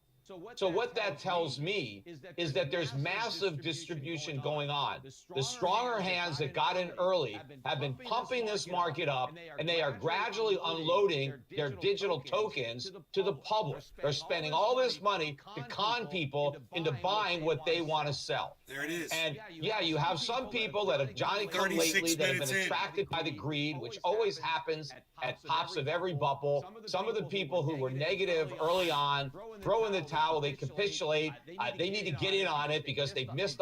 So what that tells me is that there's massive distribution going on. The stronger hands that got in early have been pumping this market up, and they are gradually unloading their digital tokens to the public. They're spending all this money to con people into buying what they want to sell.
There it is.
And yeah, you have some people that have Johnny come lately that have been attracted by the greed, which always happens at tops of every bubble. Some of the people who were negative early on throw in the towel, they capitulate. They need to get in on it because they've missed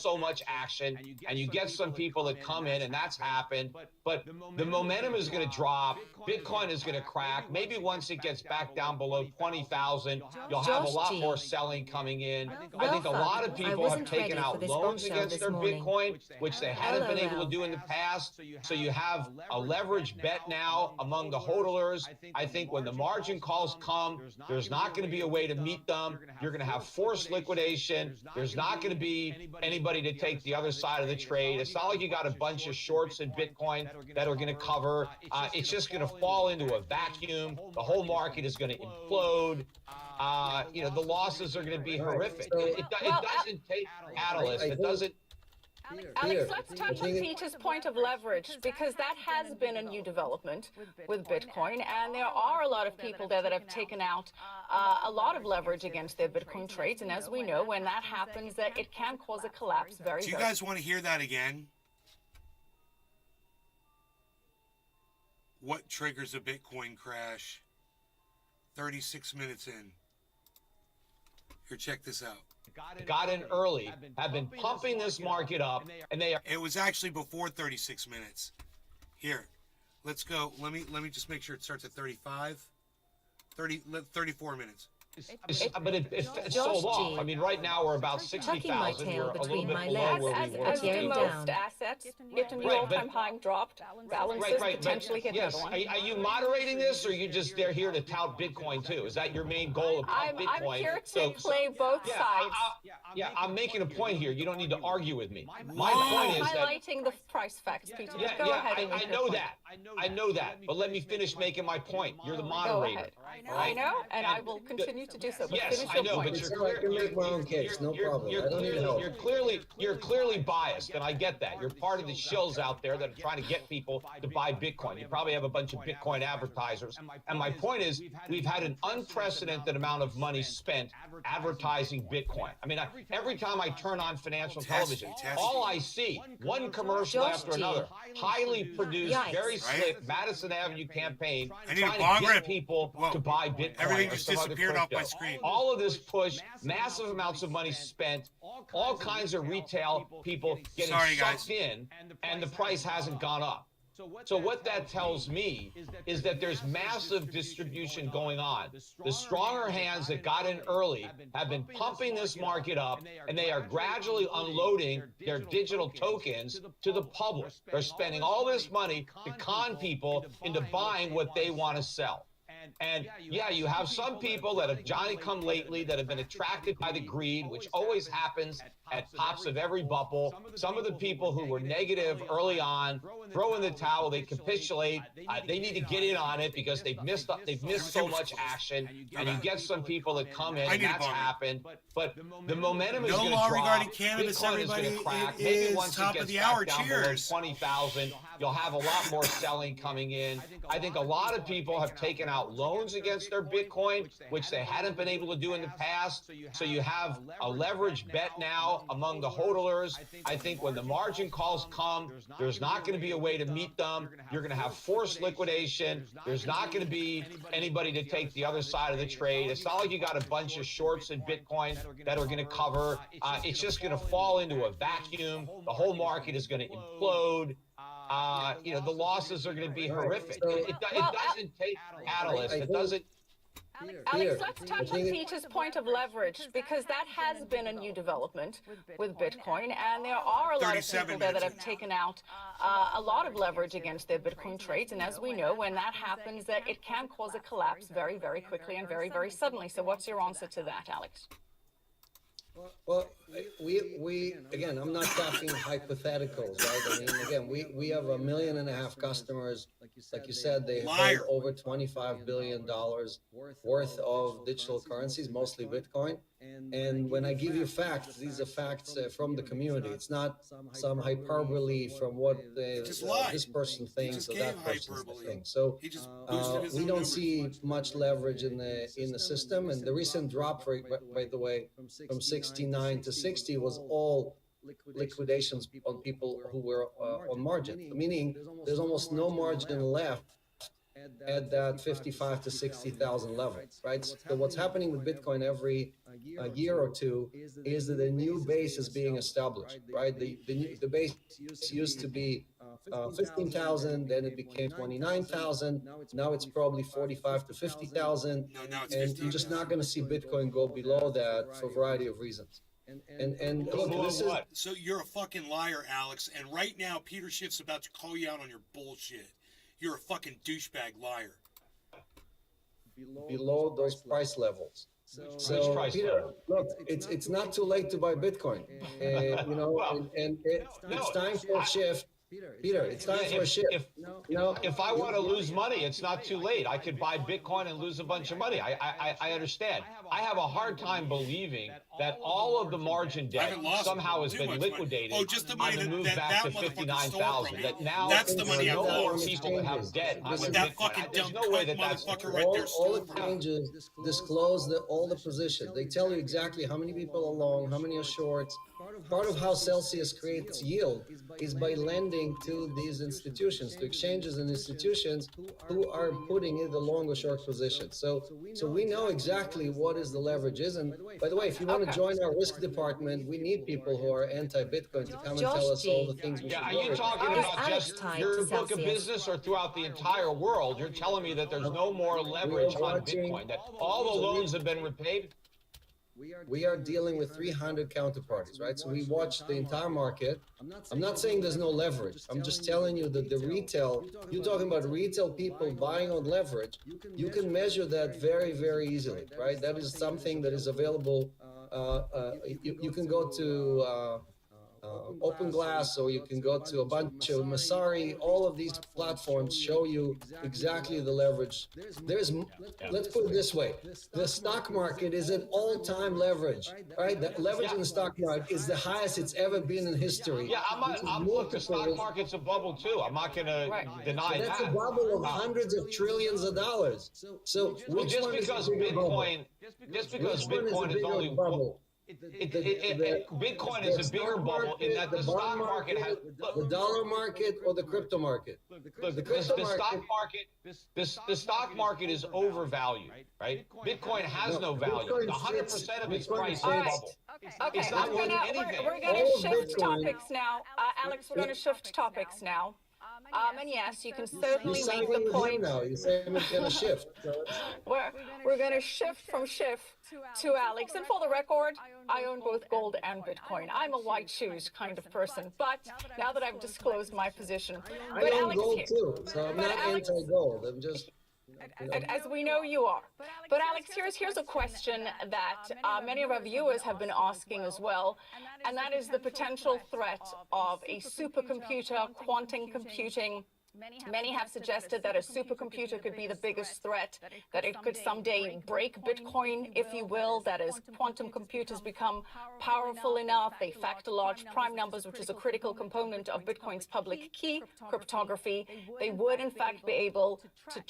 so much action. And you get some people that come in, and that's happened. But the momentum is going to drop. Bitcoin is going to crack. Maybe once it gets back down below 20,000, you'll have a lot more selling coming in. I think a lot of people have taken out loans against their Bitcoin, which they hadn't been able to do in the past. So you have a leverage bet now among the hodlers. I think when the margin calls come, there's not going to be a way to meet them. You're going to have forced liquidation. There's not going to be anybody to take the other side of the trade. It's not like you got a bunch of shorts in Bitcoin that are going to cover. It's just going to fall into a vacuum. The whole market is going to implode. The losses are going to be horrific. It doesn't take catalyst. It doesn't.
Alex, let's touch on Peter's point of leverage, because that has been a new development with Bitcoin, and there are a lot of people there that have taken out a lot of leverage against their Bitcoin trades. And as we know, when that happens, that it can cause a collapse very,
Do you guys want to hear that again? What triggers a Bitcoin crash? 36 minutes in. Here, check this out.
Got in early, have been pumping this market up, and they are.
It was actually before 36 minutes. Here, let's go. Let me just make sure it starts at 34 minutes.
But it's sold off. I mean, right now we're about 60,000. We're a little bit below where we were.
As do most assets, yet a new all-time high dropped. Balances potentially hit another one.
Are you moderating this, or are you just here to tout Bitcoin too? Is that your main goal of Bitcoin?
I'm here to play both sides.
I'm making a point here. You don't need to argue with me. My
I'm
point is that.
highlighting the price facts, Peter. Just go ahead and make
I
your
know
point.
that. I know that. But let me finish making my point. You're the
Go
moderator.
ahead. I know, and I will continue to do so. But
Yes,
finish
I
your
know,
point.
but
I can make my own case, no problem. I don't need help.
You're clearly biased, and I get that. You're part of the shills out there that are trying to get people to buy Bitcoin. You probably have a bunch of Bitcoin advertisers. And my point is, we've had an unprecedented amount of money spent advertising Bitcoin. I mean, every time I turn on financial television, all I see, one commercial after another, highly produced, very slick Madison Avenue campaign
I need a
trying
bong
to get
rip.
people
Whoa.
to buy Bitcoin.
Everything
or
just
some other
disappeared off my
crypto.
screen.
All of this push, massive amounts of money spent, all kinds of retail people getting
Sorry, guys.
sucked in, and the price hasn't gone up. So what that tells me is that there's massive distribution going on. The stronger hands that got in early have been pumping this market up, and they are gradually unloading their digital tokens to the public. They're spending all this money to con people into buying what they want to sell. And yeah, you have some people that have Johnny come lately that have been attracted by the greed, which always happens at tops of every bubble. Some of the people who were negative early on throw in the towel, they capitulate. They need to get in on it because they've missed so much action. And you get some people that come in, and that's happened. But the momentum is going to drop.
No law regarding cannabis,
Bitcoin is
everybody.
going to crack.
It
Maybe
is
once
top
it
of
gets
the
back
hour.
down
Cheers.
below 20,000, you'll have a lot more selling coming in. I think a lot of people have taken out loans against their Bitcoin, which they hadn't been able to do in the past. So you have a leverage bet now among the hodlers. I think when the margin calls come, there's not going to be a way to meet them. You're going to have forced liquidation. There's not going to be anybody to take the other side of the trade. It's not like you got a bunch of shorts in Bitcoin that are going to cover. It's just going to fall into a vacuum. The whole market is going to implode. The losses are going to be horrific. It doesn't take catalyst. It doesn't.
Alex, let's touch on Peter's point of leverage, because that has been a new development with Bitcoin, and there are a lot of people there that have taken out a lot of leverage against their Bitcoin trades. And as we know, when that happens, that it can cause a collapse very, very quickly and very, very suddenly. So what's your answer to that, Alex?
Well, we again, I'm not talking hypotheticals, right? I mean, again, we have 1.5 million customers. Like you said, they hold over $25 billion worth of digital currencies, mostly Bitcoin. And when I give you facts, these are facts from the community. It's not some hyperbole from what this person thinks or that person thinks. So we don't see much leverage in the system. And the recent drop rate, by the way, from 69 to 60 was all liquidations on people who were on margin, meaning there's almost no margin left at that 55 to 60,000 level, right? So what's happening with Bitcoin every year or two is that a new base is being established, right? The base used to be 15,000, then it became 29,000. Now it's probably 45 to 50,000, and you're just not going to see Bitcoin go below that for a variety of reasons. And look, this is
so you're a fucking liar, Alex. And right now, Peter Schiff's about to call you out on your bullshit. You're a fucking douchebag liar.
Below those price levels. So Peter, look, it's not too late to buy Bitcoin. It's time for a shift. Peter, it's time for a shift.
If I want to lose money, it's not too late. I could buy Bitcoin and lose a bunch of money. I understand. I have a hard time believing that all of the margin debt somehow has been liquidated on the move back to 59,000. That now
that's the money
there are no more people that have debt on their Bitcoin. There's no way that's true.
All the changes disclose all the positions. They tell you exactly how many people are long, how many are shorts. Part of how Celsius creates yield is by lending to these institutions, to exchanges and institutions who are putting in the long or short position. So we know exactly what is the leverage is. And by the way, if you want to join our risk department, we need people who are anti-Bitcoin to come and tell us all the things we should do.
Are you talking about just your book of business or throughout the entire world? You're telling me that there's no more leverage on Bitcoin, that all the loans have been repaid?
We are dealing with 300 counterparties, right? So we watch the entire market. I'm not saying there's no leverage. I'm just telling you that the retail, you're talking about retail people buying on leverage, you can measure that very, very easily, right? That is something that is available. You can go to Open Glass, or you can go to a bunch of Masari. All of these platforms show you exactly the leverage. Let's put it this way: the stock market is an all-time leverage, right? The leverage in the stock market is the highest it's ever been in history.
Yeah, look, the stock market's a bubble too. I'm not going to deny that.
That's a bubble of hundreds of trillions of dollars. So
just because Bitcoin is only bubble. Bitcoin is a bigger bubble in that the stock market has
the dollar market or the crypto market.
The stock market is overvalued, right? Bitcoin has no value. 100% of its price is bubble.
Okay,
it's not worth anything.
We're going to shift topics now. Alex, we're going to shift topics now. And yes, you can
You're
certainly make
siding
the
with him
point.
now. You're saying it's going to shift. So
We're going to shift from Schiff to Alex. And for the record, I own both gold and Bitcoin. I'm a white shoes kind of person. But now that I've disclosed my position,
I
but
own
Alex,
gold too, so I'm
but
not
Alex,
anti-gold. I'm just,
as we know you are. But Alex, here's a question that many of our viewers have been asking as well, and that is the potential threat of a supercomputer, quantum computing. Many have suggested that a supercomputer could be the biggest threat, that it could someday break Bitcoin, if you will, that as quantum computers become powerful enough, they factor large prime numbers, which is a critical component of Bitcoin's public key cryptography. They would, in fact, be able to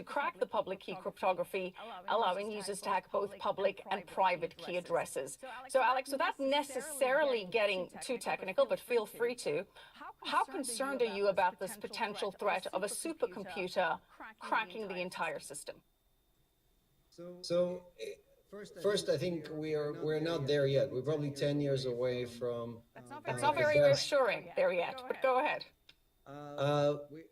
crack the public key cryptography, allowing users to hack both public and private key addresses. So, Alex, without necessarily getting too technical, but feel free to, how concerned are you about this potential threat of a supercomputer cracking the entire system?
so first, I think we're not there yet. We're probably 10 years away from.
It's not very reassuring there yet, but go ahead.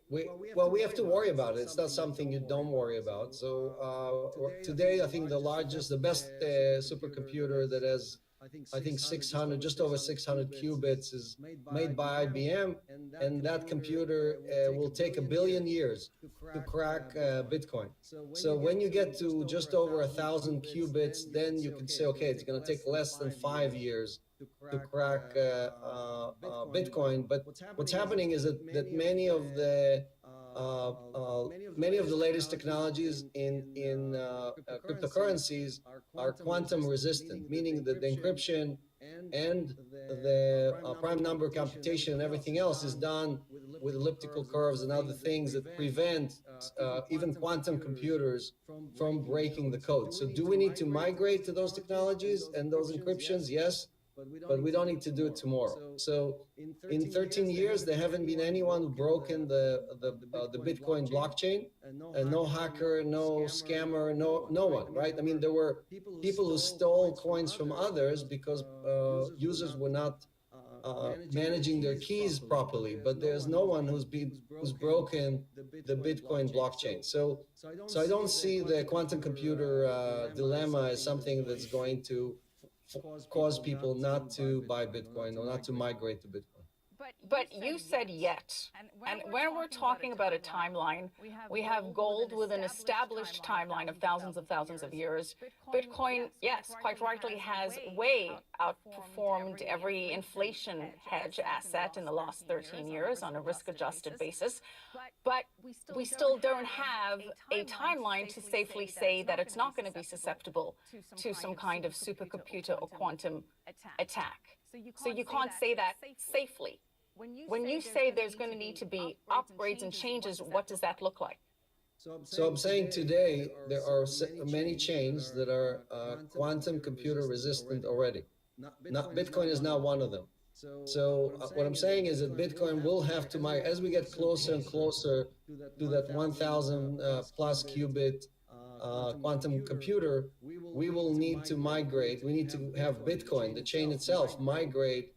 We have to worry about it. It's not something you don't worry about. So today, I think the best supercomputer that has, I think 600, just over 600 qubits is made by IBM, and that computer will take 1 billion years to crack Bitcoin. So when you get to just over 1,000 qubits, then you can say, okay, it's going to take less than 5 years to crack Bitcoin. But what's happening is that many of the latest technologies in cryptocurrencies are quantum resistant, meaning that the encryption and the prime number computation and everything else is done with elliptical curves and other things that prevent even quantum computers from breaking the code. So do we need to migrate to those technologies and those encryptions? Yes. But we don't need to do it tomorrow. So in 13 years, there haven't been anyone who broken the Bitcoin blockchain, and no hacker, no scammer, no one, right? I mean, there were people who stole coins from others because users were not managing their keys properly, but there's no one who's broken the Bitcoin blockchain. So I don't see the quantum computer dilemma as something that's going to cause people not to buy Bitcoin or not to migrate to Bitcoin.
But you said yet. And when we're talking about a timeline, we have gold with an established timeline of thousands of years. Bitcoin, yes, quite rightly, has way outperformed every inflation hedge asset in the last 13 years on a risk-adjusted basis. But we still don't have a timeline to safely say that it's not going to be susceptible to some kind of supercomputer or quantum attack. So you can't say that safely. When you say there's going to need to be upgrades and changes, what does that look like?
So I'm saying today there are many chains that are quantum computer resistant already. Bitcoin is not one of them. So what I'm saying is that Bitcoin will have to migrate as we get closer and closer to that 1,000 plus qubit quantum computer. We will need to migrate. We need to have Bitcoin, the chain itself, migrate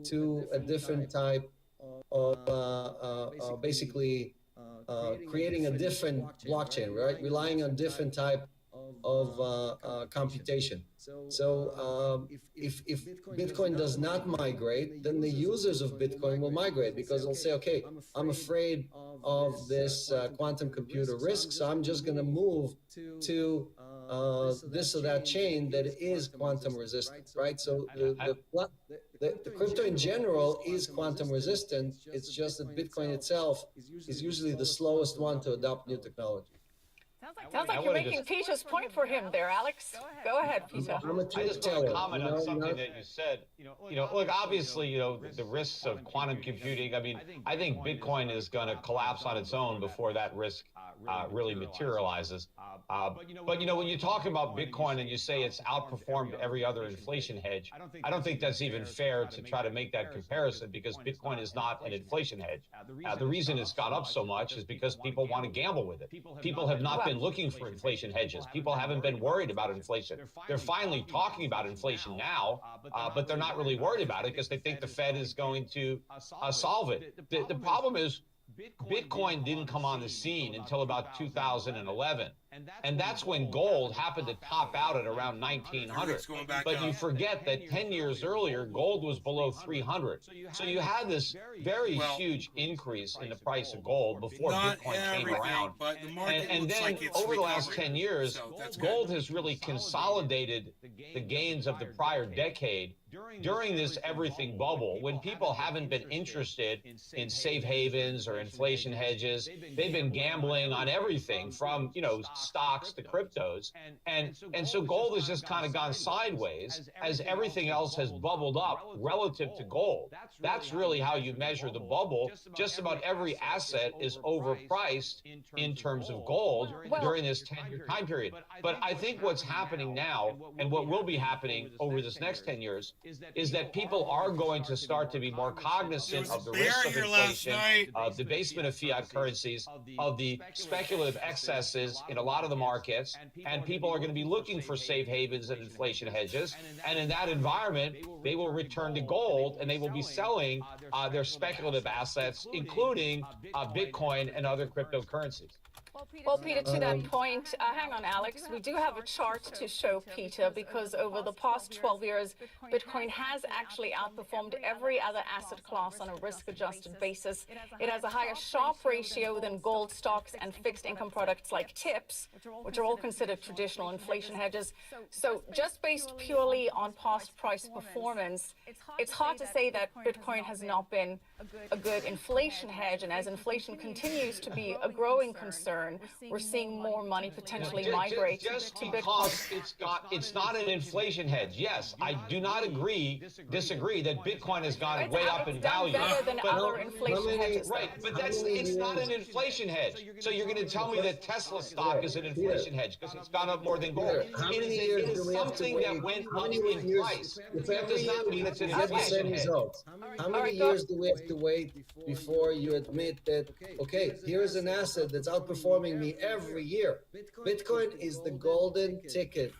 to a different type of basically creating a different blockchain, right? Relying on different type of computation. So if Bitcoin does not migrate, then the users of Bitcoin will migrate because they'll say, okay, I'm afraid of this quantum computer risk, so I'm just going to move to this or that chain that is quantum resistant, right? So the crypto in general is quantum resistant. It's just that Bitcoin itself is usually the slowest one to adopt new technology.
Sounds like you're making Peter's point for him there, Alex. Go ahead, Peter.
I'm a
I just want to comment on something that you said. Look, obviously, the risks of quantum computing. I mean, I think Bitcoin is going to collapse on its own before that risk really materializes. But when you talk about Bitcoin and you say it's outperformed every other inflation hedge, I don't think that's even fair to try to make that comparison because Bitcoin is not an inflation hedge. The reason it's gone up so much is because people want to gamble with it. People have not been looking for inflation hedges. People haven't been worried about inflation. They're finally talking about inflation now, but they're not really worried about it because they think the Fed is going to solve it. The problem is Bitcoin didn't come on the scene until about 2011. And that's when gold happened to top out at around 1900. But you forget that 10 years earlier, gold was below 300. So you had this very huge increase in the price of gold before Bitcoin came around.
But the market
And
looks
then
like it's
over the last
recovering.
10 years,
So that's
gold
good.
has really consolidated the gains of the prior decade during this everything bubble, when people haven't been interested in safe havens or inflation hedges. They've been gambling on everything from, stocks to cryptos. And so gold has just kind of gone sideways as everything else has bubbled up relative to gold. That's really how you measure the bubble. Just about every asset is overpriced in terms of gold during this 10-year time period. But I think what's happening now, and what will be happening over this next 10 years, is that people are going to start to be more cognizant of the risk of inflation, of the debasement of fiat currencies, of the speculative excesses in a lot of the markets, and people are going to be looking for safe havens and inflation hedges. And in that environment, they will return to gold, and they will be selling their speculative assets, including Bitcoin and other cryptocurrencies.
Well, Peter, to that point, hang on, Alex, we do have a chart to show, Peter, because over the past 12 years, Bitcoin has actually outperformed every other asset class on a risk-adjusted basis. It has a higher Sharpe ratio than gold stocks and fixed income products like TIPS, which are all considered traditional inflation hedges. So just based purely on past price performance, it's hard to say that Bitcoin has not been a good inflation hedge. And as inflation continues to be a growing concern, we're seeing more money potentially migrate
just
to
because
Bitcoin.
it's not an inflation hedge. Yes, I do not disagree that Bitcoin has gone way up in value.
Better than
But
other inflation hedges.
right, but it's not an inflation hedge. So you're going to tell me that Tesla stock is an inflation hedge because it's gone up more than gold. It is something that went up in price. That does not mean it's an inflation hedge.
How many years do we have to wait before you admit that, okay, here's an asset that's outperforming me every year? Bitcoin is the golden ticket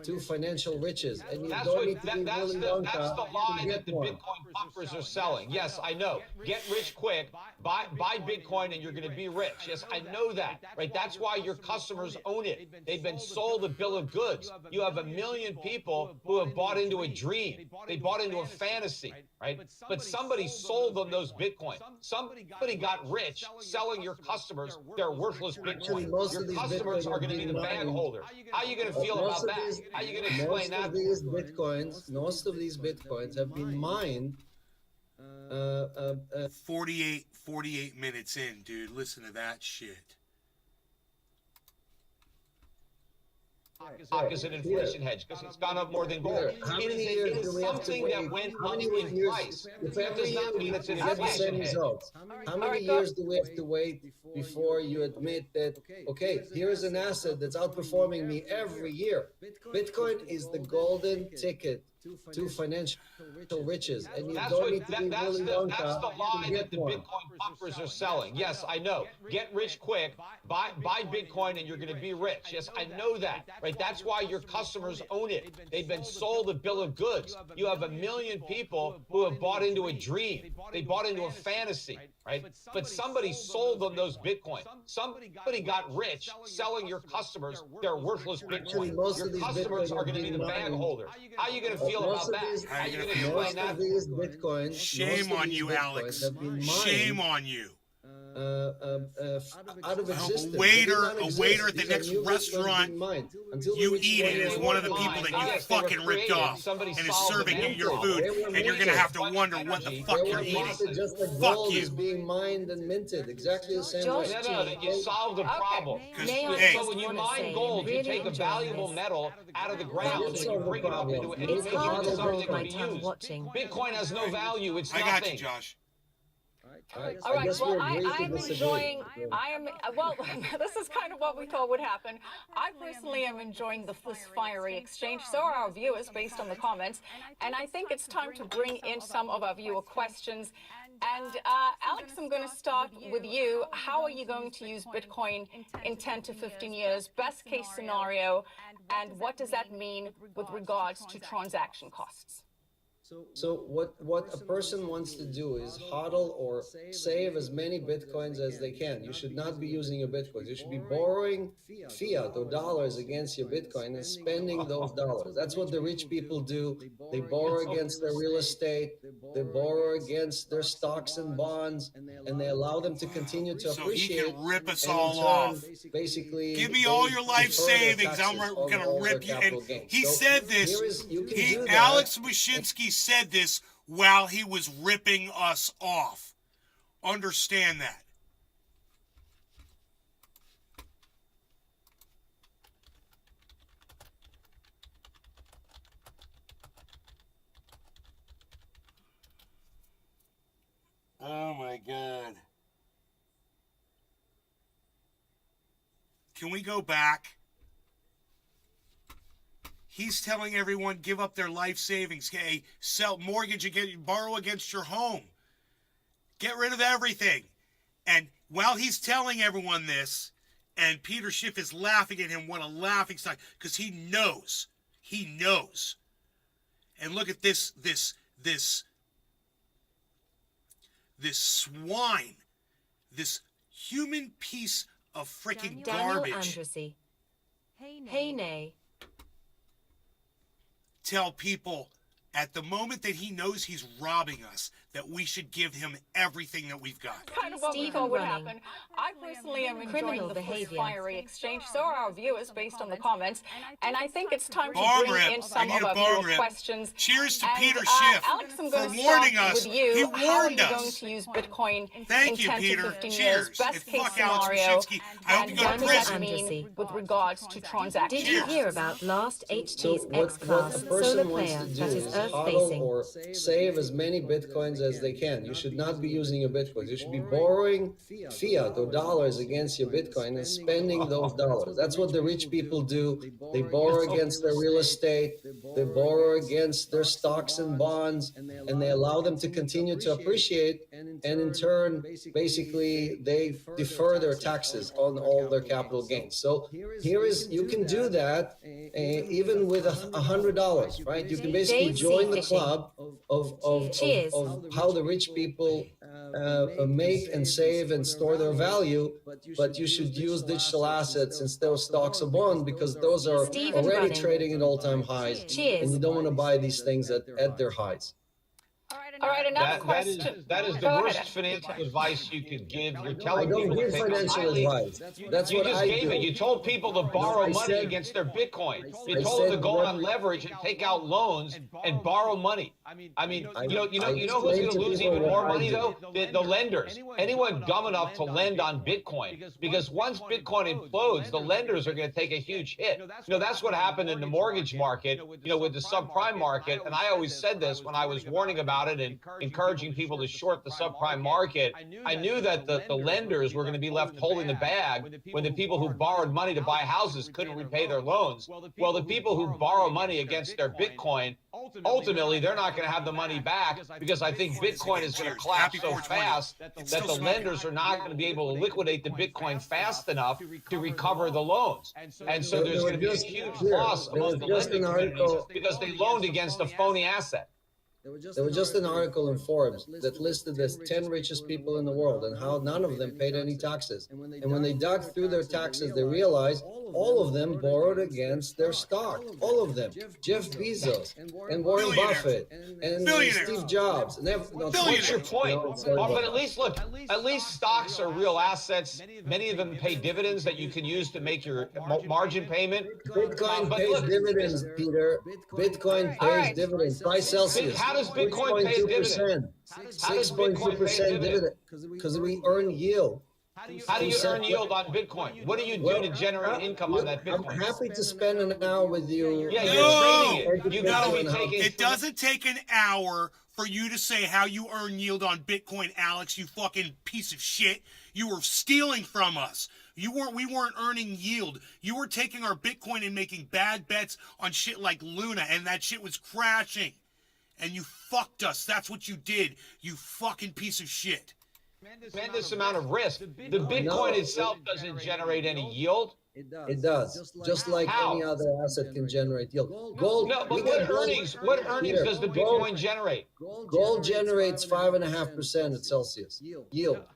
to financial riches, and you don't need to be really long.
That's the lie that the Bitcoin pumpers are selling. Yes, I know. Get rich quick. Buy Bitcoin and you're going to be rich. Yes, I know that. Right? That's why your customers own it. They've been sold a bill of goods. You have 1 million people who have bought into a dream. They bought into a fantasy. Right? But somebody sold them those Bitcoin. Somebody got rich selling your customers their worthless Bitcoin. Your customers are going to be the bag holders. How are you going to feel about that? How are you going to explain that?
Most of these Bitcoins have been mined.
48 minutes in, dude. Listen to that shit.
Stock is an inflation hedge because it's gone up more than gold. It is something that went up in price. That does not mean it's an inflation hedge.
How many years do we have to wait before you admit that, okay, here's an asset that's outperforming me every year? Bitcoin is the golden ticket to financial riches, and you don't need to be really long.
That's the lie that the Bitcoin pumpers are selling. Yes, I know. Get rich quick. Buy Bitcoin and you're going to be rich. Yes, I know that. Right? That's why your customers own it. They've been sold a bill of goods. You have 1 million people who have bought into a dream. They bought into a fantasy. Right? But somebody sold them those Bitcoin. Somebody got rich selling your customers their worthless Bitcoin. Your customers are going to be the bag holders. How are you going to feel about that? How are you going to explain that?
These Bitcoins,
Shame on you, Alex. Shame on you.
Out of existence.
A waiter at the next restaurant you eat in is one of the people that you fucking ripped off and is serving you your food, and you're gonna have to wonder what the fuck you're eating.
Just like
Fuck
gold
you.
is being mined and minted exactly the same way.
No, you solved the problem. So when you mine gold, you take a valuable metal out of the ground and you bring it up into it and you
It's
make it
hard
into
to
something
hold
that can
my
be
tongue
used.
watching.
Bitcoin has no value. It's
I
nothing.
got you, Josh.
All right, well, I'm enjoying, well, this is kind of what we thought would happen. I personally am enjoying this fiery exchange. So are our viewers based on the comments. And I think it's time to bring in some of our viewer questions. And Alex, I'm going to start with you. How are you going to use Bitcoin in 10 to 15 years? Best case scenario. And what does that mean with regards to transaction costs?
So what a person wants to do is hodl or save as many bitcoins as they can. You should not be using your bitcoins. You should be borrowing fiat or dollars against your bitcoin and spending those dollars. That's what the rich people do. They borrow against their real estate, they borrow against their stocks and bonds, and they allow them to continue to
So he
appreciate.
can rip us
and in
all
turn,
off.
Basically,
Give me
they
all your life
defer their
savings. I'm
taxes on
going to
all their
rip you. And
capital gains.
he
So
said this.
you can
He,
do that.
Alex Mashinsky said this while he was ripping us off. Understand that. Oh my God. Can we go back? He's telling everyone give up their life savings, okay? Sell mortgage again, borrow against your home. Get rid of everything. And while he's telling everyone this, and Peter Schiff is laughing at him, what a laughing stock, because he knows. He knows. And look at this swine, this human piece of freaking garbage.
Andresi. Hey, nay.
Tell people at the moment that he knows he's robbing us that we should give him everything that we've got.
Kind of what we thought would happen. I personally am enjoying the fiery exchange. So are our viewers, based on the comments. And I think it's time to
Bong
bring
rip.
in
I
some
need
of
a
our
bong
viewer
rip.
questions.
Cheers to
And,
Peter Schiff
Alex, I'm going
for
to
warning
start
us.
with you.
He
How are
warned
you
us.
going to use Bitcoin
Thank
in
you,
10
Peter.
to 15
Cheers.
years?
And
Best case
fuck Alex
scenario.
Mashinsky. I hope you
And
go to
what does that
prison.
mean with regards to transactions?
Did you hear about last
So
HT's
what
X-Class
a
solar
person wants
player
to do
that is
is
Earth
hodl
facing?
or save as many bitcoins as they can. You should not be using your bitcoins. You should be borrowing fiat or dollars against your bitcoin and spending those dollars. That's what the rich people do. They borrow against their real estate, they borrow against their stocks and bonds, and they allow them to continue to appreciate. And in turn, basically, they defer their taxes on all their capital gains. So here is, you can do that even with $100, right? You can basically
Dave C.
join the
Fishing.
club of
Cheers.
how the rich people make and save and store their value, but you should use digital assets instead of stocks or bonds, because those are
Stephen
already
Running.
trading at all-time highs,
Cheers.
and you don't want to buy these things at their highs.
All right, another question.
That is the
Go
worst
ahead.
financial advice you could give. You're
I
telling
don't
people to
give
take
financial
highly.
advice. That's
You
what
just
I
gave
do.
it. You told people to borrow
I
money
said-
against their Bitcoin. You
I
told them to
said
go
what-
on leverage and take out loans and borrow money. I mean, you know who's
explained
going to
to
lose
people
even
what
more
I
money
do.
though? The lenders. Anyone dumb enough to lend on Bitcoin, because once Bitcoin implodes, the lenders are going to take a huge hit. That's what happened in the mortgage market. With the subprime market. And I always said this when I was warning about it and encouraging people to short the subprime market. I knew that the lenders were going to be left holding the bag when the people who borrowed money to buy houses couldn't repay their loans. Well, the people who borrow money against their Bitcoin, ultimately, they're not going to have the money back, because I think Bitcoin is going to collapse so fast that the lenders are not going to be able to liquidate the Bitcoin fast enough to recover the loans. And so there's going to be a huge loss among the lending communities because they loaned against a phony asset.
There was just an article in Forbes that listed the 10 richest people in the world and how none of them paid any taxes. And when they dug through their taxes, they realized all of them borrowed against their stock. All of them. Jeff Bezos and Warren
Billionaires.
Buffett and
Billionaires.
Steve Jobs. And
What's your point? But at least look, at least stocks are real assets. Many of them pay dividends that you can use to make your margin payment.
Bitcoin
But
pays
look,
dividends, Peter. Bitcoin pays
right.
dividends. Price Celsius.
How does Bitcoin pay dividends? How does Bitcoin pay
6.2%
dividends?
because we earn yield.
How do you earn yield on Bitcoin? What do you do to generate income on that
I'm
Bitcoin?
happy to spend an hour with you.
Yeah,
No.
you're trading it. You got to be
No.
taking.
It doesn't take an hour for you to say how you earn yield on Bitcoin, Alex, you fucking piece of shit. You were stealing from us. We weren't earning yield. You were taking our Bitcoin and making bad bets on shit like Luna, and that shit was crashing. And you fucked us. That's what you did, you fucking piece of shit.
Tremendous amount of risk. The Bitcoin itself doesn't generate any yield.
It does. Just like
How?
any other asset can generate yield. Gold.
No,
we
but
get
what earnings does the Bitcoin generate?
Gold generates 5.5% at Celsius yield.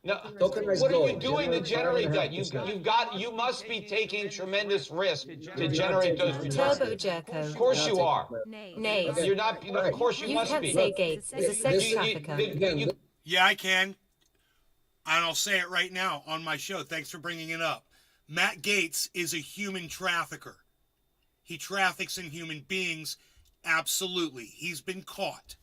No,
Tokenized
what are you
gold
doing to
generates
generate that?
5.5%.
You must be taking tremendous risk to generate those returns.
Turbo Jerko.
Of course you are.
Nay.
You're not. Of course you
You
must
can't
be.
say Gaetz is a sex trafficker.
Yeah, I can. And I'll say it right now on my show. Thanks for bringing it up. Matt Gaetz is a human trafficker. He traffics in human beings. Absolutely. He's been caught.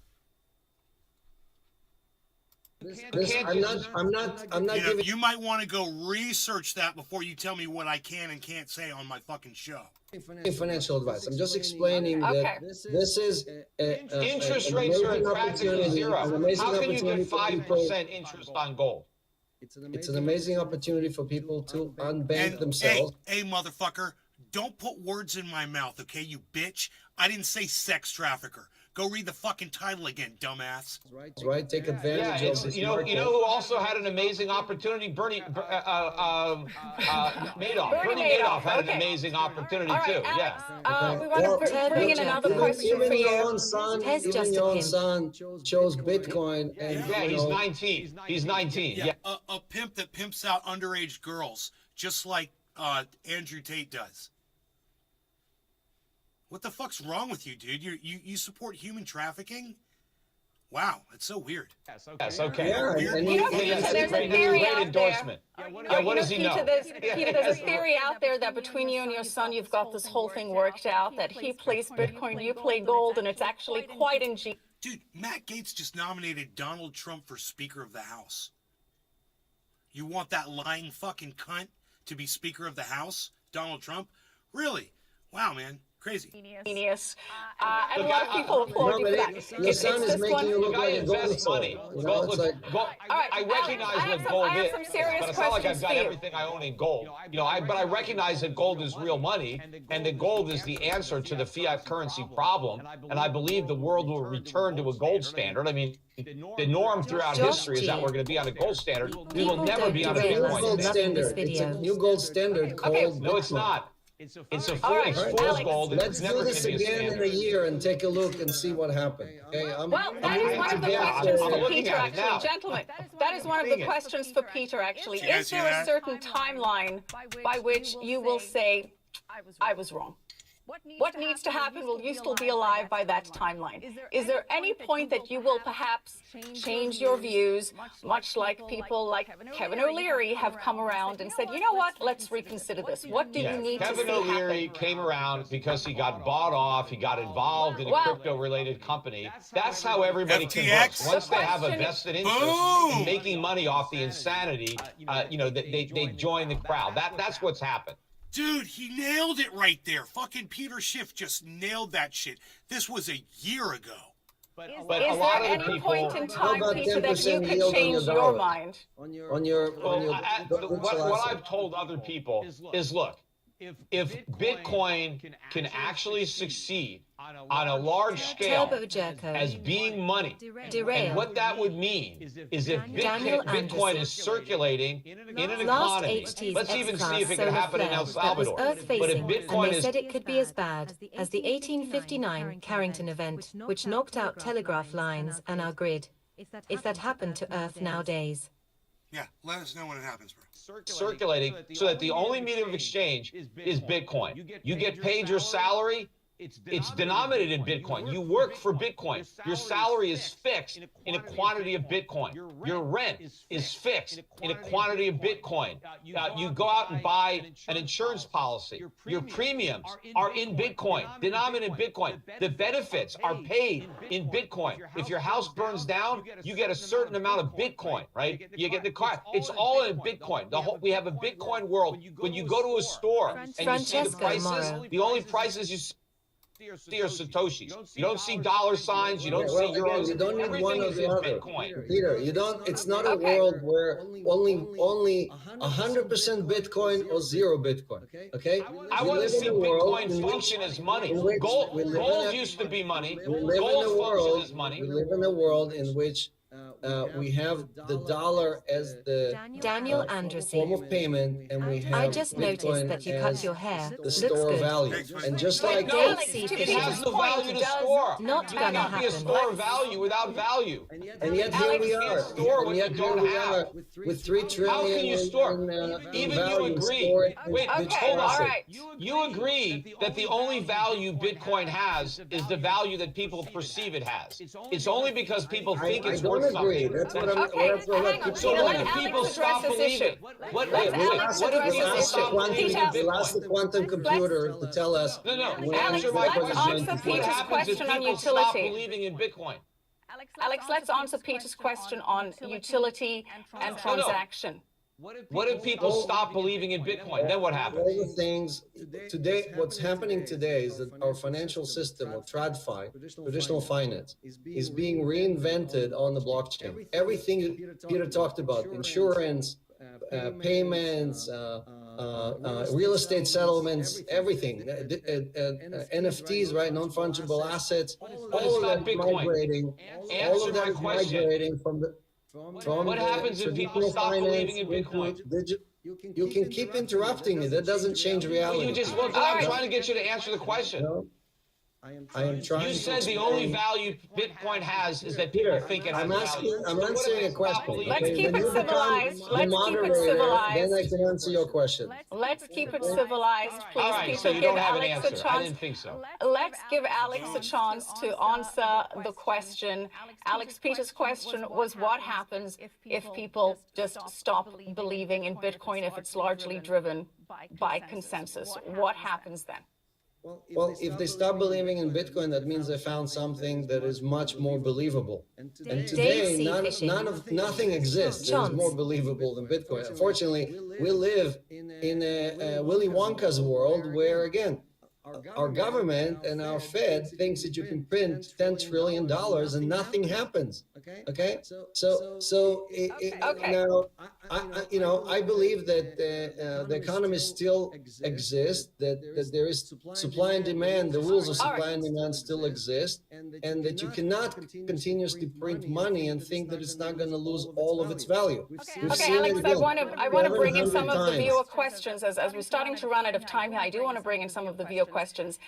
I'm not giving.
You might want to go research that before you tell me what I can and can't say on my fucking show.
Financial advice. I'm just explaining that this is
Interest rates are practically zero. How can you get 5% interest on gold?
It's an amazing opportunity for people to unbank themselves.
Hey, motherfucker, don't put words in my mouth, okay, you bitch? I didn't say sex trafficker. Go read the fucking title again, dumbass.
Right, take advantage of this.
You know who also had an amazing opportunity? Bernie Madoff. Bernie Madoff had an amazing opportunity too.
Alex,
Yeah.
we want to bring in another question for you.
Even your own son chose Bitcoin, and
Yeah, he's 19. He's 19. Yeah.
A pimp that pimps out underage girls, just like Andrew Tate does. What the fuck's wrong with you, dude? You support human trafficking? Wow, that's so weird.
Yes, okay.
Yeah, and
There's a theory
great
out
endorsement.
there.
Yeah, what does he know?
Peter, there's a theory out there that between you and your son, you've got this whole thing worked out, that he plays Bitcoin, you play gold, and it's actually quite ingenious.
Dude, Matt Gaetz just nominated Donald Trump for Speaker of the House. You want that lying fucking cunt to be Speaker of the House? Donald Trump? Really? Wow, man. Crazy.
Genius. And a lot of people applaud you for that.
Your son is making you look like a gold
invests money. I recognize what gold is, but it's not like I've got everything I own in gold. But I recognize that gold is real money, and that gold is the answer to the fiat currency problem. And I believe the world will return to a gold standard. I mean, the norm throughout history is that we're going to be on a gold standard. We will never be on a Bitcoin standard.
It's a new gold standard called
No, it's not. It's a fool's gold.
Let's do this again in a year and take a look and see what happened. Okay,
Well, that is one of the questions for Peter, actually. Gentlemen, that is one of the questions for Peter, actually. Is there a certain timeline by which you will say, I was wrong? What needs to happen? Will you still be alive by that timeline? Is there any point that you will perhaps change your views, much like people like Kevin O'Leary have come around and said, you know what, let's reconsider this. What do you need to see
Kevin O'Leary came around because he got bought off, he got involved in a crypto-related company. That's how everybody converts. Once they have a vested interest in making money off the insanity, they join the crowd. That's what's happened.
Dude, he nailed it right there. Fucking Peter Schiff just nailed that shit. This was a year ago.
But
Is
a
there
lot of
any
the people,
point in time,
about
Peter, that you
10%
could
yield on
change
your
your
dollar?
mind?
what I've told other people is, look, if Bitcoin can actually succeed on a large scale as being money, and what that would mean is if Bitcoin is circulating in an economy, let's even see if it can happen in El Salvador. But if Bitcoin
they said it could be as bad as the 1859 Carrington event, which knocked out telegraph lines and our grid, if that happened to Earth nowadays.
Yeah, let us know when it happens, bro.
Circulating so that the only medium of exchange is Bitcoin. You get paid your salary. It's denominated in Bitcoin. You work for Bitcoin. Your salary is fixed in a quantity of Bitcoin. Your rent is fixed in a quantity of Bitcoin. You go out and buy an insurance policy. Your premiums are in Bitcoin, denominated in Bitcoin. The benefits are paid in Bitcoin. If your house burns down, you get a certain amount of Bitcoin, right? You get the car. It's all in Bitcoin. We have a Bitcoin world. When you go to a store and you see the prices, the only prices you see are Satoshis. You don't see dollar signs. You don't see euros.
You don't need
Everything
one or
is
the
in
other.
Bitcoin.
Peter, you don't. It's not a world where only 100% Bitcoin or zero Bitcoin. Okay.
I want to see Bitcoin function as money. Gold used to be money. Gold functions as money.
We live in a world in which we have the dollar as the
Daniel
form
Andresi.
of payment, and we have
I just noticed
Bitcoin
that you
as
cut your hair.
the
Looks
store of
good.
value. And just
But
like
no,
Gaetz
Alex, to
it
It
Peter's
has no
point,
value to
does
store.
Not
You
gonna
cannot be a
happen.
store of value without value.
and yet here
Alex,
we
you
are.
can't store what
And
you
yet here
don't
we
have.
are with 3 trillion
How can you store?
in
Even you
value
agree.
stored in
Wait,
Okay,
Bitcoin
all
assets.
right.
You agree that the only value Bitcoin has is the value that people perceive it has. It's only because people think
I
it's
don't
worth
agree.
something.
That's what I'm.
Okay,
That's what
hang on,
keep
So
Peter,
what
let
if
Alex
people
address
stop
this
believing?
issue.
What
Let
if
Alex
what if
address
people
this
stop
issue.
believing in
Peter,
We'll ask the
Bitcoin?
quantum computer to tell us.
No,
when
answer my
let's
Bitcoin is going
answer
to
question.
flow.
What
Peter's
happens if
question on
people stop
utility.
believing in Bitcoin?
Alex, let's answer Peter's question on utility and transaction.
What if people stop believing in Bitcoin? Then what
All
happens?
the things today, what's happening today is that our financial system, or TradFi, traditional finance, is being reinvented on the blockchain. Everything Peter talked about, insurance, payments, real estate settlements, everything, NFTs, right, non-fungible assets,
But it's
all of
not
that is
Bitcoin.
migrating. All
Answer
of that
my
is
question.
migrating from
What happens if people
traditional
stop
finance
believing in
into
Bitcoin?
You can keep interrupting me. That doesn't change
Well,
reality.
you just, well, I'm trying to get you to answer the question.
No, I am trying
You
to
said the
explain.
only value Bitcoin has is that people think it has
I'm asking.
value.
I'm
So what if
answering
they
a
stop
question.
believing
Let's
in
keep
When
it
you become
civilized.
the
Let's keep it
moderator,
civilized.
then I can answer your question.
Let's keep it civilized, please.
All right,
Peter,
so you
give
don't have an
Alex a
answer. I
chance.
didn't think so.
Let's give Alex a chance to answer the question. Alex, Peter's question was what happens if people just stop believing in Bitcoin if it's largely driven by consensus? What happens then?
Well, if they stop believing in Bitcoin, that means they found something that is much more believable. And today, nothing exists that is more believable than Bitcoin. Unfortunately, we live in a Willy Wonka's world where, again, our government and our Fed thinks that you can print $10 trillion and nothing happens. Okay? Now, I believe that the economy still exists, that there is supply and demand, the rules of supply and demand still exist, and that you cannot continuously print money and think that it's not going to lose all of its value.
Okay, Alex, I want to bring in some of the viewer questions as we're starting to run out of time here. I do want to bring in some of the viewer questions.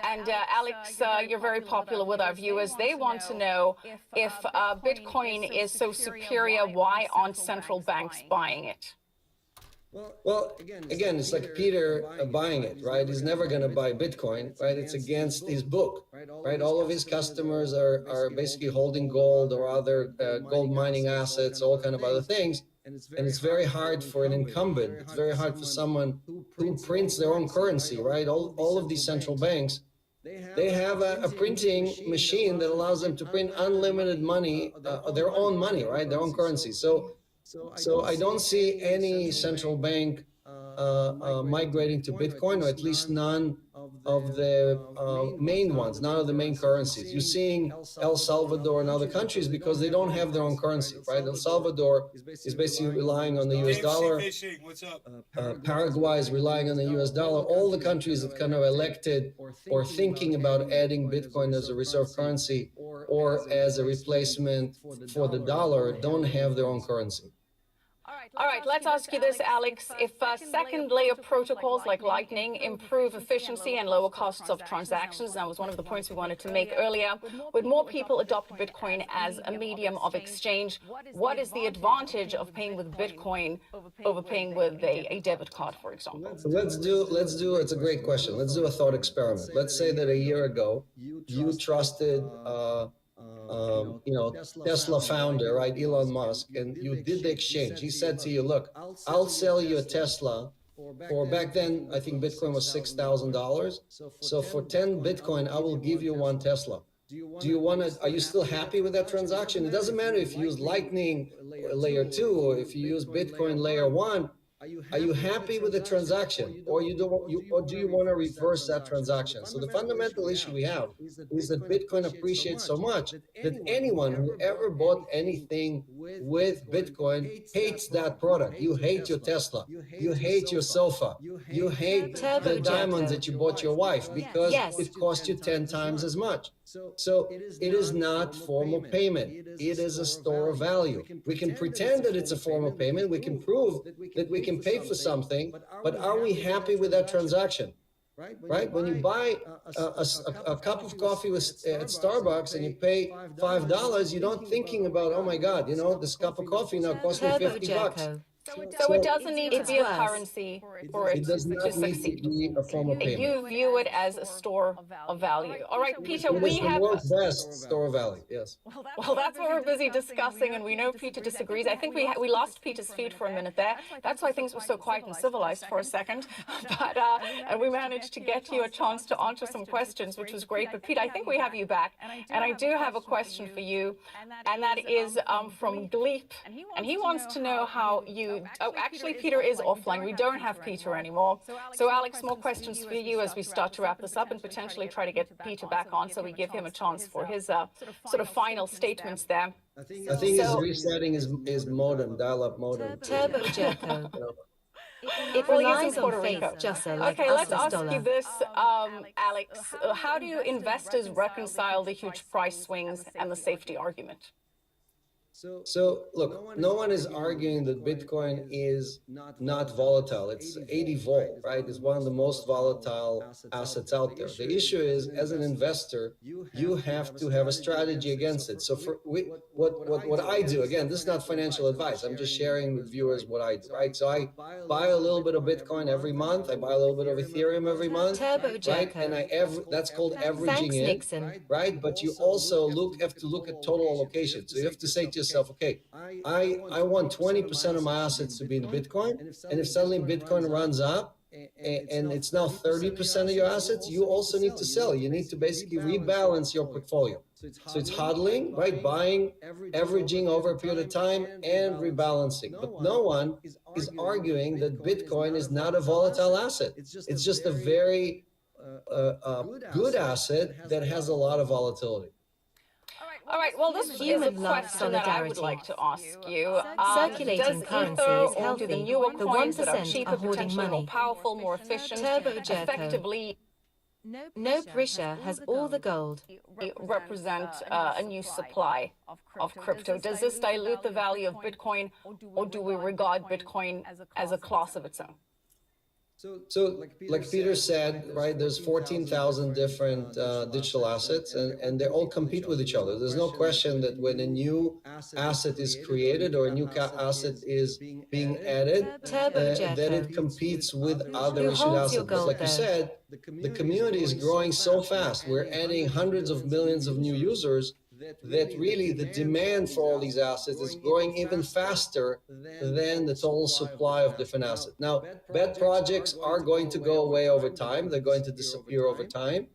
And Alex, you're very popular with our viewers. They want to know if Bitcoin is so superior, why aren't central banks buying it?
Well, again, it's like Peter buying it, right? He's never going to buy Bitcoin, right? It's against his book, right? All of his customers are basically holding gold or other gold mining assets, all kind of other things. And it's very hard for an incumbent. It's very hard for someone who prints their own currency, right? All of these central banks, they have a printing machine that allows them to print unlimited money, their own money, right? Their own currency. So I don't see any central bank migrating to Bitcoin, or at least none of the main ones, none of the main currencies. You're seeing El Salvador and other countries because they don't have their own currency, right? El Salvador is basically relying on the US dollar.
What's up?
Paraguay is relying on the US dollar. All the countries that kind of elected or thinking about adding Bitcoin as a reserve currency or as a replacement for the dollar don't have their own currency.
All right, let's ask you this, Alex. If second layer protocols like Lightning improve efficiency and lower costs of transactions, that was one of the points we wanted to make earlier, would more people adopt Bitcoin as a medium of exchange? What is the advantage of paying with Bitcoin over paying with a debit card, for example?
So let's do, it's a great question. Let's do a thought experiment. Let's say that a year ago, you trusted, Tesla founder, right, Elon Musk, and you did the exchange. He said to you, look, I'll sell you a Tesla for, back then, I think Bitcoin was $6,000. So for 10 Bitcoin, I will give you one Tesla. Do you want to, are you still happy with that transaction? It doesn't matter if you use Lightning layer 2 or if you use Bitcoin layer 1. Are you happy with the transaction, or do you want to reverse that transaction? So the fundamental issue we have is that Bitcoin appreciates so much that anyone who ever bought anything with Bitcoin hates that product. You hate your Tesla, you hate your sofa, you hate the diamonds that you bought your wife because it cost you 10 times as much. So it is not formal payment. It is a store of value. We can pretend that it's a formal payment. We can prove that we can pay for something, but are we happy with that transaction? Right? When you buy a cup of coffee at Starbucks and you pay $5, you're not thinking about, oh my God, this cup of coffee now costs me $50.
So it doesn't need to be a
worse.
currency for it
It does
to
not need to
succeed.
be a form of payment.
You view it as a store of value. All right, Peter,
It
we
is the
have.
world's best store of value, yes.
Well, that's what we're busy discussing, and we know Peter disagrees. I think we lost Peter's feed for a minute there. That's why things were so quiet and civilized for a second. But and we managed to get you a chance to answer some questions, which was great. But Peter, I think we have you back, and I do have a question for you, and that is from Gleep, and he wants to know how you. Oh, actually, Peter is offline. We don't have Peter anymore. So, Alex, more questions for you as we start to wrap this up and potentially try to get Peter back on so we give him a chance for his sort of final statements there.
I think his resetting his modem, dial-up modem.
Turbo Jerko. It
Well, he's in
relies on
Puerto
faith,
Rico.
just like
Okay, let's
us
ask
dollar.
you this, Alex. How do investors reconcile the huge price swings and the safety argument?
So look, no one is arguing that Bitcoin is not volatile. It's 80 volt, right? It's one of the most volatile assets out there. The issue is, as an investor, you have to have a strategy against it. So for what I do, again, this is not financial advice. I'm just sharing with viewers what I do, right? So I buy a little bit of Bitcoin every month. I buy a little bit of Ethereum every month,
Turbo
right?
Jerko.
And that's called averaging
Thanks,
it,
Nixon.
right? But you also have to look at total allocation. So you have to say to yourself, okay, I want 20% of my assets to be in Bitcoin, and if suddenly Bitcoin runs up and it's now 30% of your assets, you also need to sell. You need to basically rebalance your portfolio. So it's hodling, right? Buying, averaging over a period of time, and rebalancing. But no one is arguing that Bitcoin is not a volatile asset. It's just a very good asset that has a lot of volatility.
All right, well, this is a
Human love
question that I would
solidarity.
like to ask you.
Circulating
does
currency
Ether
is
or do the
healthy.
newer
The
coins that are
1%
cheaper,
are hoarding
potentially more
money.
powerful, more efficient,
Turbo Jerko.
effectively
No pressure has all the gold.
represent a new supply of crypto? Does this dilute the value of Bitcoin, or do we regard Bitcoin as a class of its own?
So like Peter said, right, there's 14,000 different digital assets, and they all compete with each other. There's no question that when a new asset is created or a new asset is being added, that it competes with other
Who
issued
holds your
assets. But
gold,
like you
though?
said, the community is growing so fast. We're adding hundreds of millions of new users that really the demand for all these assets is growing even faster than the total supply of different assets. Now, bad projects are going to go away over time. They're going to disappear over time.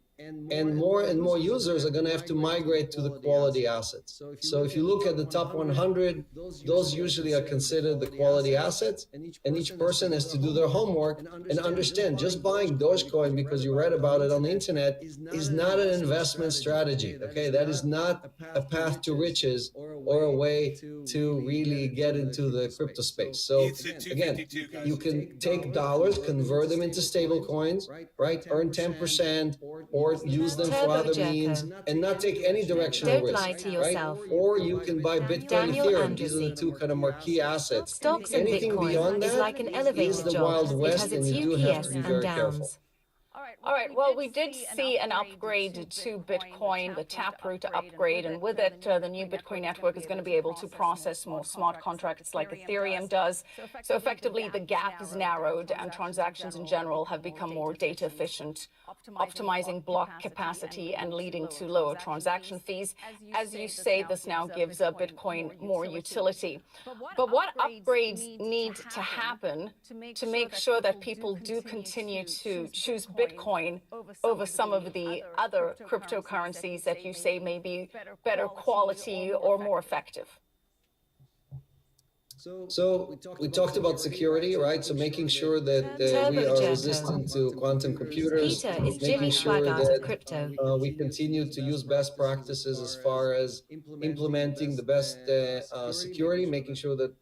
And more users are going to have to migrate to the quality assets. So if you look at the top 100, those usually are considered the quality assets, and each person has to do their homework and understand just buying Dogecoin because you read about it on the internet is not an investment strategy, okay? That is not a path to riches or a way to really get into the crypto space. So again, you can take dollars, convert them into stable coins, right? Earn 10% or use them for
Turbo
other
Jerko.
means and not take any directional
Don't
risk,
lie to
right?
yourself.
Or you can buy Bitcoin,
Daniel
Ethereum. These are the
Andresi.
two kind of marquee assets.
Stocks and
Anything
Bitcoin
beyond
is
that
like an elevator
is the
job.
Wild
It
West,
has
and
its
you do have
UPS
to be
and
very careful.
downs.
All right, well, we did see an upgrade to Bitcoin, the Taproot upgrade, and with it, the new Bitcoin network is going to be able to process more smart contracts like Ethereum does. So effectively, the gap is narrowed, and transactions in general have become more data efficient, optimizing block capacity and leading to lower transaction fees. As you say, this now gives Bitcoin more utility. But what upgrades need to happen to make sure that people do continue to choose Bitcoin over some of the other cryptocurrencies that you say may be better quality or more effective?
So we talked about security, right? So making sure that we are resistant to quantum computers,
Peter is
making
Jimmy
sure
Swaggart of
that
crypto.
we continue to use best practices as far as implementing the best security, making sure that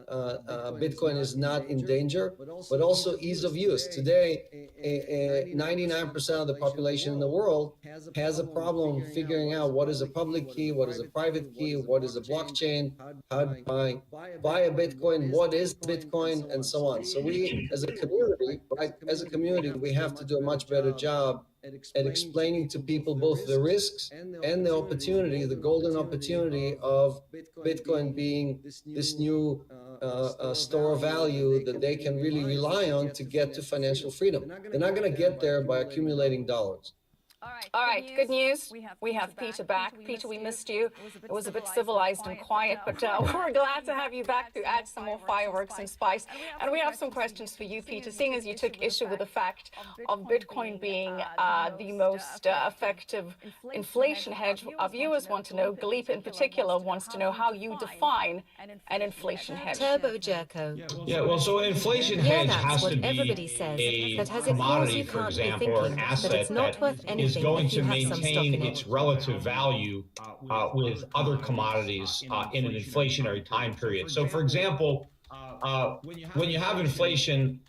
Bitcoin is not in danger, but also ease of use. Today, 99% of the population in the world has a problem figuring out what is a public key, what is a private key, what is a blockchain, how to buy a Bitcoin, what is Bitcoin, and so on. So we, as a community, right, as a community, we have to do a much better job at explaining to people both the risks and the opportunity, the golden opportunity of Bitcoin being this new store of value that they can really rely on to get to financial freedom. They're not going to get there by accumulating dollars.
All right, good news. We have Peter back. Peter, we missed you. It was a bit civilized and quiet, but we're glad to have you back to add some more fireworks and spice. And we have some questions for you, Peter, seeing as you took issue with the fact of Bitcoin being the most effective inflation hedge. Our viewers want to know, Galipa in particular wants to know how you define an inflation hedge.
Turbo Jerko.
Yeah, well, so an inflation
Yeah,
hedge
that's
has
what
to be
everybody says.
a
That has a clause
commodity,
you
for
can't be
example, or an
thinking, but
asset
it's not
that
worth
is
anything
going
if you
to
have some stock
maintain
in it.
its relative value with other commodities in an inflationary time period. So, for example, when you have inflation,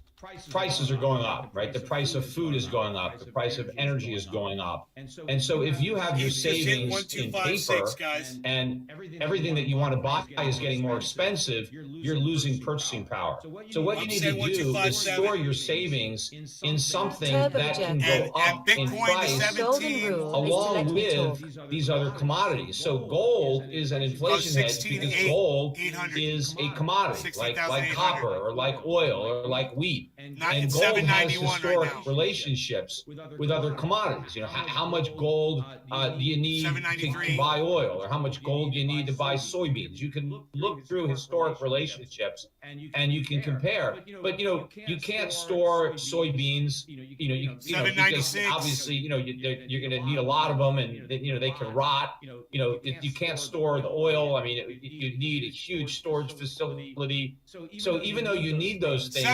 prices are going up, right? The price of food is going up. The price of energy is going up. And so if you have your
Just hit
savings in
1256,
paper
guys.
and everything that you want to buy is getting more expensive, you're losing purchasing power. So what you need to do is store your savings in something
Turbo
that can
Jerko.
go up in
Bitcoin to
price
Golden
17.
rule is to
along
let me talk.
with these other commodities. So gold is an inflation hedge because gold is a commodity like copper or like oil or like wheat. And gold has historic relationships with other commodities. You know, how much gold do you need to buy oil, or how much gold do you need to buy soybeans? You can look through historic relationships and you can compare. But you can't store soybeans. Because obviously you're going to need a lot of them, and they can rot. You can't store the oil. I mean, you need a huge storage facility. So even though you need those things,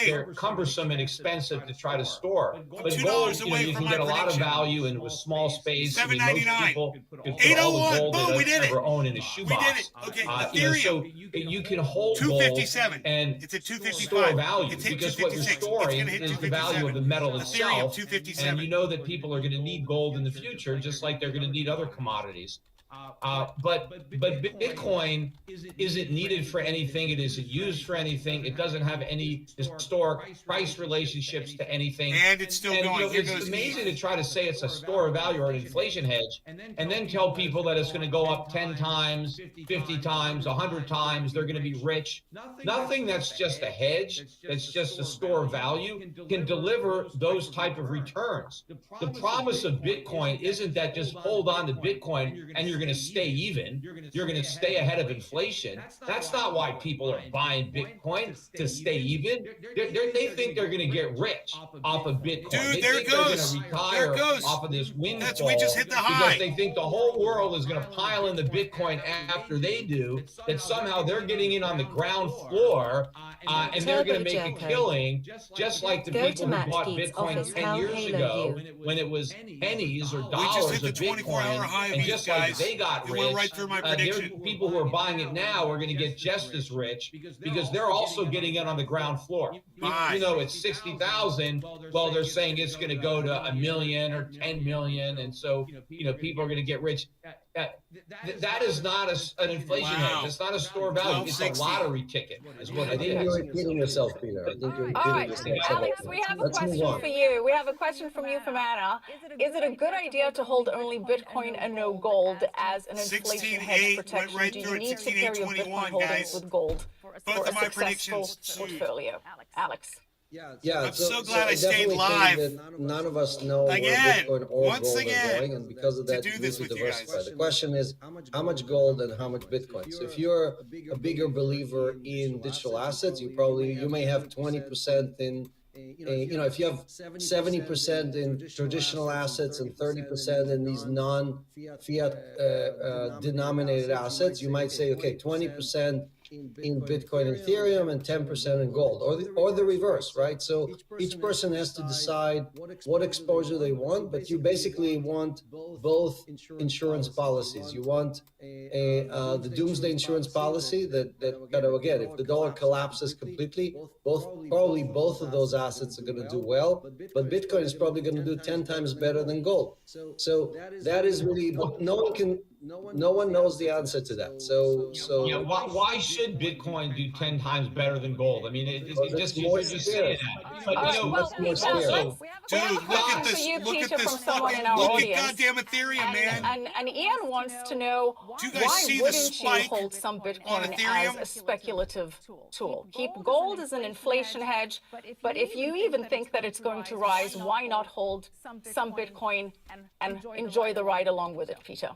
they're cumbersome and expensive to try to store. But gold, you can get a lot of value in a small space. I mean, most people could put all the gold they ever own in a shoebox. So you can hold gold and store value, because what you're storing is the value of the metal itself. And you know that people are going to need gold in the future, just like they're going to need other commodities. But Bitcoin isn't needed for anything. It isn't used for anything. It doesn't have any historic price relationships to anything.
And it's still going.
It's amazing to try to say it's a store of value or an inflation hedge, and then tell people that it's going to go up 10 times, 50 times, 100 times. They're going to be rich. Nothing that's just a hedge, that's just a store of value, can deliver those type of returns. The promise of Bitcoin isn't that just hold on to Bitcoin and you're going to stay even. You're going to stay ahead of inflation. That's not why people are buying Bitcoin, to stay even. They think they're going to get rich off of Bitcoin.
Dude,
they think they're going to retire off of this windfall.
We just hit the high.
Because they think the whole world is going to pile in the Bitcoin after they do, that somehow they're getting in on the ground floor and they're going to make a killing, just like the people who bought Bitcoin 10 years ago when it was pennies or dollars of Bitcoin. And just like they got rich,
right through my prediction.
People who are buying it now are going to get just as rich, because they're also getting in on the ground floor. Even though it's 60,000, well, they're saying it's going to go to 1 million or 10 million, and so people are going to get rich. That is not an inflation hedge. It's not a store value. It's a lottery ticket, is what
I think you're repeating yourself, Peter. I think you're repeating yourself.
Alex, we have a question for you. We have a question from you from Anna. Is it a good idea to hold only Bitcoin and no gold as an inflation hedge protection?
Right
Do
through
you
it,
need to carry your Bitcoin holdings with gold for a successful portfolio? Alex.
Yeah,
I'm so glad I stayed
definitely
live.
think that none of us know where Bitcoin or gold are going, and because of that, you need to diversify. The question is, how much gold and how much Bitcoin? So if you're a bigger believer in digital assets, you may have 20% in. If you have 70% in traditional assets and 30% in these non-fiat denominated assets, you might say, okay, 20% in Bitcoin and Ethereum and 10% in gold, or the reverse, right? So each person has to decide what exposure they want, but you basically want both insurance policies. You want the doomsday insurance policy that kind of, again, if the dollar collapses completely, probably both of those assets are going to do well, but Bitcoin is probably going to do 10 times better than gold. So that is really, but no one knows the answer to that. So
yeah, why should Bitcoin do 10 times better than gold? I mean, you're just saying that. But
Dude, look at this! Look at this fucking! Look at goddamn Ethereum, man!
And Ian wants to know,
Do you guys
why
see the
wouldn't you
spike
hold some
on
Bitcoin
Ethereum?
as a speculative tool? Keep gold as an inflation hedge, but if you even think that it's going to rise, why not hold some Bitcoin and enjoy the ride along with it, Peter?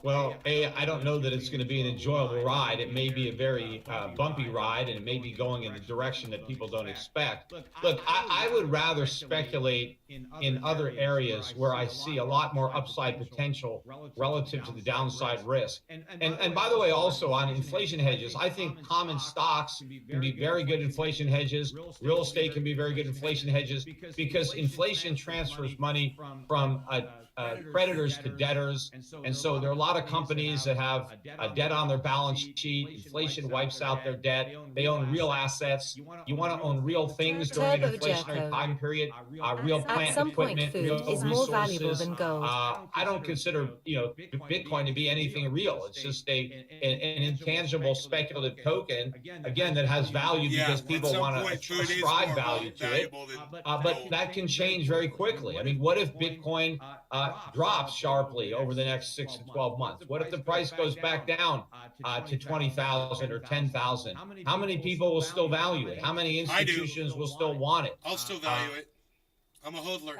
Well, I don't know that it's going to be an enjoyable ride. It may be a very bumpy ride, and it may be going in the direction that people don't expect. Look, I would rather speculate in other areas where I see a lot more upside potential relative to the downside risk. And by the way, also on inflation hedges, I think common stocks can be very good inflation hedges. Real estate can be very good inflation hedges because inflation transfers money from creditors to debtors. And so there are a lot of companies that have a debt on their balance sheet. Inflation wipes out their debt. They own real assets. You want to own real things during an inflationary time period. Real plant
At some point,
equipment,
food
real
is more valuable
resources.
than gold.
I don't consider Bitcoin to be anything real. It's just an intangible speculative token, again, that has value because people want to ascribe value to it. But that can change very quickly. I mean, what if Bitcoin drops sharply over the next 6 to 12 months? What if the price goes back down to 20,000 or 10,000? How many people will still value it? How many institutions will still want it?
I'll still value it. I'm a hodler.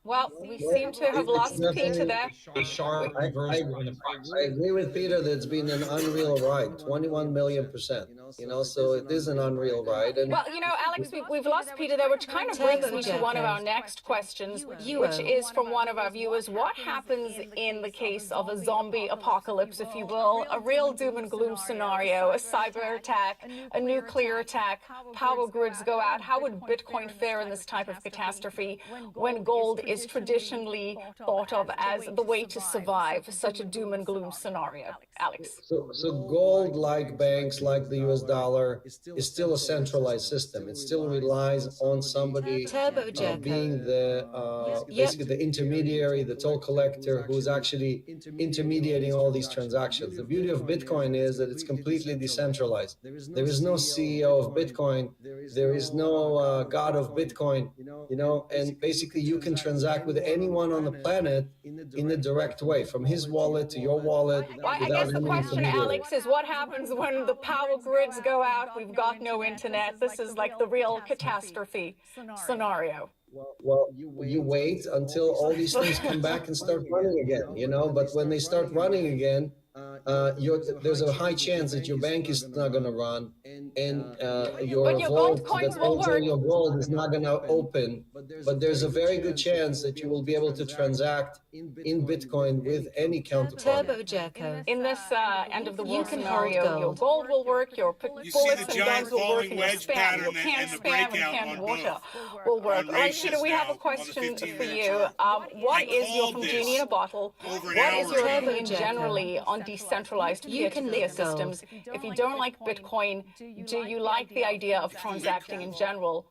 Well, we seem to have lost Peter there.
A sharp reversal in the price.
I agree with Peter that it's been an unreal ride, 21 million %. So it is an unreal ride. And
well, Alex, we've lost Peter there, which kind of brings me to one of our next questions, which is from one of our viewers. What happens in the case of a zombie apocalypse, if you will, a real doom and gloom scenario, a cyber attack, a nuclear attack, power grids go out? How would Bitcoin fare in this type of catastrophe when gold is traditionally thought of as the way to survive such a doom and gloom scenario? Alex.
So gold, like banks, like the US dollar, is still a centralized system. It still relies on somebody being the basically the intermediary, the toll collector, who's actually intermediating all these transactions. The beauty of Bitcoin is that it's completely decentralized. There is no CEO of Bitcoin. There is no God of Bitcoin, and basically you can transact with anyone on the planet in a direct way, from his wallet to your wallet.
Well, I guess the question, Alex, is what happens when the power grids go out? We've got no internet. This is like the real catastrophe scenario.
Well, you wait until all these things come back and start running again, But when they start running again, there's a high chance that your bank is not going to run, and your vault that holds all your gold is not going to open. But there's a very good chance that you will be able to transact in Bitcoin with any counterparty.
In this end of the world scenario, your gold will work, your bullets and guns will work, and your spam, your canned spam and canned water will work. All right, Peter, we have a question for you. What is your, from Genie in a Bottle, what is your opinion generally on decentralized peer-to-peer systems? If you don't like Bitcoin, do you like the idea of transacting in general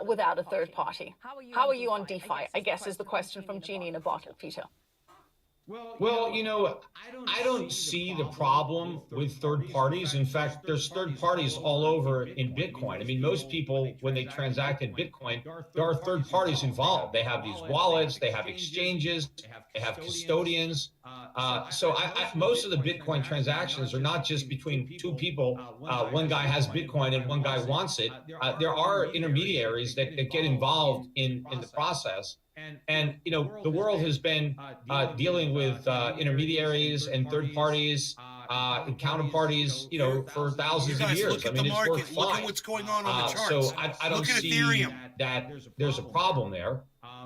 without a third party? How are you on DeFi, I guess, is the question from Genie in a Bottle, Peter.
Well, I don't see the problem with third parties. In fact, there's third parties all over in Bitcoin. I mean, most people, when they transact in Bitcoin, there are third parties involved. They have these wallets, they have exchanges, they have custodians. So most of the Bitcoin transactions are not just between two people. One guy has Bitcoin and one guy wants it. There are intermediaries that get involved in the process. And, the world has been dealing with intermediaries and third parties and counterparties, for thousands of years.
Look at the market. Look at what's going on the charts.
So I don't see Ethereum. That there's a problem there.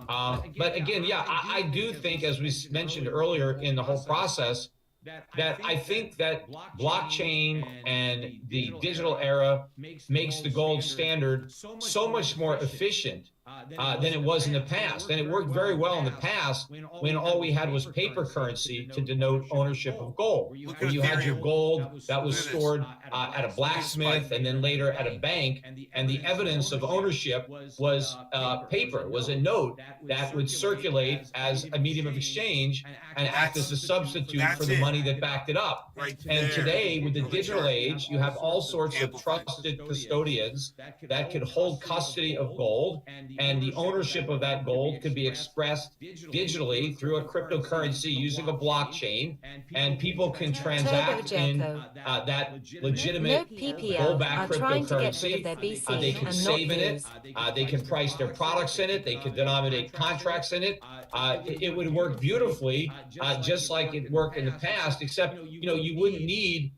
But again, I do think, as we mentioned earlier in the whole process, that I think that blockchain and the digital era makes the gold standard so much more efficient than it was in the past. And it worked very well in the past when all we had was paper currency to denote ownership of gold. When you had your gold that was stored at a blacksmith and then later at a bank, and the evidence of ownership was paper, was a note that would circulate as a medium of exchange and act as a substitute for the money that backed it up. And today, with the digital age, you have all sorts of trusted custodians that could hold custody of gold, and the ownership of that gold could be expressed digitally through a cryptocurrency using a blockchain, and people can transact in that legitimate gold-backed cryptocurrency. They can save in it. They can price their products in it. They can denominate contracts in it. It would work beautifully, just like it worked in the past, except you wouldn't need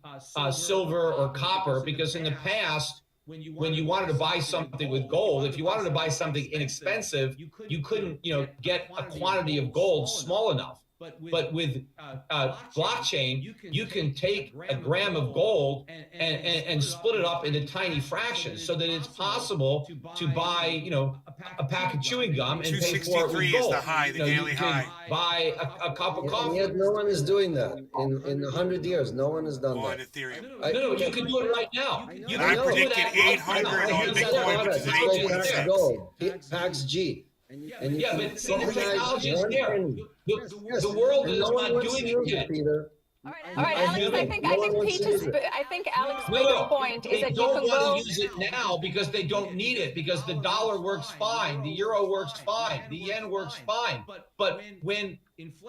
silver or copper, because in the past, when you wanted to buy something with gold, if you wanted to buy something inexpensive, you couldn't get a quantity of gold small enough. But with blockchain, you can take a gram of gold and split it up into tiny fractions, so that it's possible to buy, a pack of chewing gum and pay for it with gold.
263 is the high, the daily high.
Buy a cup of coffee.
Yet no one is doing that. In 100 years, no one has done
On
that.
Ethereum.
No, you can do it right now.
I predicted 800 on Bitcoin, which is an
Packs
18%.
gold, Packs G. And
Yeah, but see, the technology is there. The world is not doing it yet.
Peter.
All right, Alex. I think Alex's bigger point is that you
don't
can
want
go.
to use it now because they don't need it, because the dollar works fine, the euro works fine, the yen works fine. But when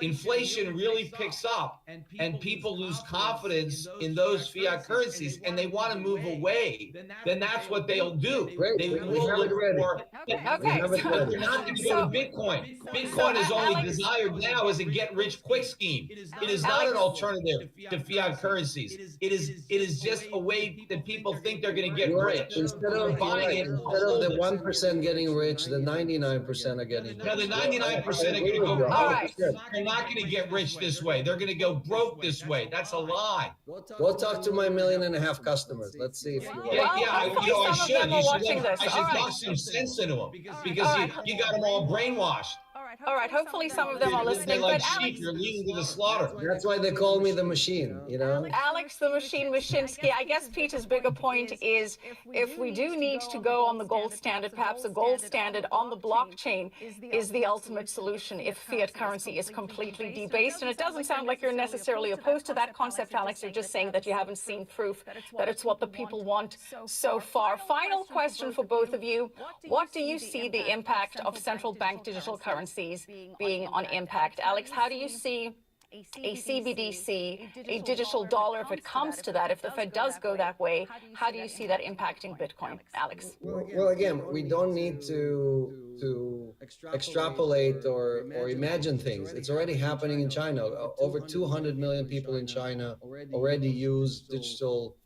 inflation really picks up and people lose confidence in those fiat currencies and they want to move away, then that's what they'll do.
Great.
They
We
will
have it
look
ready.
for.
Okay.
But they're not going to go to Bitcoin. Bitcoin is only
Alex,
desired now as a get-rich-quick scheme. It is not an alternative to fiat currencies. It is just a way that people think they're going to get rich.
Instead of the 1% getting rich, the 99% are getting rich.
Now, the 99% are going to go broke.
All right.
They're not going to get rich this way. They're going to go broke this way. That's a lie.
Go talk to my 1.5 million customers. Let's see if you want.
Hopefully some of them are watching this.
I
All
should
right.
talk some sense into them, because you got them all brainwashed.
All right. Hopefully some of them are
They're
listening.
like
But
sheep.
Alex,
You're leading to the slaughter.
That's why they call me the machine,
Alex the Machine Mashinsky, I guess Peter's bigger point is if we do need to go on the gold standard, perhaps a gold standard on the blockchain is the ultimate solution if fiat currency is completely debased. And it doesn't sound like you're necessarily opposed to that concept, Alex. You're just saying that you haven't seen proof that it's what the people want so far. Final question for both of you. What do you see the impact of central bank digital currencies being on impact? Alex, how do you see a CBDC, a digital dollar, if it comes to that, if the Fed does go that way, how do you see that impacting Bitcoin, Alex?
Well, again, we don't need to extrapolate or imagine things. It's already happening in China. Over 200 million people in China already use digital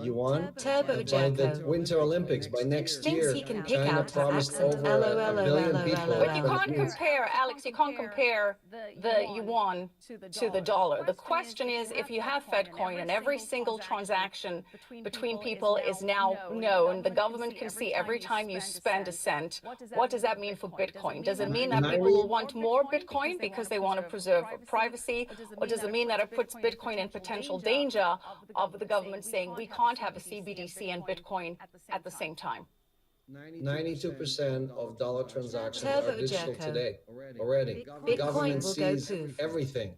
yuan.
Turbo
By the
Jacko.
Winter Olympics, by next
Thinks
year,
he can pick
China
out her
promised
accent.
over a billion people.
But you can't compare, Alex, you can't compare the yuan to the dollar. The question is, if you have FedCoin and every single transaction between people is now known, the government can see every time you spend a cent, what does that mean for Bitcoin? Does it mean that people will want more Bitcoin because they want to preserve privacy? Or does it mean that it puts Bitcoin in potential danger of the government saying we can't have a CBDC and Bitcoin at the same time?
92% of dollar transactions
Turbo
are digital
Jacko.
today already. The
Bitcoin
government
will go
sees
poof.
everything.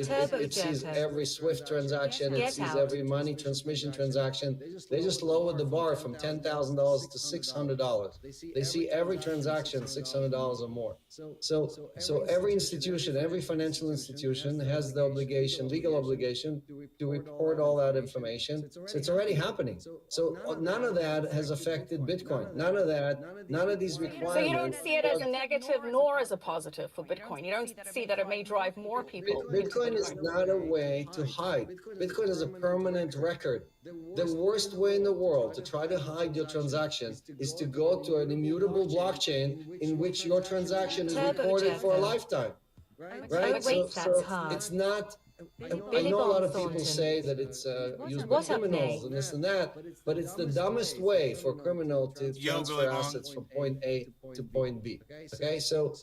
Turbo
It sees
Jacko.
every SWIFT transaction. It
Get
sees
out.
every money transmission transaction. They just lowered the bar from $10,000 to $600. They see every transaction $600 or more. So every institution, every financial institution has the obligation, legal obligation, to report all that information. So it's already happening. So none of that has affected Bitcoin. None of these requirements.
So you don't see it as a negative nor as a positive for Bitcoin. You don't see that it may drive more people.
Bitcoin is not a way to hide. Bitcoin is a permanent record. The worst way in the world to try to hide your transaction is to go to an immutable blockchain in which your transaction is
Turbo
recorded for a
Jacko.
lifetime.
Oh,
Right?
wait, that's hard.
It's not I know a lot of people say that it's used by
What up,
criminals
Nay?
and this and that, but it's the dumbest way for a criminal to
Yo,
transfer
Billy Bong.
assets from point A to point B. Okay, so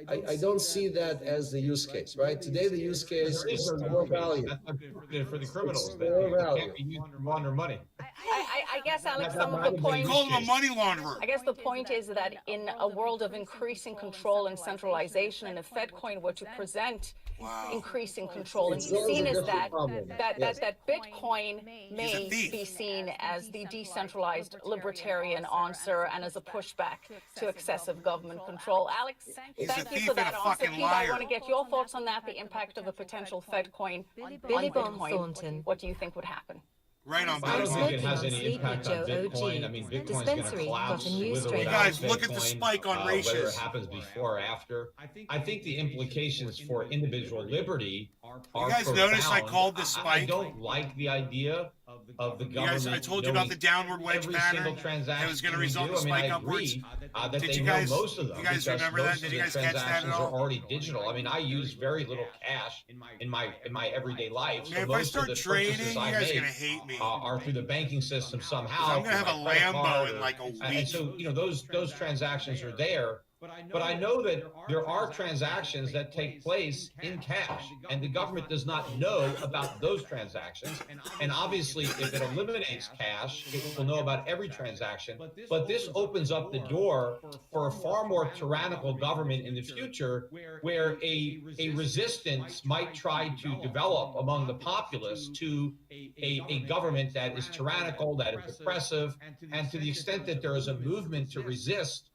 I don't see that as the use case, right? Today the use case is store value.
That's for the criminals. That
Store
it
value.
can't be used to launder money.
I guess, Alex, some of
might
the
have been
points.
Call him a money launderer.
I guess the point is that in a world of increasing control and centralization, and if Fed coin were to present increasing control and be
It's
seen
a
as
different problem. Yes.
that Bitcoin may
thief.
be seen as the decentralized libertarian answer and as a pushback to excessive government control. Alex,
He's a
thank you
thief
for
and
that
a
answer.
fucking
Pete, I
liar.
want to get your thoughts on that, the impact of a potential Fed coin on
Billy Bond
Bitcoin.
Thornton.
What do you think would happen?
Right on,
I don't
Billy
think
Bong.
it has
Smoking on
any impact on
Sleepy Joe
Bitcoin.
OG.
I mean, Bitcoin's going to
Dispensary
collapse
got a new
with or
strain.
without
Guys,
Bitcoin,
look at the spike on
whether it
ratios.
happens before or after. I think the implications for individual liberty are
guys
profound.
notice I called this
I
spike?
don't like the idea of the
You
government.
guys, I told you about the downward wedge
every
pattern.
single transaction
It was going to
we
result
do.
in a
I mean,
spike
I
upwards.
agree that
Did
they
you
know
guys-
most of them.
you guys
because
remember that?
most
Did
of
you
the
guys catch that at
transactions
all?
are already digital. I mean, I use very little cash in my everyday life. So
Man, if I
most of
start
the
trading,
purchases
you
I
guys are
make
gonna hate me.
are through the banking system somehow.
I'm gonna
through
have a
my credit
Lambo
card
in like a week.
And so, those transactions are there. But I know that there are transactions that take place in cash, and the government does not know about those transactions. And obviously, if it eliminates cash, it will know about every transaction. But this opens up the door for a far more tyrannical government in the future, where a resistance might try to develop among the populace to a government that is tyrannical, that is oppressive, and to the extent that there is a movement to resist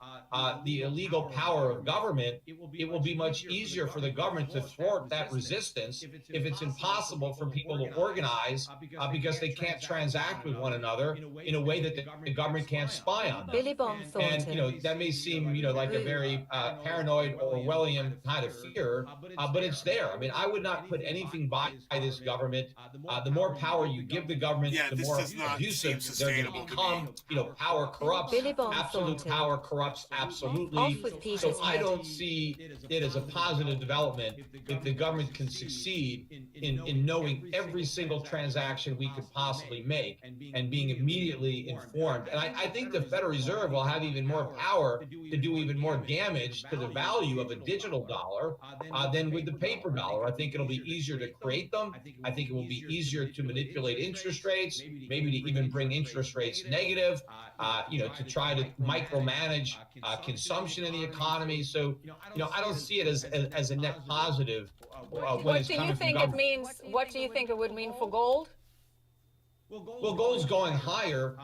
the illegal power of government, it will be much easier for the government to thwart that resistance if it's impossible for people to organize because they can't transact with one another in a way that the government can't spy on them.
Billy Bond
And
Thornton.
that may seem like a very paranoid Orwellian kind of fear, but it's there. I mean, I would not put anything by this government. The more power you give the government,
Yeah,
the
this
more
does not seem
abusive they're going to
sustainable to me.
become. Power corrupts.
Billy Bond
Absolute
Thornton.
power corrupts absolutely.
Off with Peter's
So I
head.
don't see it as a positive development if the government can succeed in knowing every single transaction we could possibly make and being immediately informed. And I think the Federal Reserve will have even more power to do even more damage to the value of a digital dollar than with the paper dollar. I think it'll be easier to create them. I think it will be easier to manipulate interest rates, maybe to even bring interest rates negative, to try to micromanage consumption in the economy. So, I don't see it as a net positive. When
What
it's
do you
coming from
think it
government.
means? What do you think it would mean for gold?
Well, gold's going higher,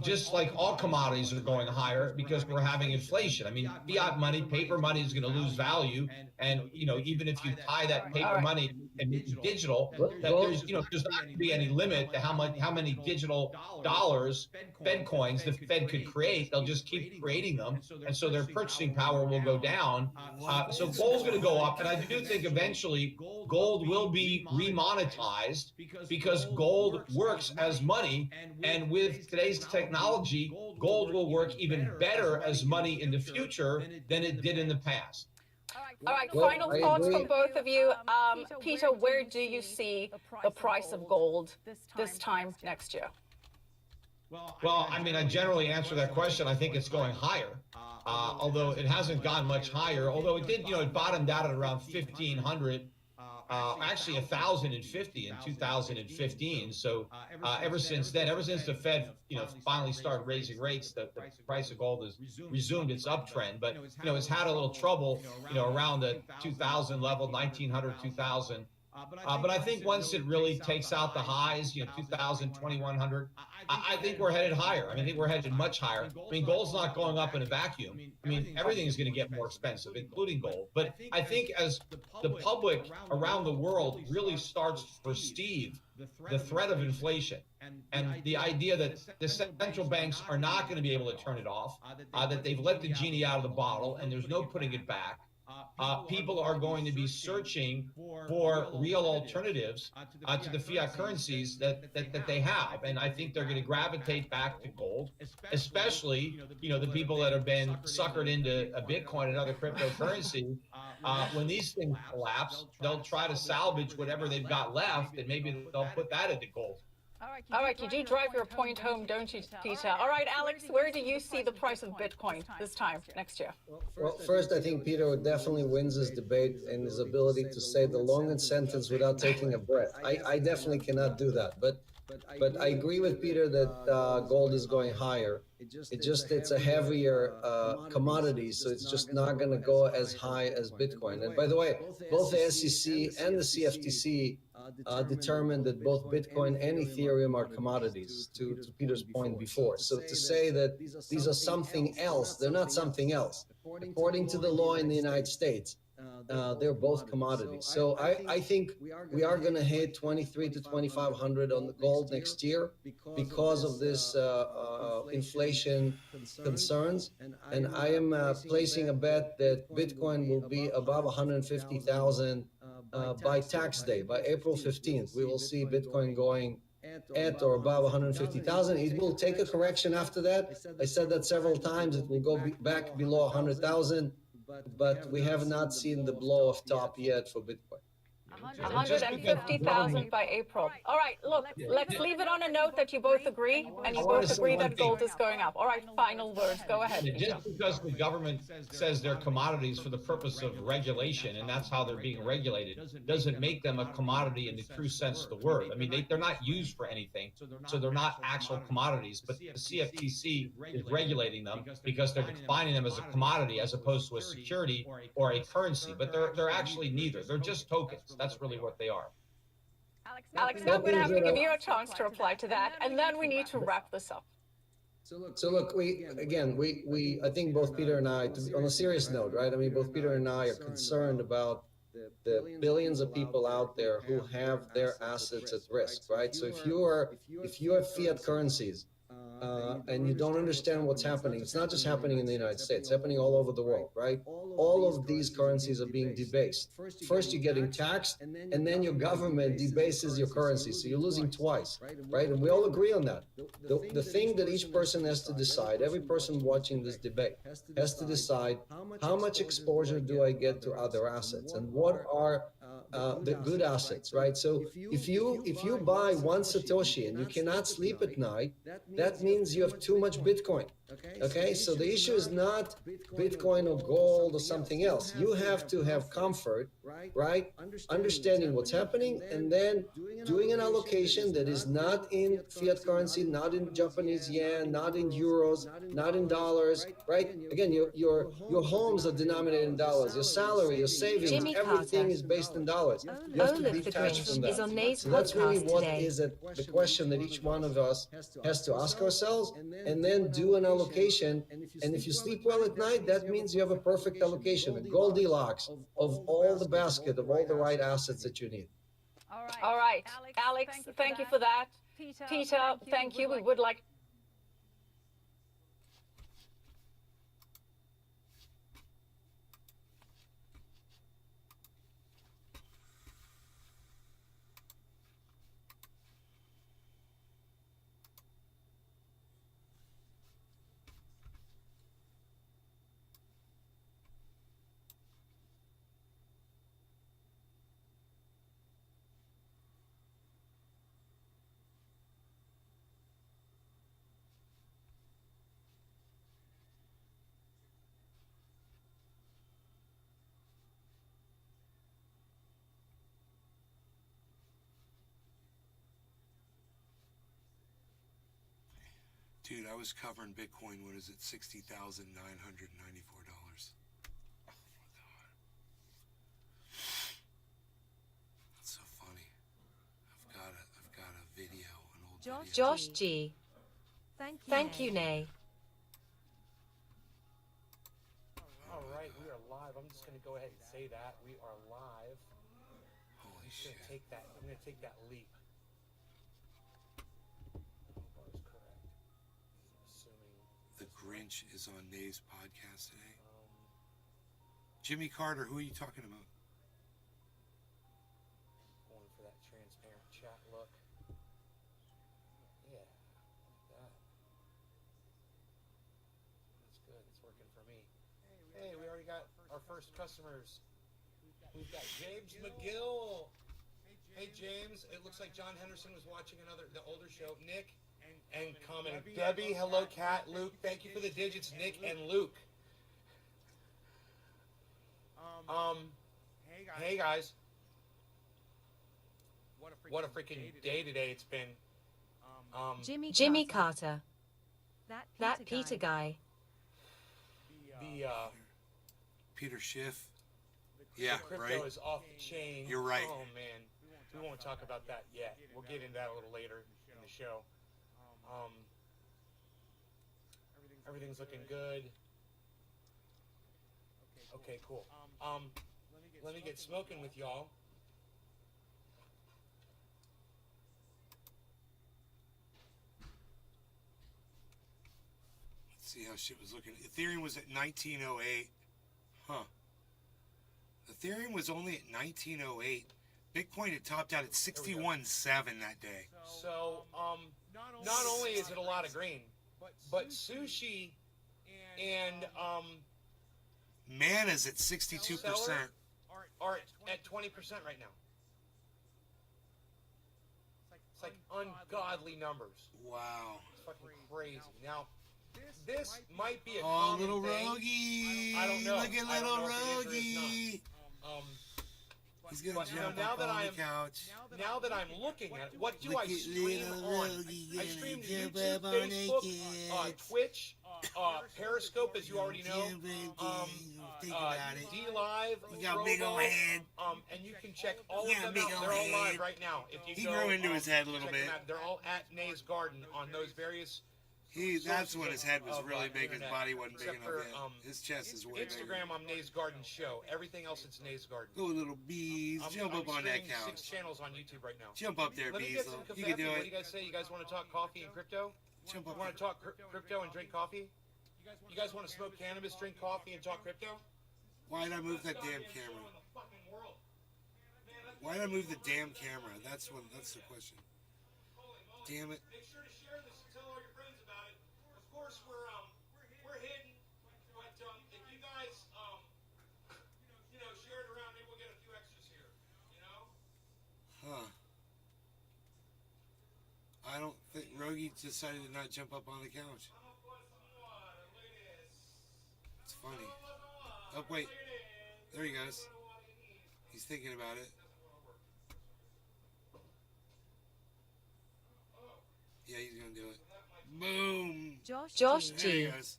just like all commodities are going higher because we're having inflation. I mean, fiat money, paper money is going to lose value. And, even if you tie that paper money and make it digital, that there's not going to be any limit to how many digital dollars, Fed coins, the Fed could create. They'll just keep creating them. And so their purchasing power will go down. So gold's going to go up. And I do think eventually gold will be remonetized because gold works as money. And with today's technology, gold will work even better as money in the future than it did in the past.
All right,
Well,
final
I
thoughts
agree.
from both of you. Peter, where do you see the price of gold this time next year?
Well, I mean, I generally answer that question. I think it's going higher, although it hasn't gone much higher. Although it did, it bottomed out at around 1,500, actually 1,050 in 2015. So ever since then, ever since the Fed, finally started raising rates, the price of gold has resumed its uptrend. But it's had a little trouble, around the 2,000 level, 1,900, 2,000. But I think once it really takes out the highs, 2,000, 2,100, I think we're headed higher. I mean, I think we're headed much higher. I mean, gold's not going up in a vacuum. I mean, everything is going to get more expensive, including gold. But I think as the public around the world really starts to perceive the threat of inflation and the idea that the central banks are not going to be able to turn it off, that they've let the genie out of the bottle and there's no putting it back, people are going to be searching for real alternatives to the fiat currencies that they have. And I think they're going to gravitate back to gold, especially, the people that have been suckered into a Bitcoin and other cryptocurrency. When these things collapse, they'll try to salvage whatever they've got left, and maybe they'll put that into gold.
All right, you do drive your point home, don't you, Peter? All right, Alex, where do you see the price of Bitcoin this time next year?
Well, first, I think Peter definitely wins this debate in his ability to say the longest sentence without taking a breath. I definitely cannot do that. But I agree with Peter that gold is going higher. It's a heavier commodity, so it's just not going to go as high as Bitcoin. And by the way, both the SEC and the CFTC determined that both Bitcoin and Ethereum are commodities, to Peter's point before. So to say that these are something else, they're not something else. According to the law in the United States, they're both commodities. So I think we are going to hit 23 to 2,500 on the gold next year because of this inflation concerns. And I am placing a bet that Bitcoin will be above 150,000 by tax day, by April 15th. We will see Bitcoin going at or above 150,000. It will take a correction after that. I said that several times. It will go back below 100,000. But we have not seen the blow off top yet for Bitcoin.
150,000 by April. All right, look, let's leave it on a note that you both agree, and you both agree that gold is going up. All right, final words. Go ahead.
Just because the government says they're commodities for the purpose of regulation, and that's how they're being regulated, doesn't make them a commodity in the true sense of the word. I mean, they're not used for anything, so they're not actual commodities. But the CFTC is regulating them because they're defining them as a commodity as opposed to a security or a currency. But they're actually neither. They're just tokens. That's really what they are.
Alex, I'm going to have to give you a chance to reply to that, and then we need to wrap this up.
So look, I think both Peter and I, on a serious note, right? I mean, both Peter and I are concerned about the billions of people out there who have their assets at risk, right? So if you have fiat currencies, and you don't understand what's happening, it's not just happening in the United States, it's happening all over the world, right? All of these currencies are being debased. First, you're getting taxed, and then your government debases your currency. So you're losing twice, right? And we all agree on that. The thing that each person has to decide, every person watching this debate has to decide, how much exposure do I get to other assets? And what are the good assets, right? So if you buy one Satoshi and you cannot sleep at night, that means you have too much Bitcoin. Okay, so the issue is not Bitcoin or gold or something else. You have to have comfort, right? Understanding what's happening and then doing an allocation that is not in fiat currency, not in Japanese yen, not in euros, not in dollars, right? Again, your homes are denominated in dollars. Your salary, your savings,
Jimmy
everything
Carter.
is based in dollars. You have to
Olaf the
detach from
Grinch
that.
is on Nay's
So that's really
podcast
what
today.
is the question that each one of us has to ask ourselves, and then do an allocation. And if you sleep well at night, that means you have a perfect allocation, a Goldilocks of all the basket of all the right assets that you need.
All right, Alex, thank you for that. Peter, thank you. We would like
Dude, I was covering Bitcoin when it was at $60,994. Oh my God. That's so funny. I've got a video, an old video.
Josh G. Thank you, Nay.
All right, we are live. I'm just going to go ahead and say that. We are live.
Holy
I'm
shit.
going to take that leap. I hope I was correct. Assuming
The Grinch is on Nay's podcast today. Jimmy Carter, who are you talking about?
Going for that transparent chat look. Yeah, like that. That's good. It's working for me. Hey, we already got our first customers. We've got James McGill. Hey, James. It looks like John Henderson was watching the older show. Nick and commenting. Debbie, hello, Kat. Luke, thank you for the digits. Nick and Luke. Hey guys. What a freaking day today it's been.
Jimmy Carter. That Peter guy.
The
Peter Schiff. Yeah,
crypto
right.
is off the chain.
You're right.
Oh man, we won't talk about that yet. We'll get into that a little later in the show. Everything's looking good. Okay, cool. Let me get smoking with y'all.
Let's see how shit was looking. Ethereum was at 1908. Huh. Ethereum was only at 1908. Bitcoin had topped out at 61.7 that day.
So, not only is it a lot of green, but sushi and
Mana's at 62%.
are at 20% right now. It's like ungodly numbers.
Wow.
It's fucking crazy. Now, this might be a
Oh,
common
little
thing.
Rogie.
I don't know.
Look at
I don't
little
know if it is or is
Rogie.
not.
He's going to
But
jump
now
up
that
on
I'm-
the couch.
Now that I'm looking at it, what do
Look
I
at
stream
little
on?
Rogie
I
gonna
stream to
jump
YouTube,
up on the
Facebook,
couch.
Twitch, Periscope, as you already know,
Think about it.
D Live,
You got a big old head.
and you can check all
You
of
got a
them
big
out.
old
They're all live
head.
right now. If you
He
go,
grew into his head a little
check
bit.
them out. They're all at Nay's Garden on those various.
That's when his head was
of,
really big. His
internet,
body wasn't big
except
enough
for,
yet. His chest is way bigger.
Instagram, I'm Nay's Garden Show. Everything else, it's Nay's Garden.
Go little bees. Jump
I'm
up on that
streaming
couch.
6 channels on YouTube right now.
Jump up there,
Let me
bees.
get some
You can do
What do
it.
you guys say? You guys want to talk coffee and crypto?
Jump
You
up
want to talk crypto and drink coffee? You guys want to smoke cannabis, drink coffee, and talk crypto?
Why did I move that damn camera? Why did I move the damn camera? That's the question. Damn it.
Make sure to share this and tell all your friends about it. Of course, we're hidden, but if you guys share it around, maybe we'll get a few extras here.
Huh. I don't think Rogie decided to not jump up on the couch. It's funny. Oh, wait. There he goes. He's thinking about it. Yeah, he's going to do it. Boom.
Josh
There he
G.
goes.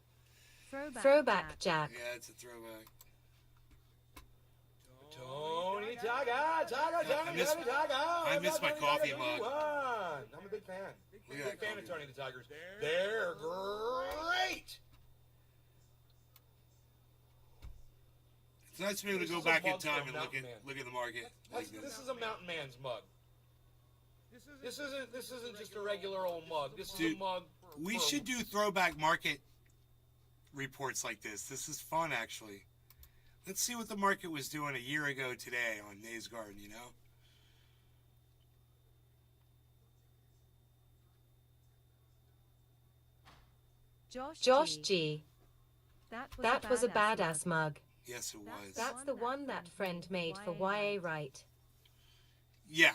Throwback Jack.
Yeah, it's a throwback.
Tony Tiger.
I miss my coffee mug.
I'm a big fan.
Look at that
Big fan
coffee
of Tony the Tigers. They're great.
It's nice to be able to
This
go
is a
back in
mug
time
from
and
Mountain Man.
look at the market. Like
This is a mountain man's mug. This isn't just a regular old mug. This is
Dude,
a mug.
We
for-
should do throwback market reports like this. This is fun, actually. Let's see what the market was doing a year ago today on Nay's Garden, you know?
Josh G. That was a badass mug.
Yes, it was.
That's the one that friend made for YA Right.
Yeah,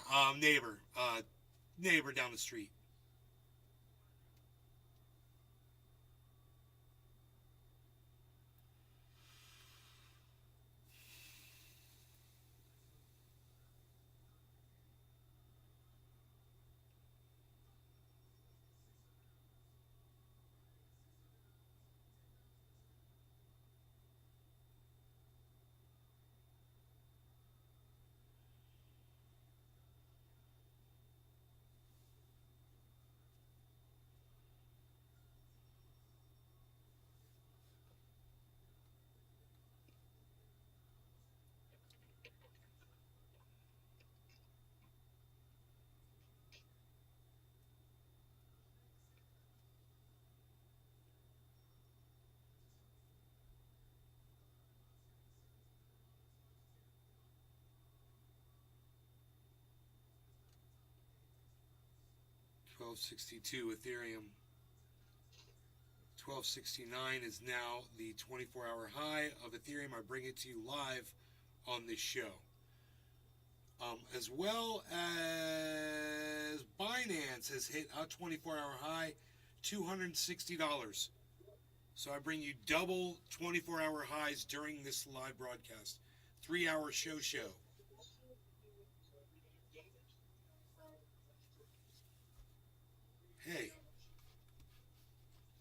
neighbor down the street. 1262 Ethereum. 1269 is now the 24-hour high of Ethereum. I bring it to you live on this show. As well as Binance has hit a 24-hour high, $260. So I bring you double 24-hour highs during this live broadcast. 3-hour show. Hey.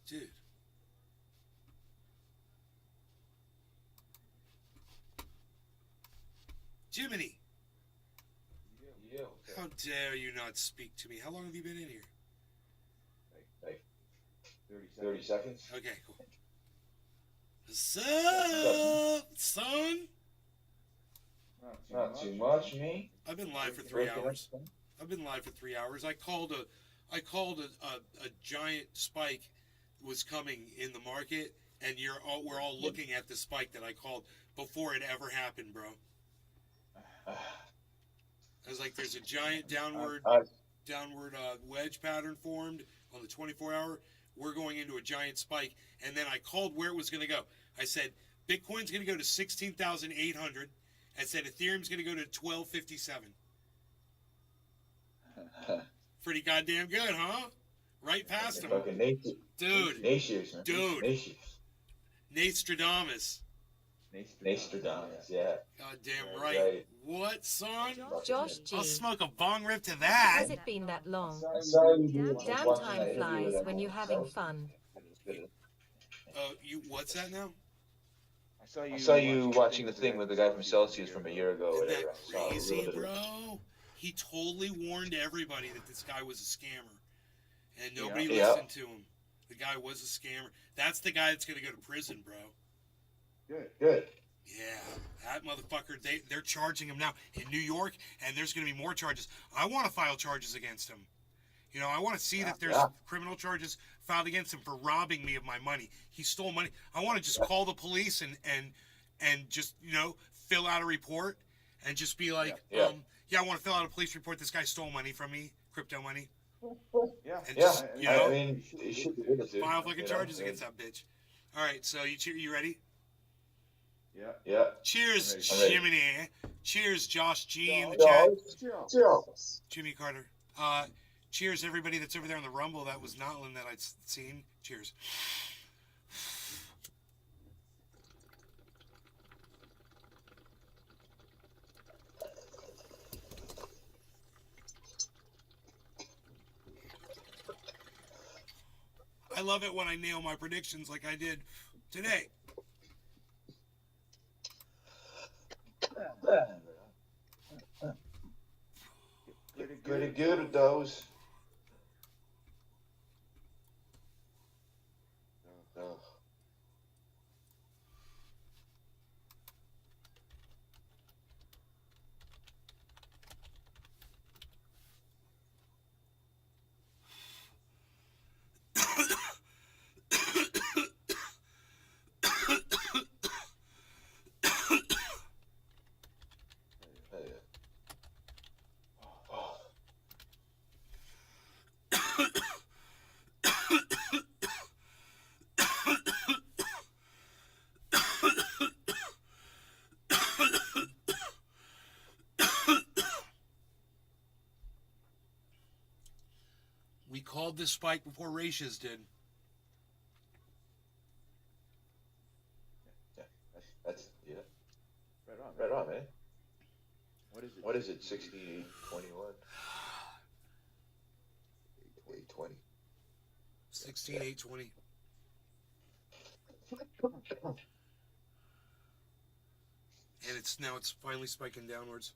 Dude. Jiminy.
Yeah.
How dare you not speak to me? How long have you been in here?
Like 30 seconds.
Okay, cool. What's up, son?
Not too much, me.
I've been live for 3 hours. I called a giant spike was coming in the market, and we're all looking at the spike that I called before it ever happened, bro. I was like, there's a giant downward wedge pattern formed on the 24-hour. We're going into a giant spike, and then I called where it was going to go. I said Bitcoin's going to go to 16,800. I said Ethereum's going to go to 1257. Pretty goddamn good, huh? Right past him. Dude. Nastradamus.
Nastradamus, yeah.
Goddamn right. What, son?
Josh G.
I'll smoke a bong rip to that.
Has it been that long? Damn time flies when you're having fun.
What's that now?
I saw you watching the thing with the guy from Celsius from a year ago.
Isn't that crazy, bro? He totally warned everybody that this guy was a scammer. And nobody listened to him. The guy was a scammer. That's the guy that's going to go to prison, bro.
Good.
Yeah, that motherfucker, they're charging him now in New York, and there's going to be more charges. I want to file charges against him. You know, I want to see that there's criminal charges filed against him for robbing me of my money. He stole money. I want to just call the police and just, you know, fill out a report and just be like, I want to fill out a police report. This guy stole money from me, crypto money. And just, you know,
I mean, you should be able to
file fucking charges against that bitch. All right, so you ready?
Yeah.
Cheers, Jiminy. Cheers, Josh G in the chat.
Cheers.
Jimmy Carter. Cheers, everybody that's over there on the Rumble. That was Notlin that I'd seen. Cheers. I love it when I nail my predictions like I did today.
Pretty good at those.
We called this spike before Ratia's did.
That's right on, man. What is it? 68.21. 820.
16,820. And it's finally spiking downwards.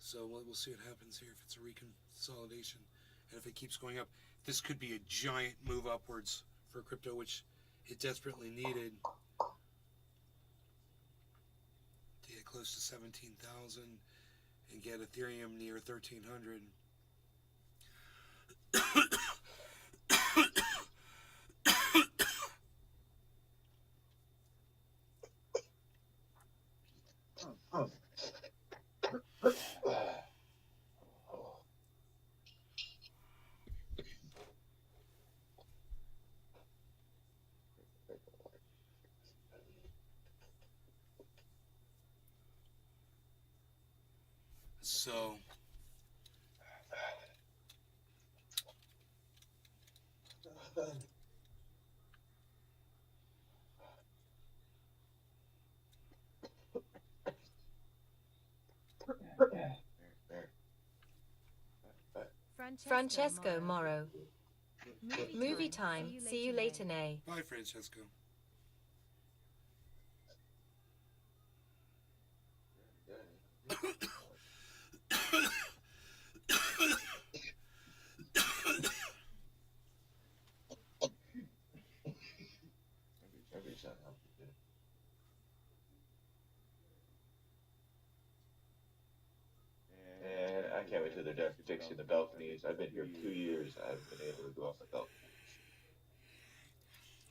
So we'll see what happens here if it's a reconsolidation. And if it keeps going up, this could be a giant move upwards for crypto, which it desperately needed to get close to 17,000 and get Ethereum near 1,300. So
Francesco Morrow. Movie time. See you later, Nay.
bye, Francesco.
And I can't wait till they're done fixing the balconies. I've been here 2 years. I haven't been able to go off the balcony.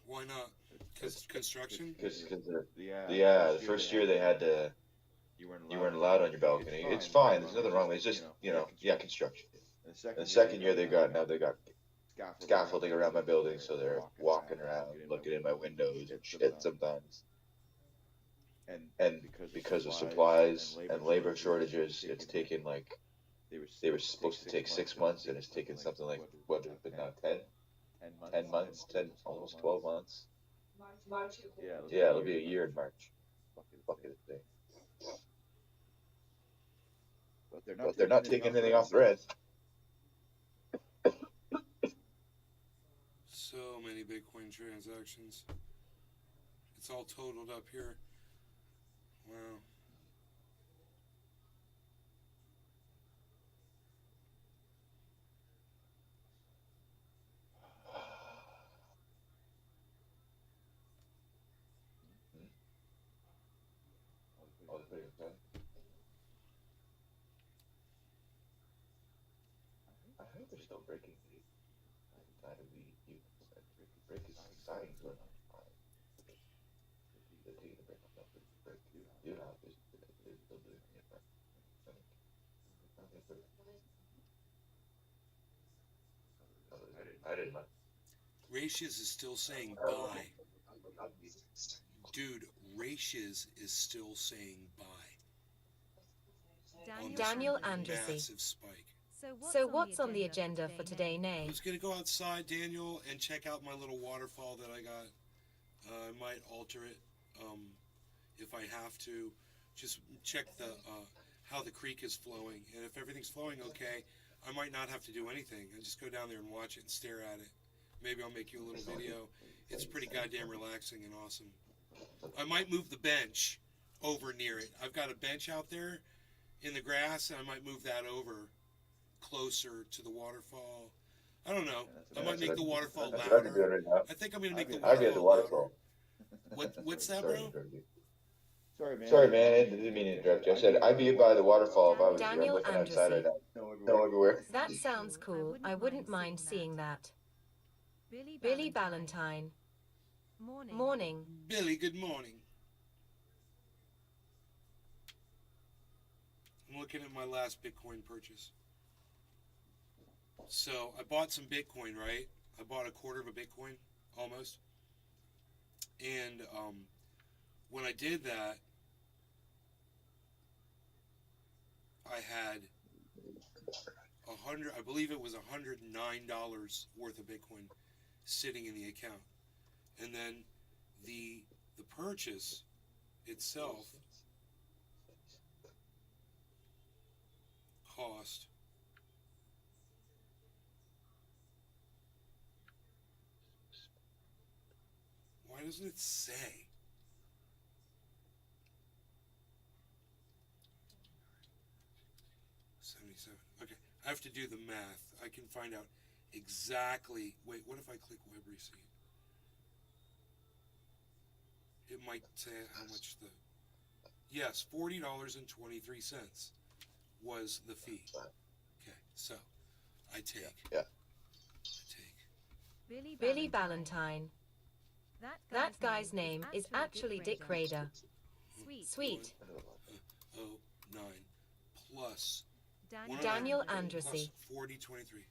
Why not? Because construction?
Because the first year they had to, you weren't allowed on your balcony. It's fine. There's nothing wrong with it. It's just, construction. And the second year they got scaffolding around my building, so they're walking around, looking in my windows and shit sometimes. And because of supplies and labor shortages, it's taken they were supposed to take 6 months, and it's taken something like, what, but now 10 months, almost 12 months. Yeah, it'll be a year in March. Fucking thing. But they're not taking anything off the rent.
So many Bitcoin transactions. It's all totaled up here. Wow.
I hope they're still breaking the side of the units. Break is exciting for them. The team to break up the break. You know, they're still doing it. I didn't mind.
Ratius is still saying buy. Dude, Ratius is still saying buy.
Daniel Andresi.
Massive spike.
So what's on the agenda for today, Nay?
I'm just gonna go outside, Daniel, and check out my little waterfall that I got. I might alter it if I have to. Just check the how the creek is flowing, and if everything's flowing okay, I might not have to do anything. I just go down there and watch it and stare at it. Maybe I'll make you a little video. It's pretty goddamn relaxing and awesome. I might move the bench over near it. I've got a bench out there in the grass, and I might move that over closer to the waterfall. I don't know. I might make the waterfall louder. I think I'm going to make the
I'll be at the
waterfall
waterfall.
louder. What's that, bro?
Sorry, man. I didn't mean to interrupt you. I said I'd be by the waterfall if I was here. I'm
Daniel
looking outside right
Andresi.
now. No everywhere.
That sounds cool. I wouldn't mind seeing that. Billy Ballantyne. Morning.
Billy, good morning. I'm looking at my last Bitcoin purchase. So I bought some Bitcoin, right? I bought a quarter of a Bitcoin, almost. And when I did that, I had I believe it was $109 worth of Bitcoin sitting in the account. And then the purchase itself cost why doesn't it say? Okay, I have to do the math. I can find out exactly. Wait, what if I click web receipt? It might say how much the. Yes, $40.23 was the fee. Okay, so I take.
Yeah.
I take.
Billy Ballantyne. That guy's name is actually Dick Rader. Sweet.
09 plus
Daniel
100 plus
Andresi.
4023.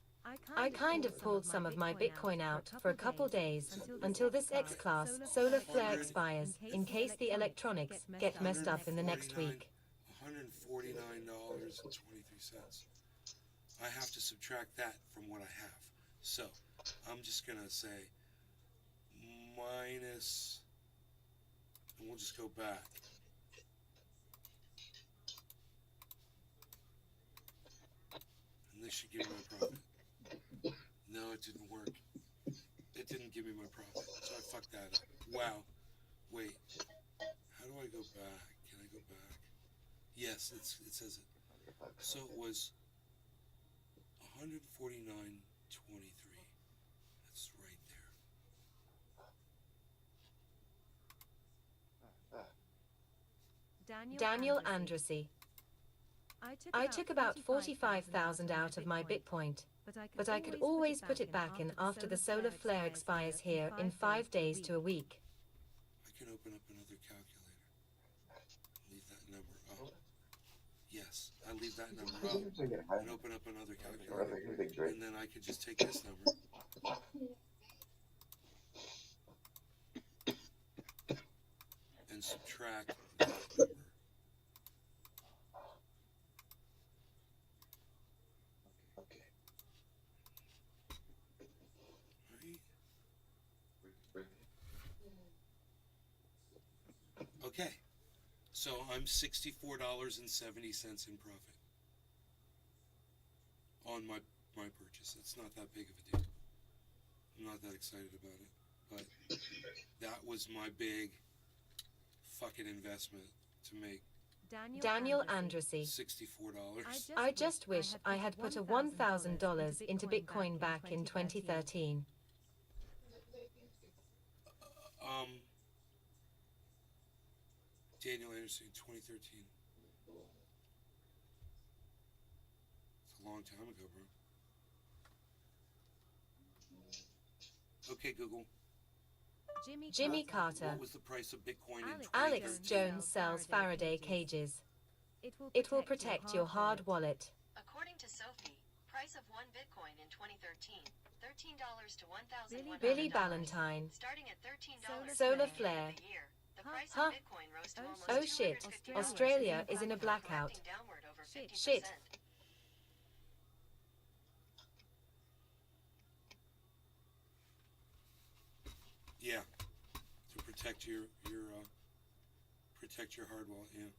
I kind of pulled some of my Bitcoin out for a couple days until this X-Class solar flare expires in case the electronics get messed up in the next week.
$149.23. I have to subtract that from what I have. So I'm just going to say minus, and we'll just go back. And this should give me my profit. No, it didn't work. It didn't give me my profit, so I fucked that up. Wow. Wait. How do I go back? Can I go back? Yes, it says it. So it was 149.23. That's right there.
Daniel Andrassy. I took about 45,000 out of my Bitcoin, but I could always put it back in after the solar flare expires here in 5 days to a week.
I can open up another calculator. Leave that number up. Yes, I leave that number up and open up another calculator. And then I could just take this number and subtract that number. Okay, so I'm $64.70 in profit on my purchase. It's not that big of a deal. I'm not that excited about it, but that was my big fucking investment to make.
Daniel Andrassy.
$64.
I just wish I had put a $1,000 into Bitcoin back in 2013.
Daniel Anderson, 2013. It's a long time ago, bro. Okay, Google.
Jimmy Carter.
What was the price of Bitcoin in 2013?
Alex Jones sells Faraday cages. It will protect your hard wallet.
According to Sophie, price of one Bitcoin in 2013, $13 to $1,100.
Billy Ballantyne.
Starting at $13
Solar flare.
a year. The price
Huh?
of Bitcoin rose to almost
Oh shit,
$250,
Australia is in a blackout.
reflecting downward over 50%.
Shit.
Yeah, to protect your hard wallet, yeah,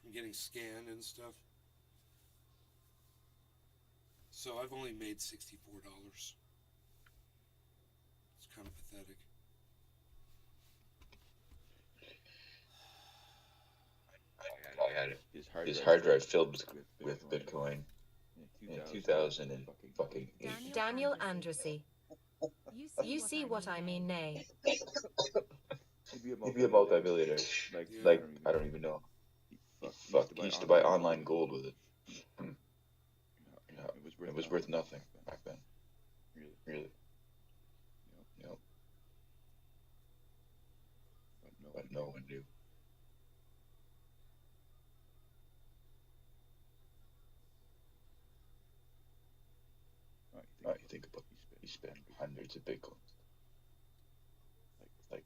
from getting scanned and stuff. So I've only made $64. It's kind of pathetic.
I had it. His hard drive filled with Bitcoin in 2008.
Daniel Andrassy. You see what I mean, nay.
He'd be a multi-billionaire. Like, I don't even know. Fuck, he used to buy online gold with it. It was worth nothing back then. Really. Yep. But no one knew. Right, you think about it. He spent hundreds of Bitcoins. Like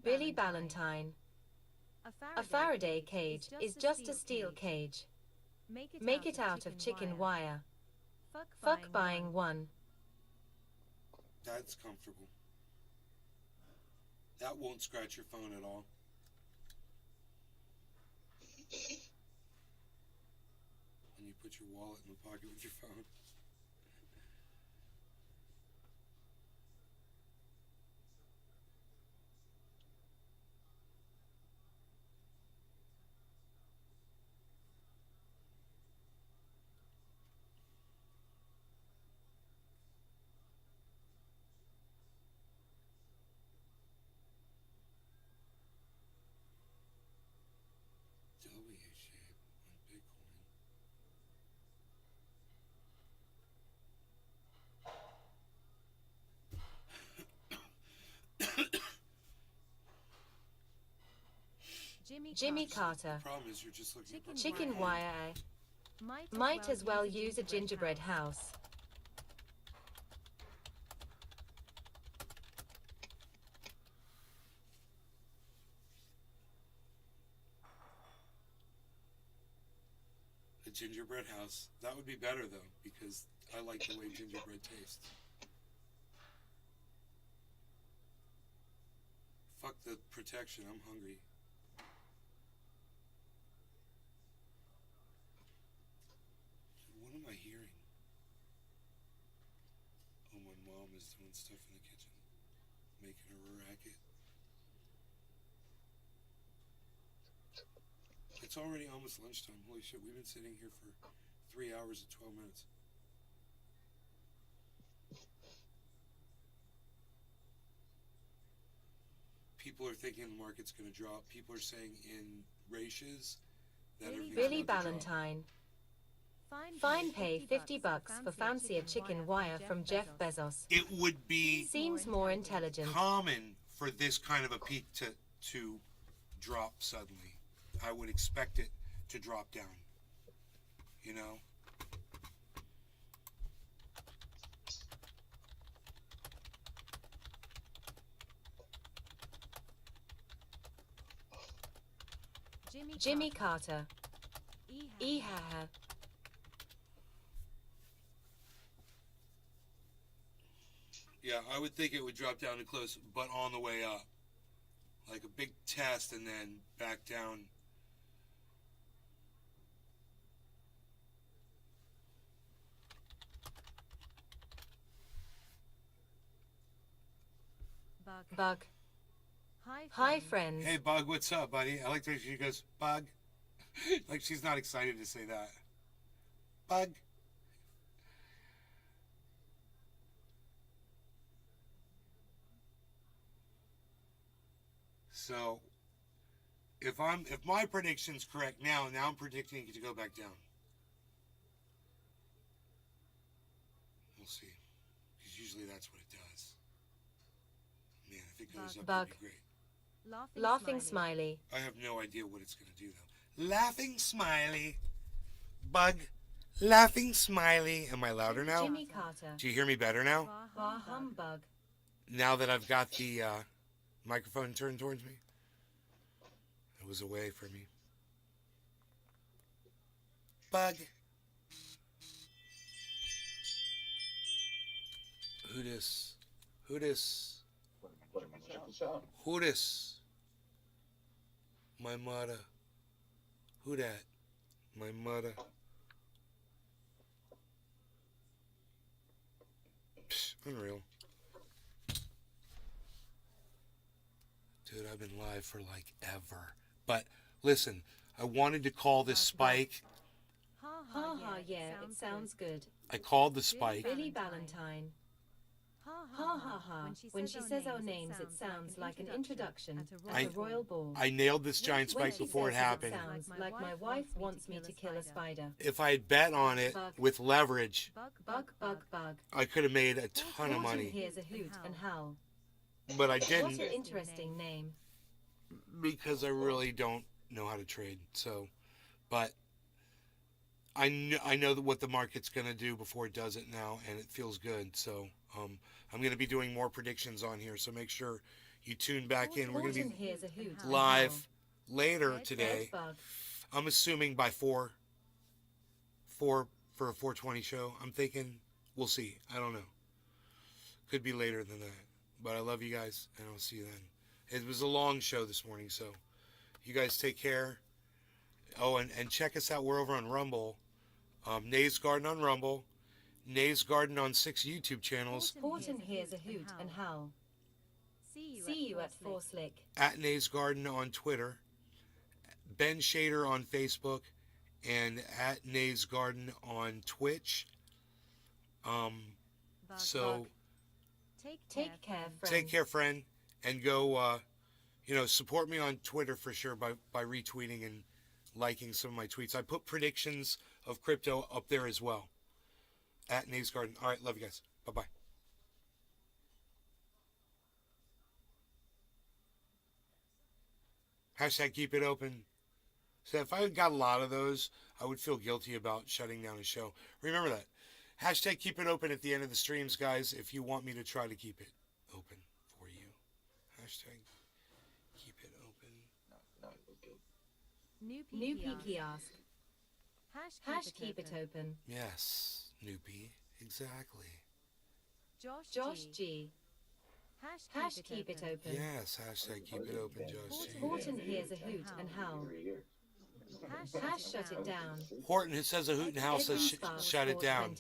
Billy Ballantyne. A Faraday cage is just a steel cage. Make it out of chicken wire. Fuck buying one.
That's comfortable. That won't scratch your phone at all. And you put your wallet in the pocket with your phone. W shape on Bitcoin.
Jimmy Carter.
The problem is you're just looking for
Chicken wire. Might as well use a gingerbread house.
A gingerbread house. That would be better, though, because I like the way gingerbread tastes. Fuck the protection. I'm hungry. What am I hearing? Oh, my mom is doing stuff in the kitchen. Making a racket. It's already almost lunchtime. Holy shit, we've been sitting here for 3 hours and 12 minutes. People are thinking the market's going to drop. People are saying in ratios that everything's
Billy
about to drop.
Valentine. Fine pay $50 for fancier chicken wire from Jeff Bezos.
It would be
Seems more intelligent.
common for this kind of a peak to drop suddenly. I would expect it to drop down. You know?
Jimmy Carter. Ehaha.
Yeah, I would think it would drop down to close, but on the way up. Like a big test and then back down.
Bug. Hi, friends.
Hey, Bug, what's up, buddy? I like the way she goes, Bug. Like she's not excited to say that. Bug. So, if my prediction's correct now I'm predicting it to go back down. We'll see. Because usually that's what it does. Man, if it goes up,
Bug.
it'd be great.
Laughing smiley.
I have no idea what it's going to do, though. Laughing smiley. Bug. Laughing smiley. Am I louder now?
Jimmy Carter.
Do you hear me better now?
Bah humbug.
Now that I've got the microphone turned towards me? It was away from me. Bug. Who dis? Who dis? Who dis? My mother. Who that? My mother. Psh, unreal. Dude, I've been live for like ever. But listen, I wanted to call this spike.
Ha ha, yeah, it sounds good.
I called the spike.
Billy Valentine. Ha ha ha. When she says our names, it sounds like an introduction at a royal ball.
I nailed this giant
When
spike
she
before it
says
happened.
It sounds like my wife wants me to kill a spider.
If I had bet on it with leverage,
Bug.
I could have made a ton of
Horton
money.
hears a hoot and howl.
But I
What
didn't
an interesting name.
because I really don't know how to trade. So, but I know what the market's going to do before it does it now, and it feels good. So I'm going to be doing more predictions on here. So make sure you tune back in. We're going to
Horton
be
hears a hoot and
live
howl.
later today.
Bug.
I'm assuming by 4 for a 4:20 show. I'm thinking we'll see. I don't know. Could be later than that. But I love you guys, and I'll see you then. It was a long show this morning, so you guys take care. Oh, and check us out. We're over on Rumble. Nays Garden on Rumble. Nays Garden on 6 YouTube channels.
Horton hears a hoot and howl. See you at TRAFF1CK3R.
At Nays Garden on Twitter. Ben Shader on Facebook. And at Nays Garden on Twitch. So
Take care, friend.
take care, friend. And go, support me on Twitter for sure by retweeting and liking some of my tweets. I put predictions of crypto up there as well. At Nays Garden. All right, love you guys. Bye-bye. Hashtag keep it open. So if I got a lot of those, I would feel guilty about shutting down a show. Remember that. Hashtag keep it open at the end of the streams, guys, if you want me to try to keep it open for you. Hashtag keep it open.
New Peaky ask. Hash keep it open.
Yes, Noopy, exactly.
Josh G. Hash keep it open.
Yes, hashtag keep it open, Josh G.
Horton hears a hoot and howl. Hash shut it down.
Horton, who says a hoot and howl says shut it down.